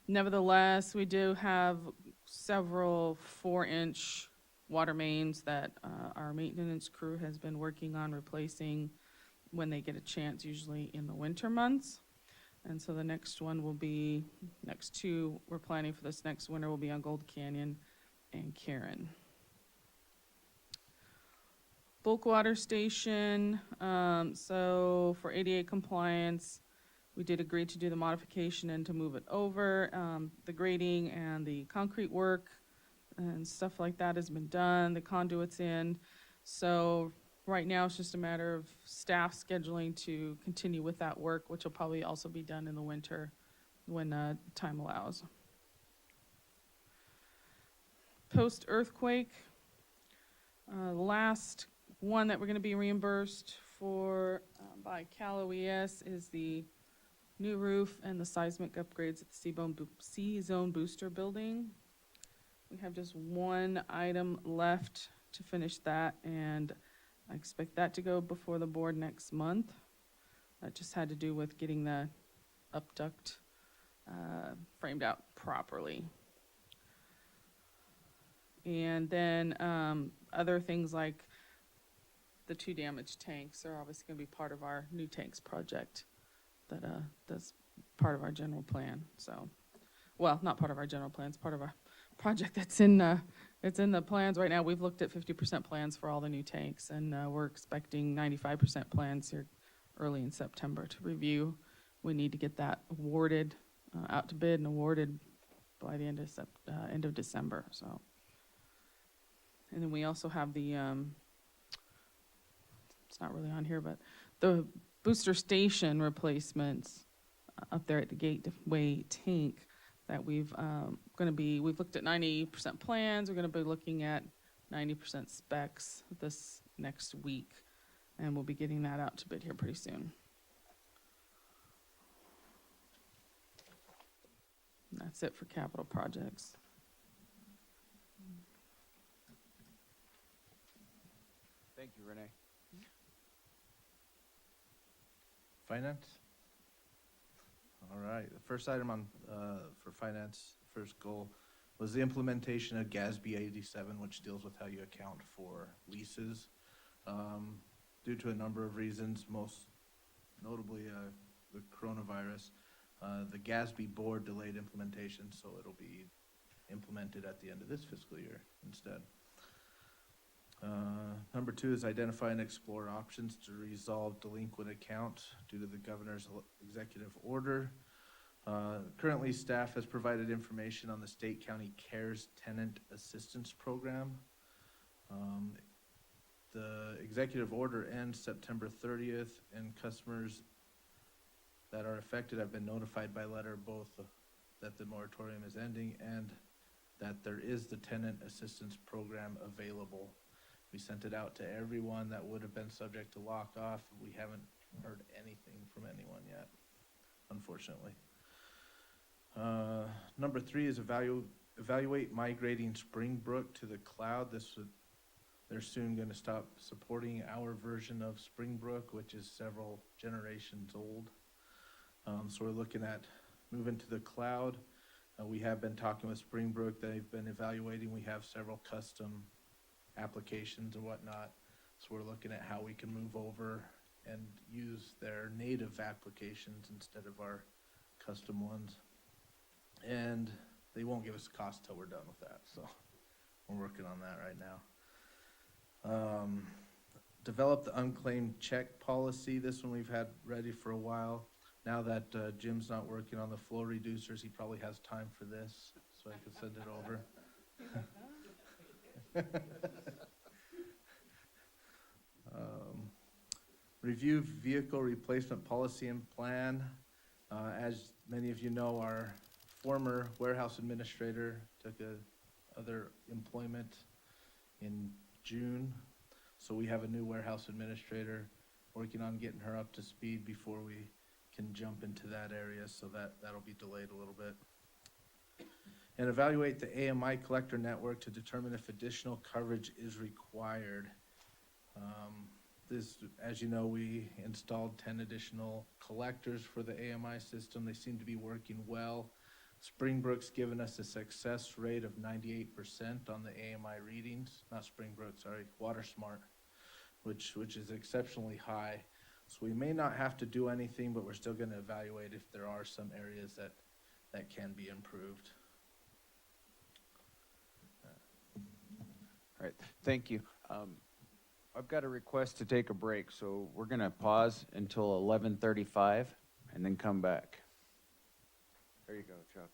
Nevertheless, we do have several 4-inch water mains that our maintenance crew has been working on replacing when they get a chance, usually in the winter months. And so the next one will be, next two we're planning for this next winter will be on Gold Canyon and Karen. Bulk water station, so for ADA compliance, we did agree to do the modification and to move it over. The grading and the concrete work and stuff like that has been done, the conduit's in. So right now, it's just a matter of staff scheduling to continue with that work, which will probably also be done in the winter when time allows. Post-earthquake, the last one that we're going to be reimbursed for by Cal OES is the new roof and the seismic upgrades at the C-Zone Booster Building. We have just one item left to finish that, and I expect that to go before the board next month. That just had to do with getting the upduct framed out properly. And then other things like the 2 damaged tanks are obviously going to be part of our new tanks project that's part of our general plan. So, well, not part of our general plan, it's part of our project that's in it's in the plans right now. We've looked at 50% plans for all the new tanks, and we're expecting 95% plans here early in September to review. We need to get that awarded, out to bid and awarded by the end of December. So, and then we also have the it's not really on here, but the booster station replacements up there at the Gateway tank that we've looked at 90% plans. We're going to be looking at 90% specs this next week, and we'll be getting that out to bid here pretty soon. And that's it for capital projects. Thank you, Renee. Finance? All right, the first item on, for finance, first goal, was the implementation of GASB 87, which deals with how you account for leases. Due to a number of reasons, most notably the coronavirus, the GASB board delayed implementation, so it'll be implemented at the end of this fiscal year instead. Number 2 is identify and explore options to resolve delinquent accounts due to the governor's executive order. Currently, staff has provided information on the State County CARES Tenant Assistance Program. The executive order ends September 30th, and customers that are affected have been notified by letter both that the moratorium is ending and that there is the tenant assistance program available. We sent it out to everyone that would have been subject to lock off. We haven't heard anything from anyone yet, unfortunately. Number 3 is evaluate migrating Springbrook to the cloud. They're soon going to stop supporting our version of Springbrook, which is several generations old. So we're looking at moving to the cloud. We have been talking with Springbrook. They've been evaluating. We have several custom applications and whatnot. So we're looking at how we can move over and use their native applications instead of our custom ones. And they won't give us a cost till we're done with that. So we're working on that right now. Develop the unclaimed check policy. This one we've had ready for a while. Now that Jim's not working on the flow reducers, he probably has time for this, so I can send it over. Review vehicle replacement policy and plan. As many of you know, our former warehouse administrator took other employment in June. So we have a new warehouse administrator, working on getting her up to speed before we can jump into that area, so that'll be delayed a little bit. And evaluate the AMI collector network to determine if additional coverage is required. This, as you know, we installed 10 additional collectors for the AMI system. They seem to be working well. Springbrook's given us a success rate of 98% on the AMI readings, not Springbrook, sorry, WaterSmart, which is exceptionally high. So we may not have to do anything, but we're still gonna evaluate if there are some areas that can be improved. All right, thank you. I've got a request to take a break, so we're gonna pause until 11:35 and then come back. There you go, Chuck.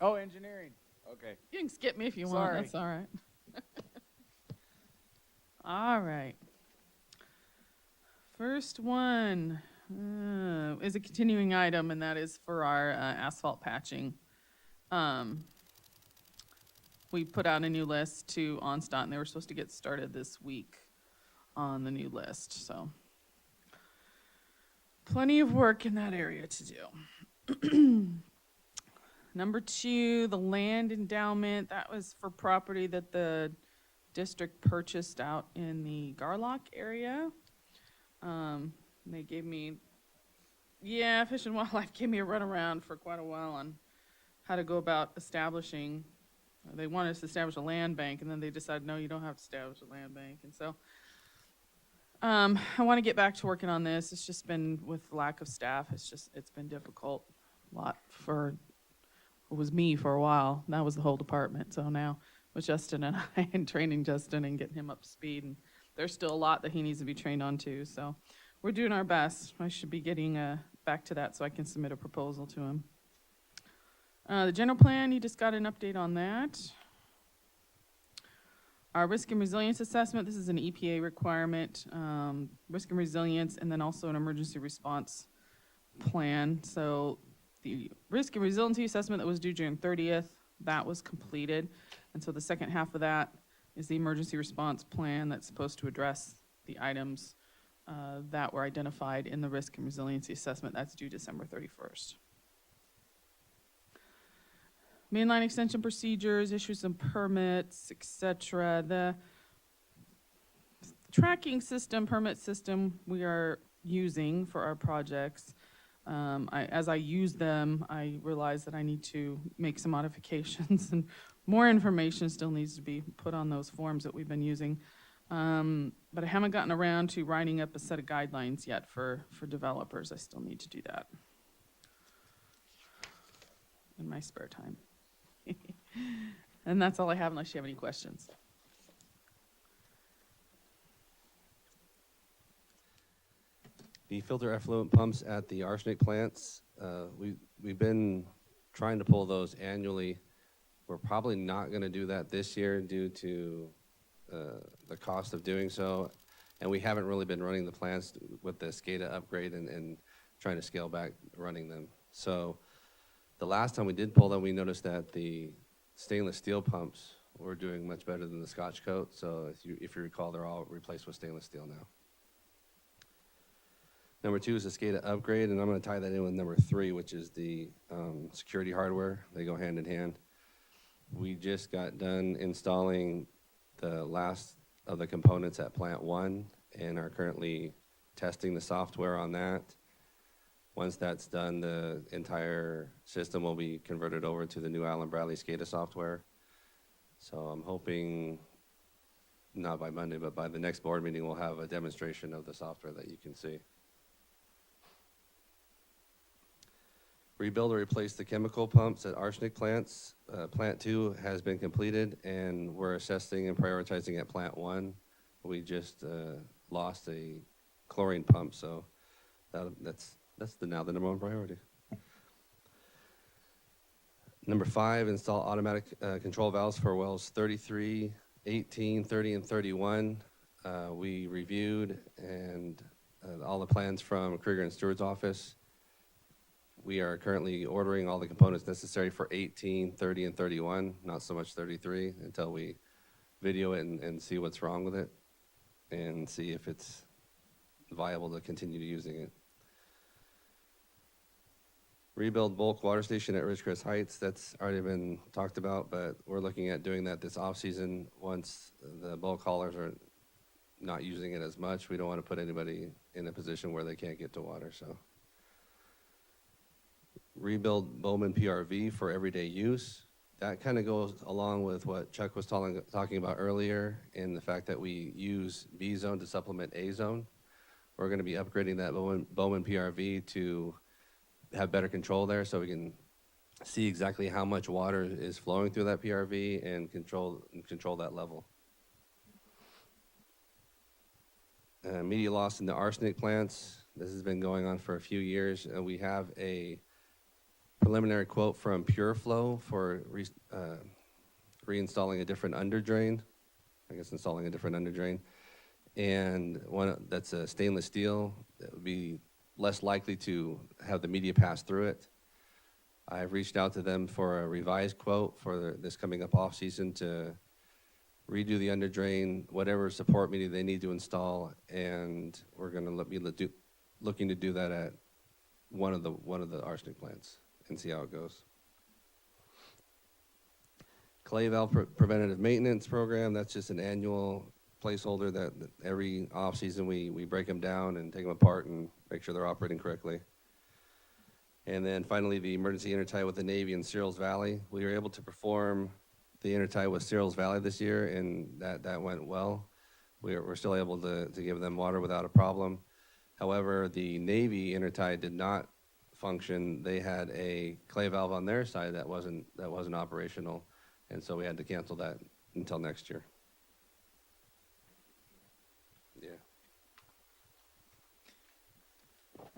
Oh, engineering. Okay. You can skip me if you want, Sorry. that's all right. All right. First one is a continuing item, and that is for our asphalt patching. We put out a new list to OnStot, and they were supposed to get started this week on the new list, so. Plenty of work in that area to do. Number 2, the land endowment, that was for property that the district purchased out in the Garlock area. They gave me, Fish and Wildlife gave me a runaround for quite a while on how to go about establishing, they wanted us to establish a land bank, and then they decided, no, you don't have to establish a land bank, and so I want to get back to working on this. It's just been, with lack of staff, it's been difficult. It was me for a while. That was the whole department. So now with Justin and I, and training Justin and getting him up to speed, and there's still a lot that he needs to be trained on too. So we're doing our best. I should be getting back to that so I can submit a proposal to him. The general plan, you just got an update on that. Our risk and resilience assessment, this is an EPA requirement, risk and resilience, and then also an emergency response plan. So the risk and resiliency assessment that was due June 30th, that was completed. And so the second half of that is the emergency response plan that's supposed to address the items that were identified in the risk and resiliency assessment. That's due December 31st. Mainline extension procedures, issue some permits, etc. The tracking system, permit system we are using for our projects, as I use them, I realize that I need to make some modifications and more information still needs to be put on those forms that we've been using. But I haven't gotten around to writing up a set of guidelines yet for developers. I still need to do that in my spare time. And that's all I have unless you have any questions. The filter effluent pumps at the arsenic plants, we've been trying to pull those annually. We're probably not going to do that this year due to the cost of doing so. And we haven't really been running the plants with the SCADA upgrade and trying to scale back running them. So the last time we did pull them, we noticed that the stainless steel pumps were doing much better than the Scotch coat. So if you recall, they're all replaced with stainless steel now. Number 2 is the SCADA upgrade, and I'm going to tie that in with number 3, which is the security hardware. They go hand in hand. We just got done installing the last of the components at Plant 1 and are currently testing the software on that. Once that's done, the entire system will be converted over to the new Allen Bradley SCADA software. So I'm hoping, not by Monday, but by the next board meeting, we'll have a demonstration of the software that you can see. Rebuild or replace the chemical pumps at arsenic plants. Plant 2 has been completed, and we're assessing and prioritizing at Plant 1. We just lost a chlorine pump, so that's now the number 1 priority. Number 5, install automatic control valves for wells 33, 18, 30, and 31. We reviewed and all the plans from Krieger and Stewart's office. We are currently ordering all the components necessary for 18, 30, and 31, not so much 33, until we video it and see what's wrong with it and see if it's viable to continue using it. Rebuild bulk water station at Ridgecrest Heights, that's already been talked about, but we're looking at doing that this off-season once the bulk haulers are not using it as much. We don't want to put anybody in a position where they can't get to water, so. Rebuild Bowman PRV for everyday use. That kind of goes along with what Chuck was talking about earlier in the fact that we use B zone to supplement A zone. We're going to be upgrading that Bowman PRV to have better control there so we can see exactly how much water is flowing through that PRV and control that level. Media loss in the arsenic plants. This has been going on for a few years, and we have a preliminary quote from PureFlow for reinstalling a different under drain. I guess installing a different under drain. And one that's a stainless steel that would be less likely to have the media pass through it. I've reached out to them for a revised quote for this coming up off season to redo the under drain, whatever support media they need to install, and we're going to be looking to do that at one of the arsenic plants and see how it goes. Clay valve preventative maintenance program, that's just an annual placeholder that every off season we break them down and take them apart and make sure they're operating correctly. And then finally, the emergency intertie with the Navy in Searles Valley. We were able to perform the intertie with Searles Valley this year, and that went well. We're still able to give them water without a problem. However, the Navy intertie did not function. They had a clay valve on their side that wasn't operational, and so we had to cancel that until next year. Yeah.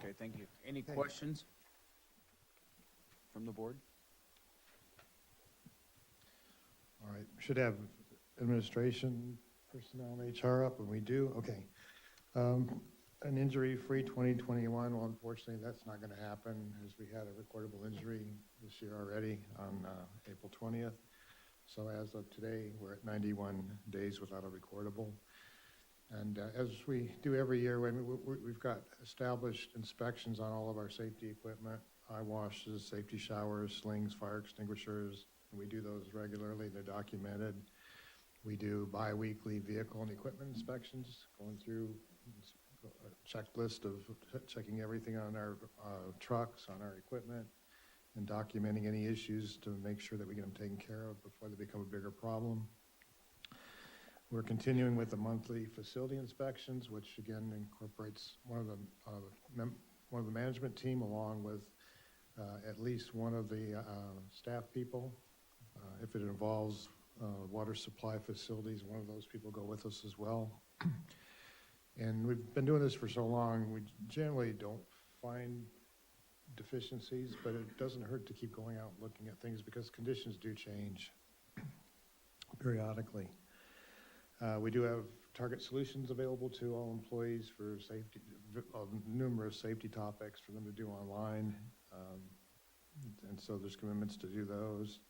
Okay, thank you. Any questions from the board? All right, should have administration, personnel, and HR up, and we do, okay. An injury-free 2021, well, unfortunately, that's not gonna happen, as we had a recordable injury this year already on April 20th. So as of today, we're at 91 days without a recordable. And as we do every year, we've got established inspections on all of our safety equipment, eye washes, safety showers, slings, fire extinguishers. We do those regularly, they're documented. We do bi-weekly vehicle and equipment inspections, going through a checklist of checking everything on our trucks, on our equipment, and documenting any issues to make sure that we get them taken care of before they become a bigger problem. We're continuing with the monthly facility inspections, which again incorporates one of the management team along with at least one of the staff people. If it involves water supply facilities, one of those people go with us as well. And we've been doing this for so long, we generally don't find deficiencies, but it doesn't hurt to keep going out and looking at things because conditions do change periodically. We do have target solutions available to all employees for safety, numerous safety topics for them to do online. And so there's commitments to do those.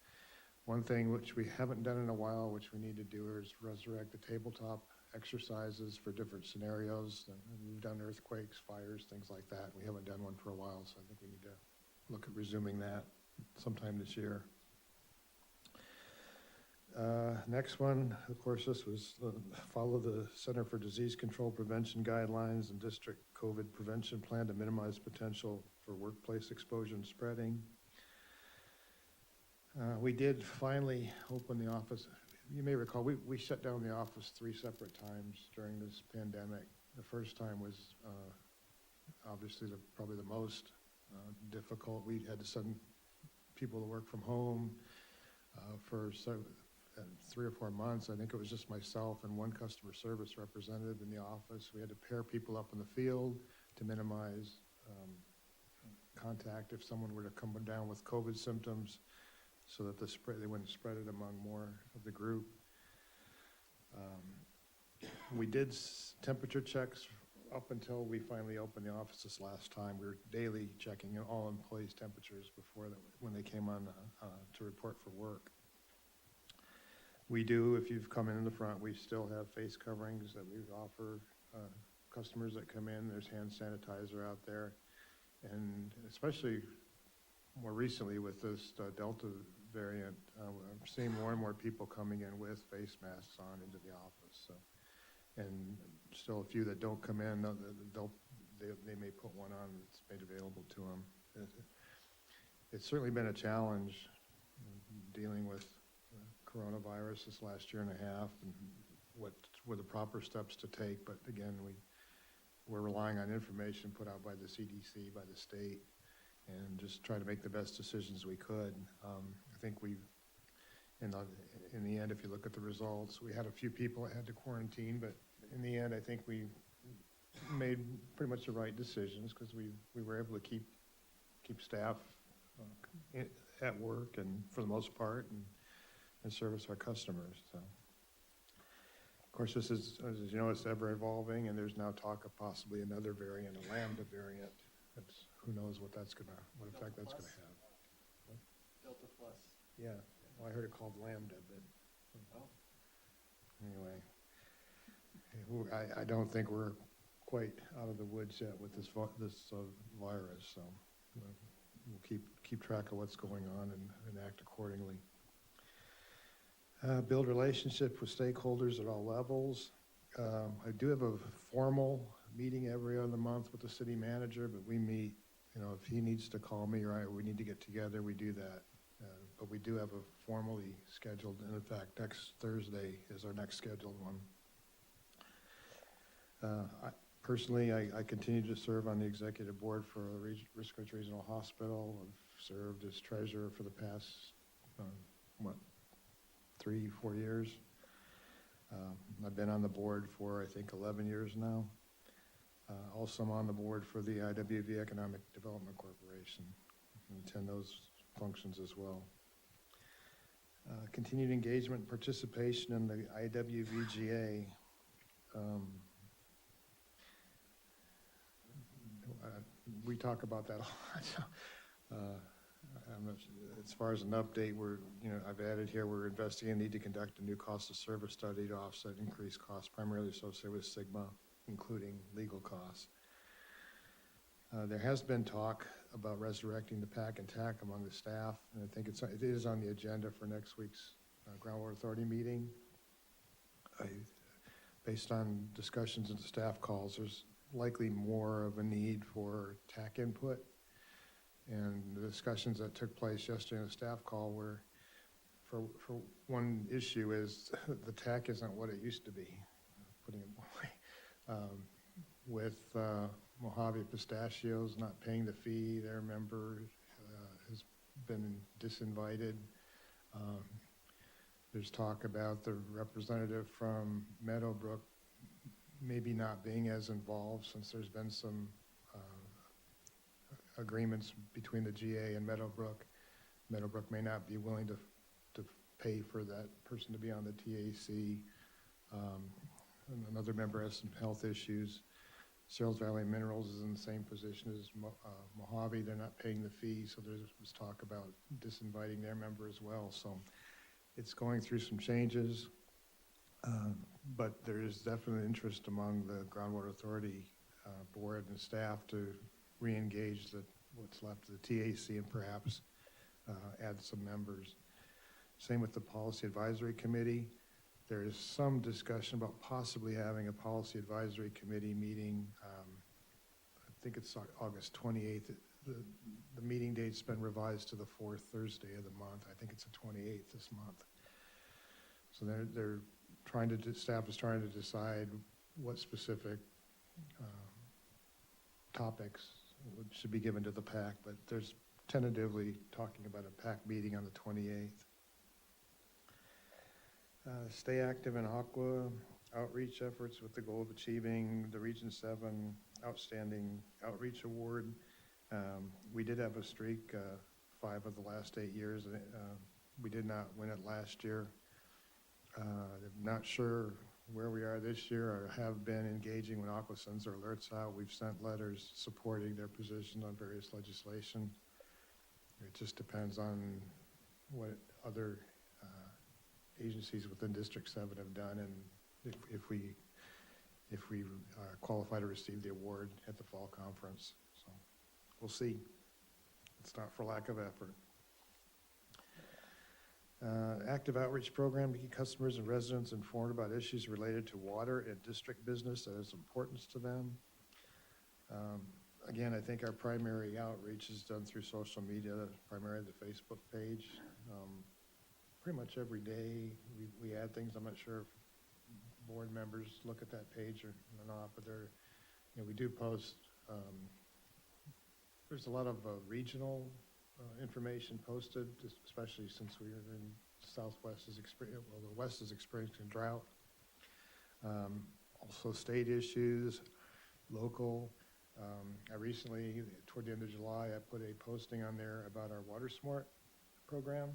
One thing which we haven't done in a while, which we need to do, is resurrect the tabletop exercises for different scenarios. We've done earthquakes, fires, things like that. We haven't done one for a while, so I think we need to look at resuming that sometime this year. Next one, of course, this was follow the Center for Disease Control Prevention guidelines and district COVID prevention plan to minimize potential for workplace exposure and spreading. We did finally open the office. You may recall, we shut down the office 3 separate times during this pandemic. The first time was obviously probably the most difficult. We had to send people to work from home for 3 or 4 months. I think it was just myself and one customer service representative in the office. We had to pair people up in the field to minimize contact if someone were to come down with COVID symptoms, so that they wouldn't spread it among more of the group. We did temperature checks up until we finally opened the office this last time. We were daily checking all employees' temperatures when they came on to report for work. We do, if you've come in the front, we still have face coverings that we offer customers that come in. There's hand sanitizer out there. And especially more recently with this Delta variant, I'm seeing more and more people coming in with face masks on into the office. So, and still a few that don't come in, they may put one on that's made available to them. It's certainly been a challenge dealing with coronavirus this last year and a half, and what were the proper steps to take. But again, we're relying on information put out by the CDC, by the state, and just try to make the best decisions we could. I think in the end, if you look at the results, we had a few people that had to quarantine, but in the end, I think we made pretty much the right decisions because we were able to keep staff at work and for the most part, and service our customers, so. Of course, this is, as you know, it's ever evolving, and there's now talk of possibly another variant, a Lambda variant. Who knows what effect that's gonna have. Delta Plus. Yeah, well, I heard it called Lambda, but anyway. I don't think we're quite out of the woods yet with this virus, so we'll keep track of what's going on and act accordingly. Build relationships with stakeholders at all levels. I do have a formal meeting every other month with the city manager, but we meet, if he needs to call me or we need to get together, we do that. But we do have a formally scheduled, and in fact, next Thursday is our next scheduled one. Personally, I continue to serve on the executive board for Ridge Regional Hospital. I've served as treasurer for the past, 3-4 years. I've been on the board for, I think, 11 years now. Also, I'm on the board for the IWV Economic Development Corporation. I attend those functions as well. Continued engagement and participation in the IWVGA. We talk about that a lot. As far as an update, I've added here, we're investigating the need to conduct a new cost of service study to offset increased costs, primarily associated with Sigma, including legal costs. There has been talk about resurrecting the PAC and TAC among the staff, and I think it is on the agenda for next week's Groundwater Authority meeting. Based on discussions and staff calls, there's likely more of a need for TAC input. And the discussions that took place yesterday in the staff call were, for one issue is the TAC isn't what it used to be, putting it bluntly. With Mojave Pistachios not paying the fee, their member has been disinvited. There's talk about the representative from Meadowbrook maybe not being as involved, since there's been some agreements between the GA and Meadowbrook. Meadowbrook may not be willing to pay for that person to be on the TAC. Another member has some health issues. Searles Valley Minerals is in the same position as Mojave. They're not paying the fee, so there was talk about disinviting their member as well. So it's going through some changes, but there is definitely interest among the Groundwater Authority board and staff to re-engage what's left of the TAC and perhaps add some members. Same with the Policy Advisory Committee. There is some discussion about possibly having a Policy Advisory Committee meeting. I think it's August 28th. The meeting date's been revised to the fourth Thursday of the month. I think it's the 28th this month. So they're staff is trying to decide what specific topics should be given to the PAC, but there's tentatively talking about a PAC meeting on the 28th. Stay active in Aqua outreach efforts with the goal of achieving the Region 7 Outstanding Outreach Award. We did have a streak 5 of the last 8 years. We did not win it last year. I'm not sure where we are this year. I have been engaging when Aqua sends their alerts out. We've sent letters supporting their position on various legislation. It just depends on what other agencies within District 7 have done, and if we qualify to receive the award at the fall conference. So we'll see. It's not for lack of effort. Active outreach program to keep customers and residents informed about issues related to water and district business that is importance to them. Again, I think our primary outreach is done through social media, primarily the Facebook page. Pretty much every day we add things. I'm not sure if board members look at that page or not, but we do post. There's a lot of regional information posted, especially since we are in Southwest the West is experiencing drought. Also state issues, local. I recently, toward the end of July, I put a posting on there about our Water Smart program,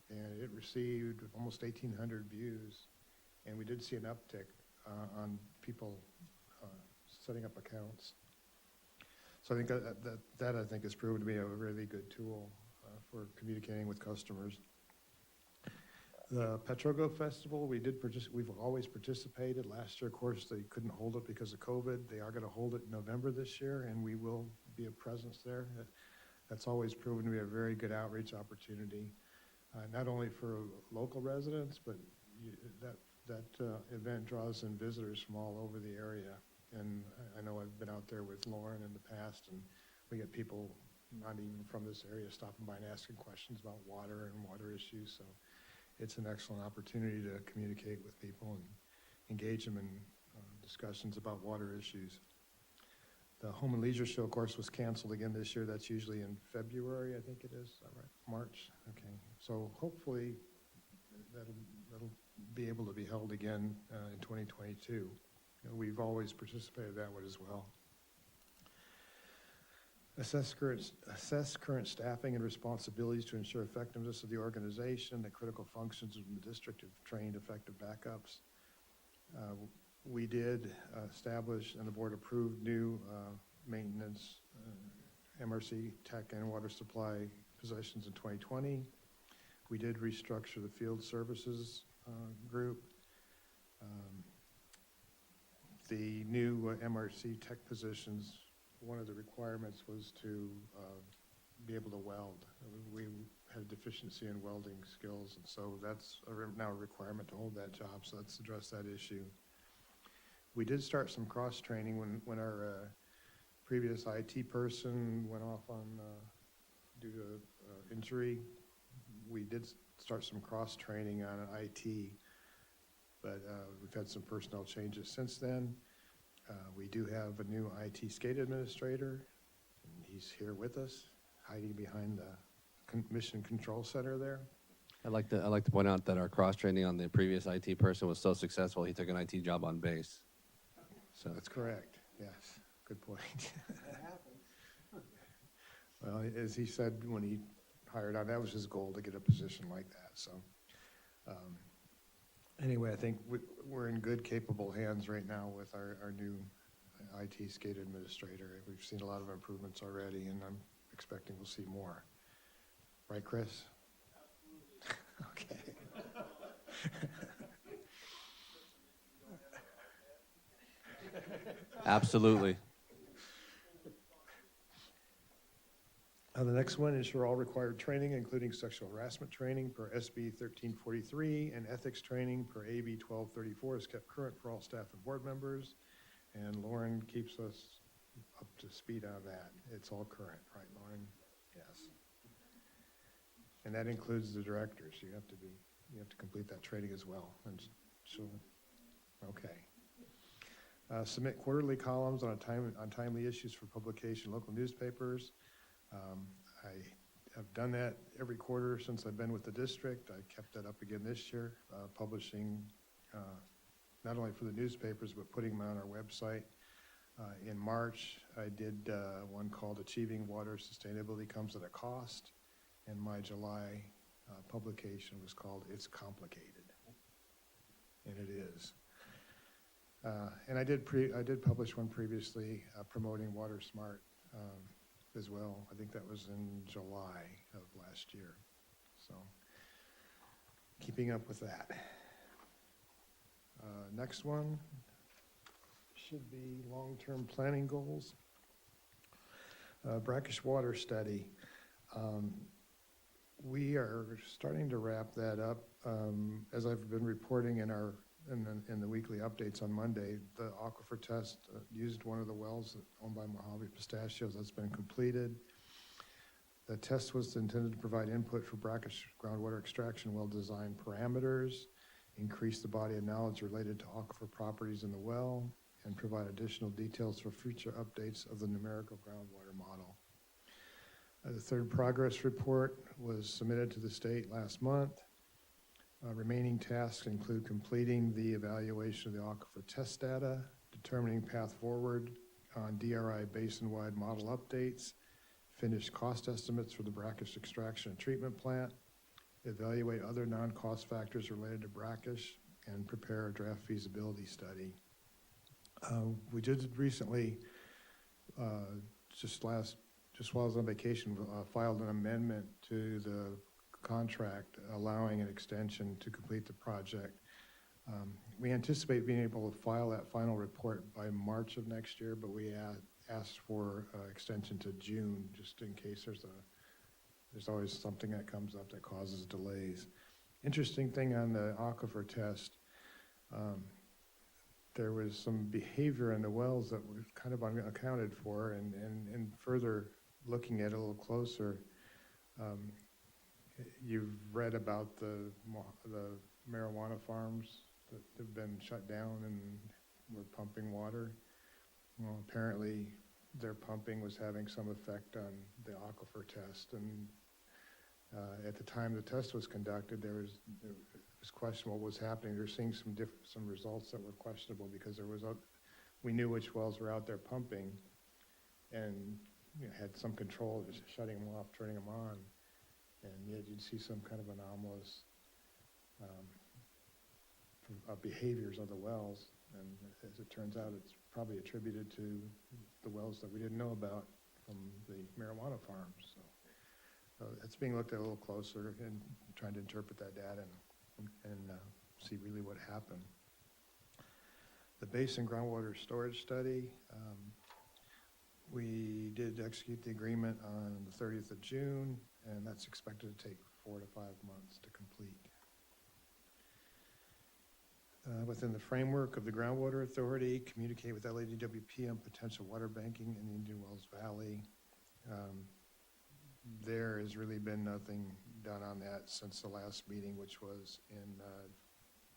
and it received almost 1,800 views. And we did see an uptick on people setting up accounts. So I think that I think has proven to be a really good tool for communicating with customers. The Petrogo Festival, we've always participated. Last year, of course, they couldn't hold it because of COVID. They are going to hold it in November this year, and we will be a presence there. That's always proven to be a very good outreach opportunity, not only for local residents, but that event draws in visitors from all over the area. And I know I've been out there with Lauren in the past, and we get people not even from this area stopping by and asking questions about water and water issues. So it's an excellent opportunity to communicate with people and engage them in discussions about water issues. The Home and Leisure Show, of course, was canceled again this year. That's usually in February, I think it is. Is that right? March? Okay. So hopefully that'll be able to be held again in 2022. We've always participated that way as well. Assess current staffing and responsibilities to ensure effectiveness of the organization. The critical functions of the district have trained effective backups. We did establish, and the board approved, new maintenance, MRC tech and water supply positions in 2020. We did restructure the field services group. The new MRC tech positions, one of the requirements was to be able to weld. We had a deficiency in welding skills, and so that's now a requirement to hold that job, so let's address that issue. We did start some cross-training when our previous IT person went off on due to injury. We did start some cross-training on IT, but we've had some personnel changes since then. We do have a new IT SCADA administrator, and he's here with us, hiding behind the mission control center there. I'd like to point out that our cross-training on the previous IT person was so successful, he took an IT job on base. So That's correct, yes, good point. That happens. Well, as he said when he hired on, that was his goal, to get a position like that, so. Anyway, I think we're in good, capable hands right now with our new IT SCADA administrator. We've seen a lot of improvements already, and I'm expecting we'll see more. Right, Chris? Okay. absolutely. The next one is for all required training, including sexual harassment training per SB 1343 and ethics training per AB 1234 is kept current for all staff and board members. And Lauren keeps us up to speed on that. It's all current, right, Lauren? Yes. And that includes the directors. You have to complete that training as well. And she'll, okay. Submit quarterly columns on timely issues for publication in local newspapers. I have done that every quarter since I've been with the district. I kept that up again this year, publishing not only for the newspapers, but putting them on our website. In March, I did one called Achieving Water Sustainability Comes at a Cost, and my July publication was called It's Complicated, and it is. And I did publish one previously promoting Water Smart as well. I think that was in July of last year. So keeping up with that. Next one should be long-term planning goals. Brackish Water Study. We are starting to wrap that up. As I've been reporting in the weekly updates on Monday, the aquifer test used one of the wells owned by Mojave Pistachios that's been completed. The test was intended to provide input for brackish groundwater extraction well design parameters, increase the body of knowledge related to aquifer properties in the well, and provide additional details for future updates of the numerical groundwater model. The third progress report was submitted to the state last month. Remaining tasks include completing the evaluation of the aquifer test data, determining path forward on DRI basin-wide model updates, finish cost estimates for the brackish extraction and treatment plant, evaluate other non-cost factors related to brackish, and prepare a draft feasibility study. We did recently, just while I was on vacation, filed an amendment to the contract allowing an extension to complete the project. We anticipate being able to file that final report by March of next year, but we asked for extension to June, just in case there's always something that comes up that causes delays. Interesting thing on the aquifer test, there was some behavior in the wells that was kind of unaccounted for, and further looking at it a little closer, you've read about the marijuana farms that have been shut down and were pumping water. Well, apparently their pumping was having some effect on the aquifer test, and at the time the test was conducted, it was questionable what was happening. They're seeing some results that were questionable because we knew which wells were out there pumping, and had some control of just shutting them off, turning them on, and yet you'd see some kind of anomalous behaviors of the wells, and as it turns out, it's probably attributed to the wells that we didn't know about from the marijuana farms. So it's being looked at a little closer and trying to interpret that data and see really what happened. The basin groundwater storage study, we did execute the agreement on the 30th of June, and that's expected to take 4 to 5 months to complete. Within the framework of the Groundwater Authority, communicate with LADWP on potential water banking in the Indian Wells Valley. There has really been nothing done on that since the last meeting, which was in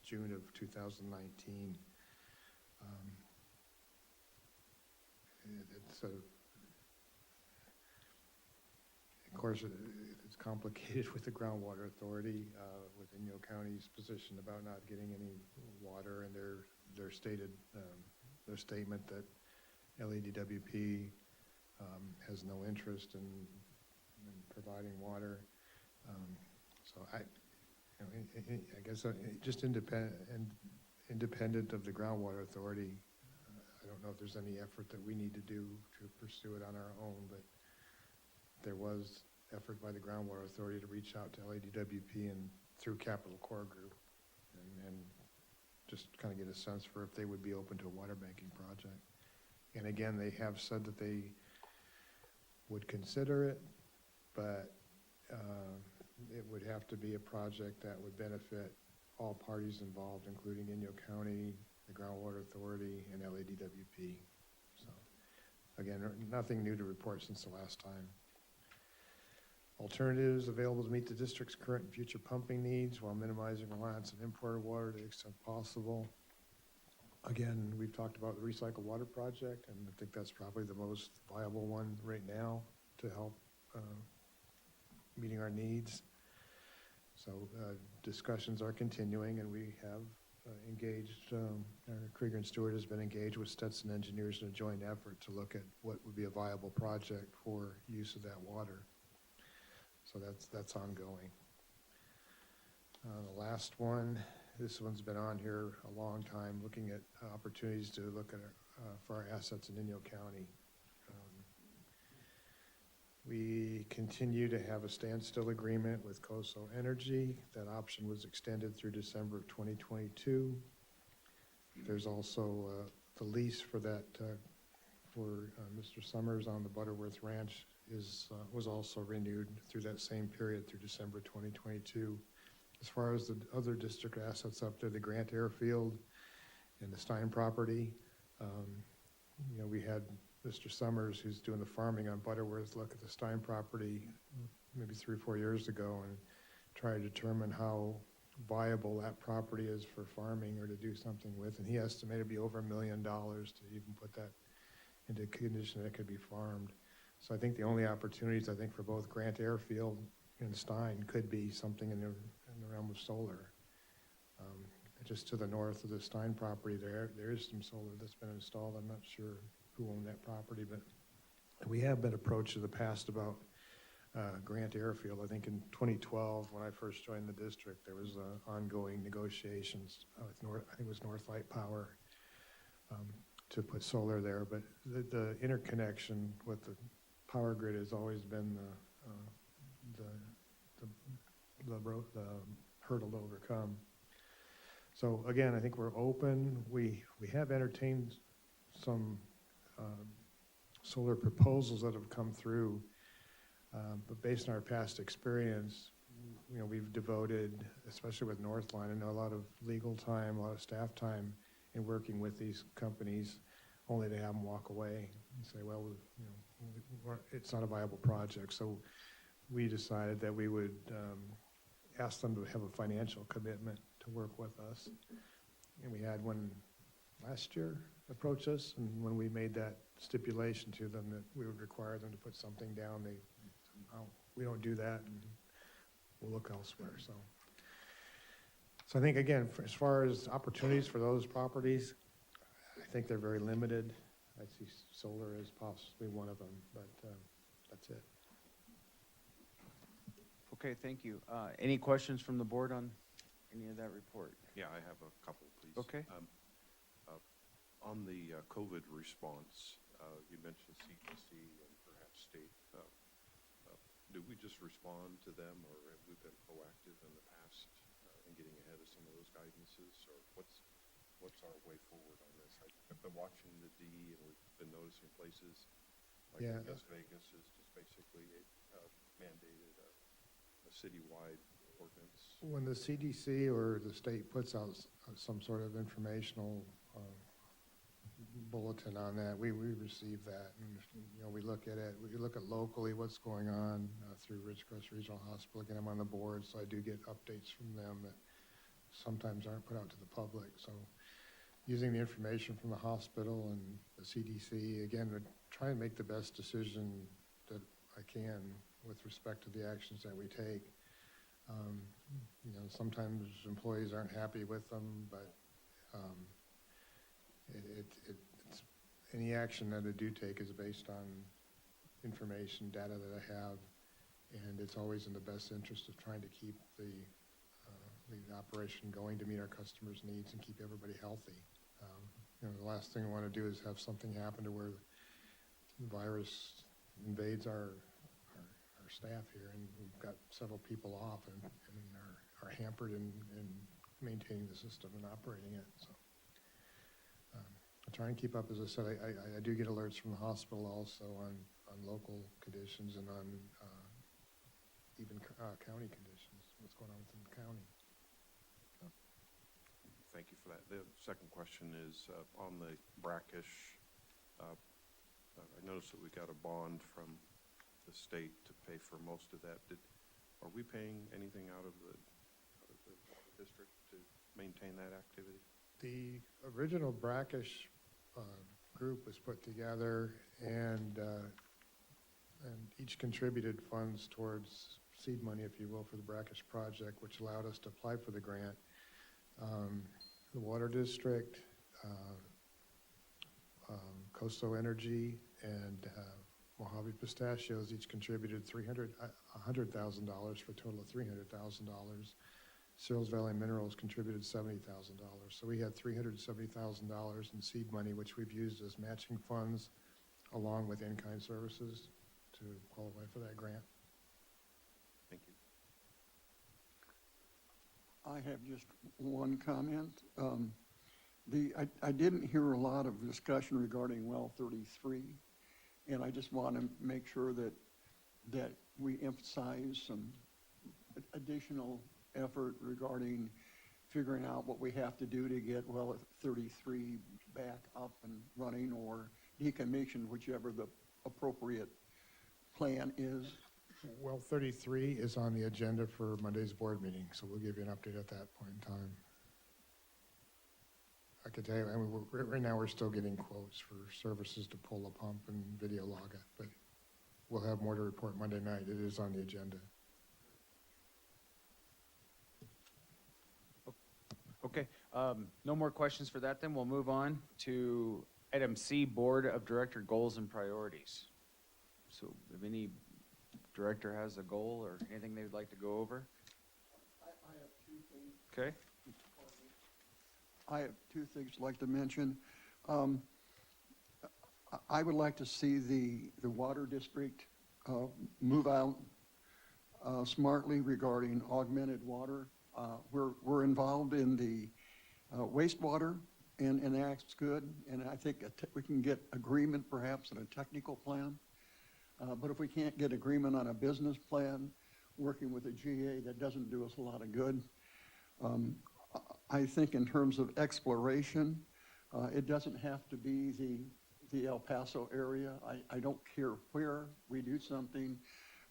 June of 2019. Of course, it's complicated with the Groundwater Authority, with Inyo County's position about not getting any water, and their statement that LADWP has no interest in providing water. So I guess just independent of the Groundwater Authority, I don't know if there's any effort that we need to do to pursue it on our own, but there was effort by the Groundwater Authority to reach out to LADWP and through Capital Core Group and just kind of get a sense for if they would be open to a water banking project. And again, they have said that they would consider it, but it would have to be a project that would benefit all parties involved, including Inyo County, the Groundwater Authority, and LADWP. So again, nothing new to report since the last time. Alternatives available to meet the district's current and future pumping needs while minimizing reliance on imported water to the extent possible. Again, we've talked about the recycled water project, and I think that's probably the most viable one right now to help meeting our needs. So discussions are continuing, and we have engaged, Krieger and Stewart has been engaged with Stetson Engineers in a joint effort to look at what would be a viable project for use of that water. So that's ongoing. The last one, this one's been on here a long time, looking at opportunities to look at for our assets in Inyo County. We continue to have a standstill agreement with COSO Energy. That option was extended through December of 2022. There's also the lease for that for Mr. Summers on the Butterworth Ranch was also renewed through that same period through December 2022. As far as the other district assets up there, the Grant Airfield and the Stein property, we had Mr. Summers, who's doing the farming on Butterworth, look at the Stein property maybe 3 or 4 years ago and try to determine how viable that property is for farming or to do something with. And he estimated it'd be over $1 million to even put that into condition that it could be farmed. So I think the only opportunities, I think, for both Grant Airfield and Stein could be something in the realm of solar. Just to the north of the Stein property there is some solar that's been installed. I'm not sure who owned that property, but we have been approached in the past about Grant Airfield. I think in 2012, when I first joined the district, there was ongoing negotiations with I think it was Northlight Power, to put solar there, but the interconnection with the power grid has always been the hurdle to overcome. So again, I think we're open. We have entertained some solar proposals that have come through, but based on our past experience, we've devoted, especially with Northline, I know a lot of legal time, a lot of staff time in working with these companies, only to have them walk away and say, well, it's not a viable project. So we decided that we would ask them to have a financial commitment to work with us. And we had one last year approach us, and when we made that stipulation to them that we would require them to put something down, they said, oh, we don't do that, and we'll look elsewhere. So I think, again, as far as opportunities for those properties, I think they're very limited. I see solar as possibly one of them, but that's it. Okay, thank you. Any questions from the board on any of that report? Yeah, I have a couple, please. Okay. On the COVID response, you mentioned CDC and perhaps state. Do we just respond to them, or have we been proactive in the past in getting ahead of some of those guidances, or what's our way forward on this? I've been watching the D, and we've been noticing places like Las Vegas is just basically mandated a citywide ordinance. When the CDC or the state puts out some sort of informational bulletin on that, we receive that, and we look at it. We look at locally what's going on through Ridgecrest Regional Hospital. Again, I'm on the board, so I do get updates from them that sometimes aren't put out to the public. So using the information from the hospital and the CDC, again, to try and make the best decision that I can with respect to the actions that we take. Sometimes employees aren't happy with them, but it's any action that I do take is based on information, data that I have, and it's always in the best interest of trying to keep the operation going to meet our customers' needs and keep everybody healthy. The last thing I want to do is have something happen to where the virus invades our staff here, and we've got several people off and are hampered in maintaining the system and operating it. So I try and keep up. As I said, I do get alerts from the hospital also on local conditions and on even county conditions, what's going on within the county. Thank you for that. The second question is on the Brackish. I noticed that we got a bond from the state to pay for most of that. Are we paying anything out of the water district to maintain that activity? The original Brackish group was put together, and each contributed funds towards seed money, if you will, for the Brackish project, which allowed us to apply for the grant. The water district, Coastal Energy, and Mojave Pistachios each contributed $100,000 for a total of $300,000. Searles Valley Minerals contributed $70,000. So we had $370,000 in seed money, which we've used as matching funds along with in-kind services to qualify for that grant. Thank you. I have just one comment. I didn't hear a lot of discussion regarding well 33, and I just want to make sure that we emphasize some additional effort regarding figuring out what we have to do to get well 33 back up and running or decommissioned, whichever the appropriate plan is. Well 33 is on the agenda for Monday's board meeting, so we'll give you an update at that point in time. I can tell you, right now we're still getting quotes for services to pull a pump and video log it, but we'll have more to report Monday night. It is on the agenda. Okay, no more questions for that then. We'll move on to Item C, Board of Director Goals and Priorities. So if any director has a goal or anything they'd like to go over? Okay. I have two things I'd like to mention. I would like to see the water district move out smartly regarding augmented water. We're involved in the wastewater, and that's good. And I think we can get agreement perhaps on a technical plan. But if we can't get agreement on a business plan, working with a GA, that doesn't do us a lot of good. I think in terms of exploration, it doesn't have to be the El Paso area. I don't care where we do something.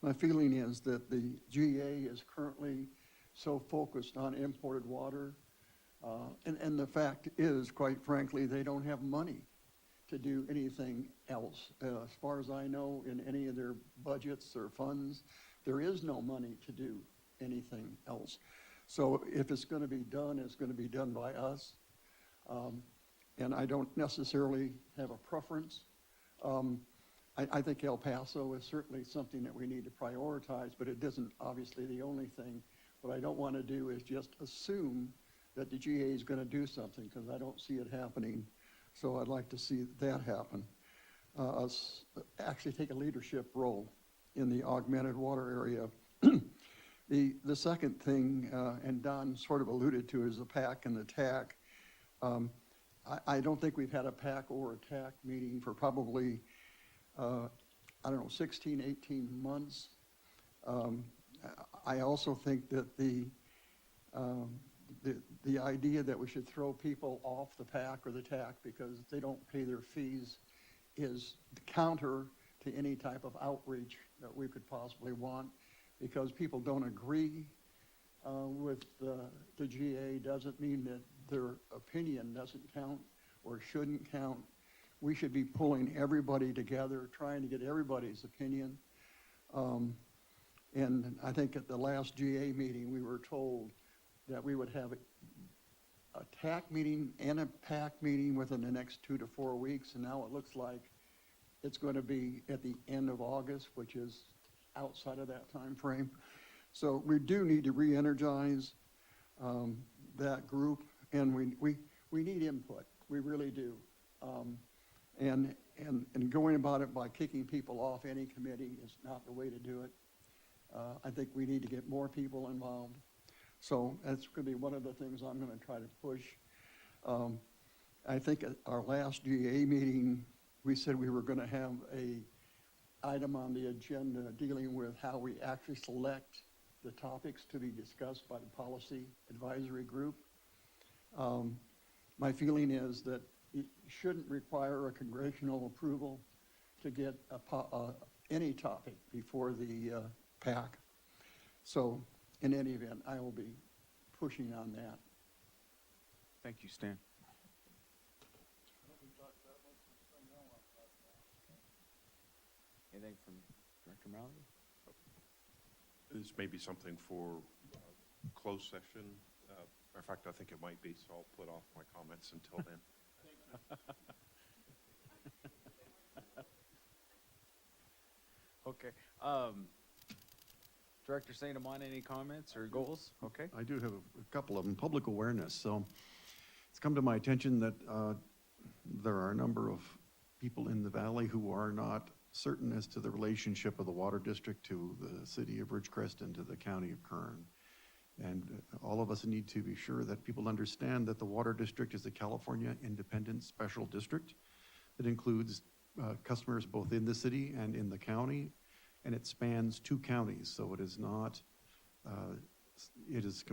My feeling is that the GA is currently so focused on imported water. And the fact is, quite frankly, they don't have money to do anything else. As far as I know, in any of their budgets or funds, there is no money to do anything else. So if it's going to be done, it's going to be done by us. And I don't necessarily have a preference. I think El Paso is certainly something that we need to prioritize, but it isn't obviously the only thing. What I don't want to do is just assume that the GA is going to do something, because I don't see it happening. So I'd like to see that happen. Us actually take a leadership role in the augmented water area. The second thing, and Don sort of alluded to, is the PAC and the TAC. I don't think we've had a PAC or a TAC meeting for probably, 16, 18 months. I also think that the idea that we should throw people off the PAC or the TAC because they don't pay their fees is counter to any type of outreach that we could possibly want, because people don't agree with the GA doesn't mean that their opinion doesn't count or shouldn't count. We should be pulling everybody together, trying to get everybody's opinion. And I think at the last GA meeting, we were told that we would have a TAC meeting and a PAC meeting within the next 2 to 4 weeks, and now it looks like it's going to be at the end of August, which is outside of that time frame. So we do need to re-energize that group, and we need input. We really do. And going about it by kicking people off any committee is not the way to do it. I think we need to get more people involved. So that's going to be one of the things I'm going to try to push. I think at our last GA meeting, we said we were going to have a item on the agenda dealing with how we actually select the topics to be discussed by the policy advisory group. My feeling is that it shouldn't require a congressional approval to get any topic before the PAC. So in any event, I will be pushing on that. Thank you, Stan. Anything from Director Mallory? This may be something for closed session. Matter of fact, I think it might be, so I'll put off my comments until then. Okay. Director St. Amant, any comments or goals? Okay. I do have a couple of them. Public awareness. So it's come to my attention that there are a number of people in the valley who are not certain as to the relationship of the water district to the city of Ridgecrest and to the county of Kern. And all of us need to be sure that people understand that the water district is a California independent special district that includes customers both in the city and in the county, and it spans 2 counties. So it is not, it is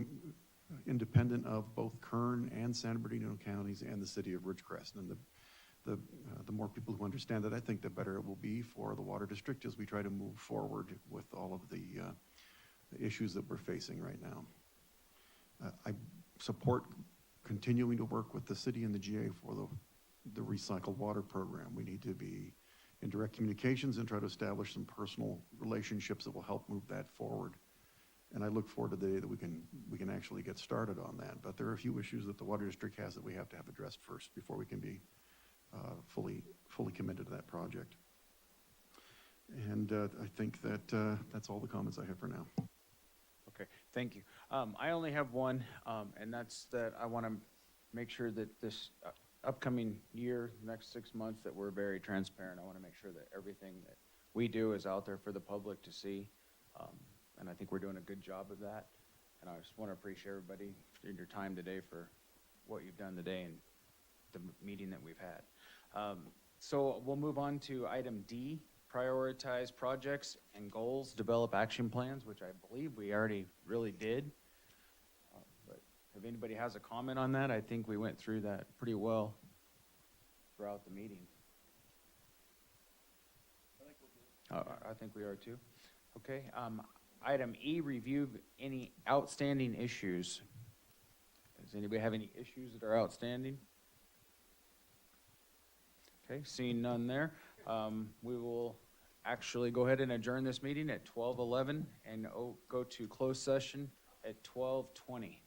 independent of both Kern and San Bernardino counties and the city of Ridgecrest. And the more people who understand that, I think the better it will be for the water district as we try to move forward with all of the issues that we're facing right now. I support continuing to work with the city and the GA for the recycled water program. We need to be in direct communications and try to establish some personal relationships that will help move that forward. And I look forward to the day that we can actually get started on that. But there are a few issues that the water district has that we have to have addressed first before we can be fully committed to that project. And I think that that's all the comments I have for now. Okay, thank you. I only have one, and that's that I want to make sure that this upcoming year, next 6 months, that we're very transparent. I want to make sure that everything that we do is out there for the public to see. And I think we're doing a good job of that. And I just want to appreciate everybody for your time today for what you've done today and the meeting that we've had. So we'll move on to item D, prioritize projects and goals, develop action plans, which I believe we already really did. But if anybody has a comment on that, I think we went through that pretty well throughout the meeting. I think we are too. Okay, item E, review any outstanding issues. Does anybody have any issues that are outstanding? Okay, seeing none there, we will actually go ahead and adjourn this meeting at 12:11 and go to closed session at 12:20.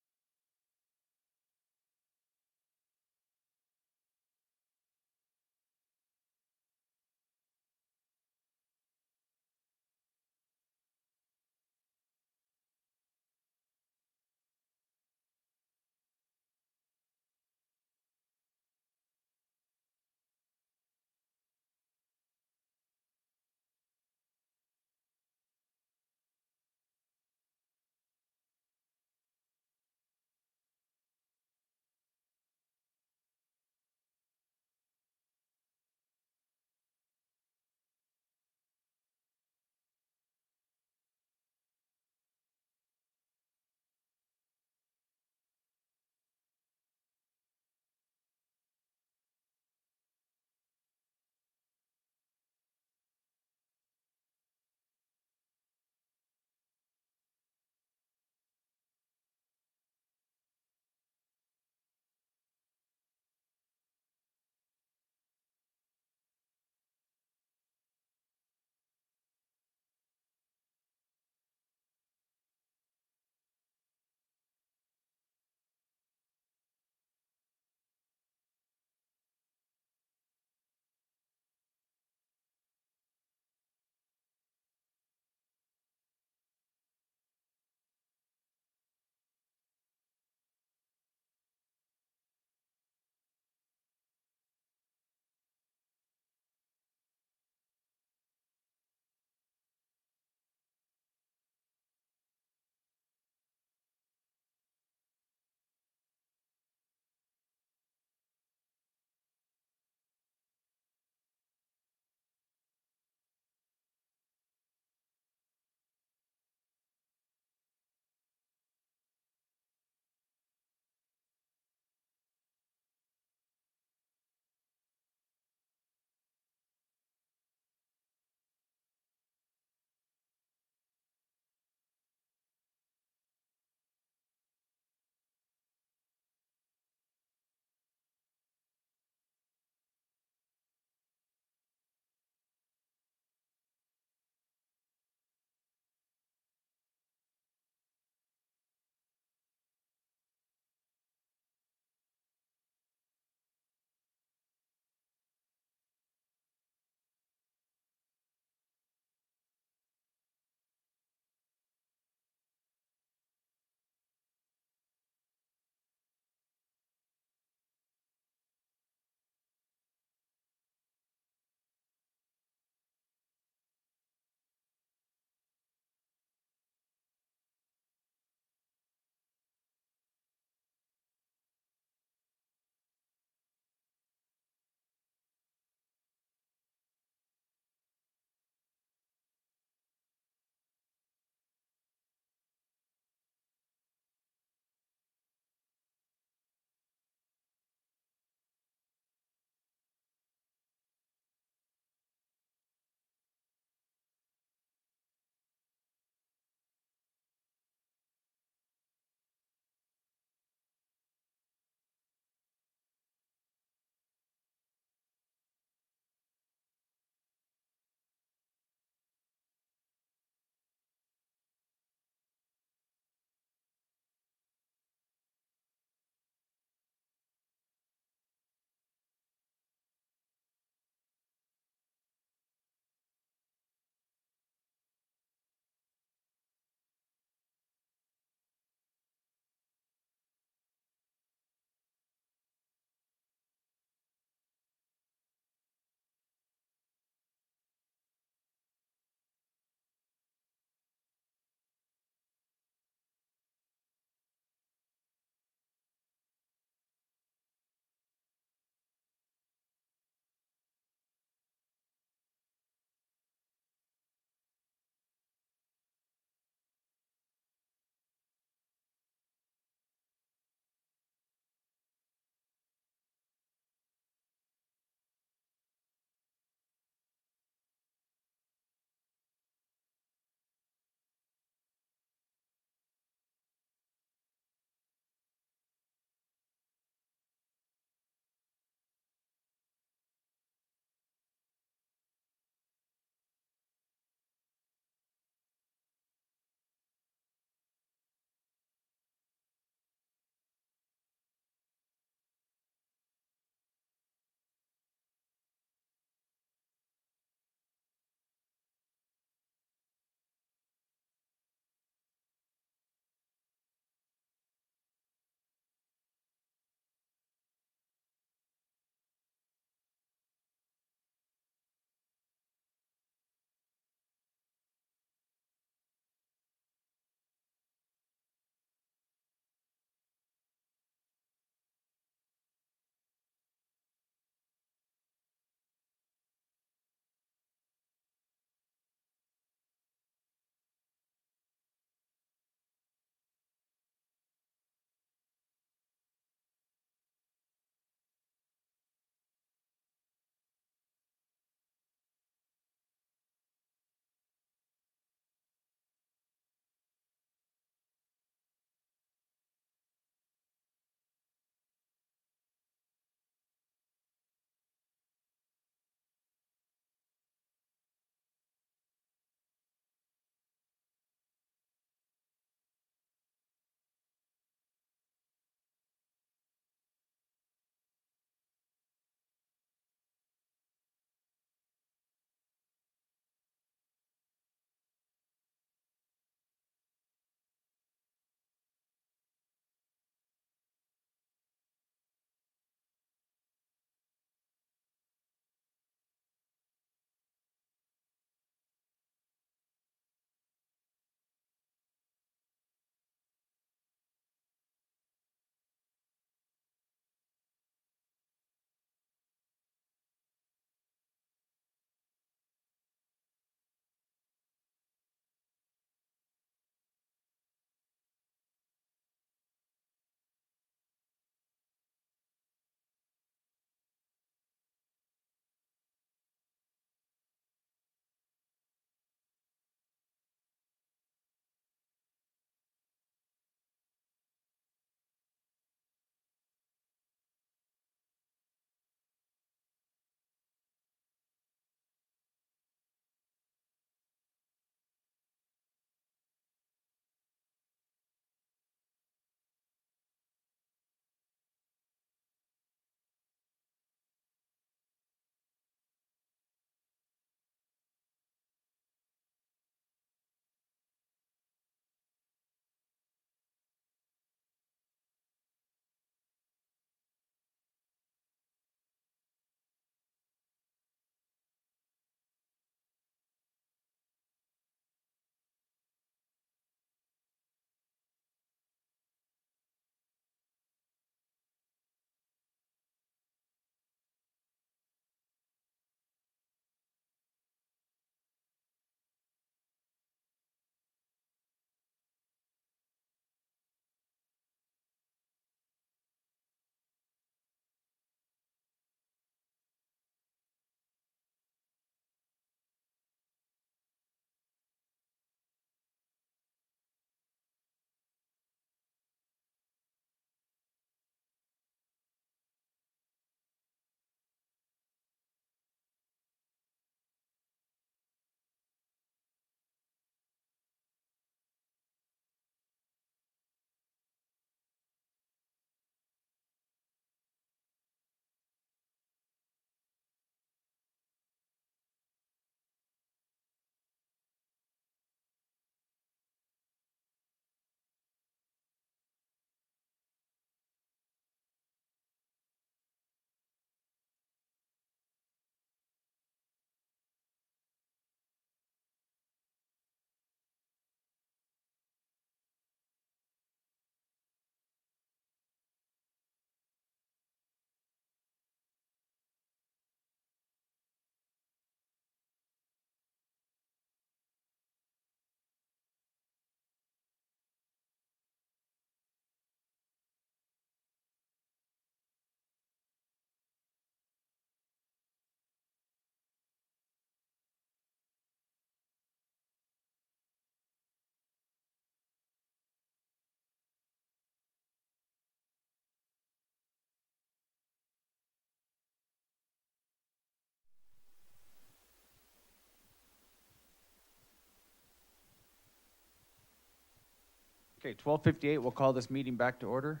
Okay, 12:58, we'll call this meeting back to order.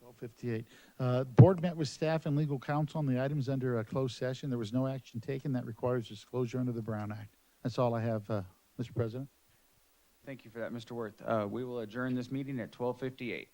12:58. Board met with staff and legal counsel on the items under a closed session. There was no action taken that requires disclosure under the Brown Act. That's all I have, Mr. President. Thank you for that, Mr. Worth. We will adjourn this meeting at 12:58.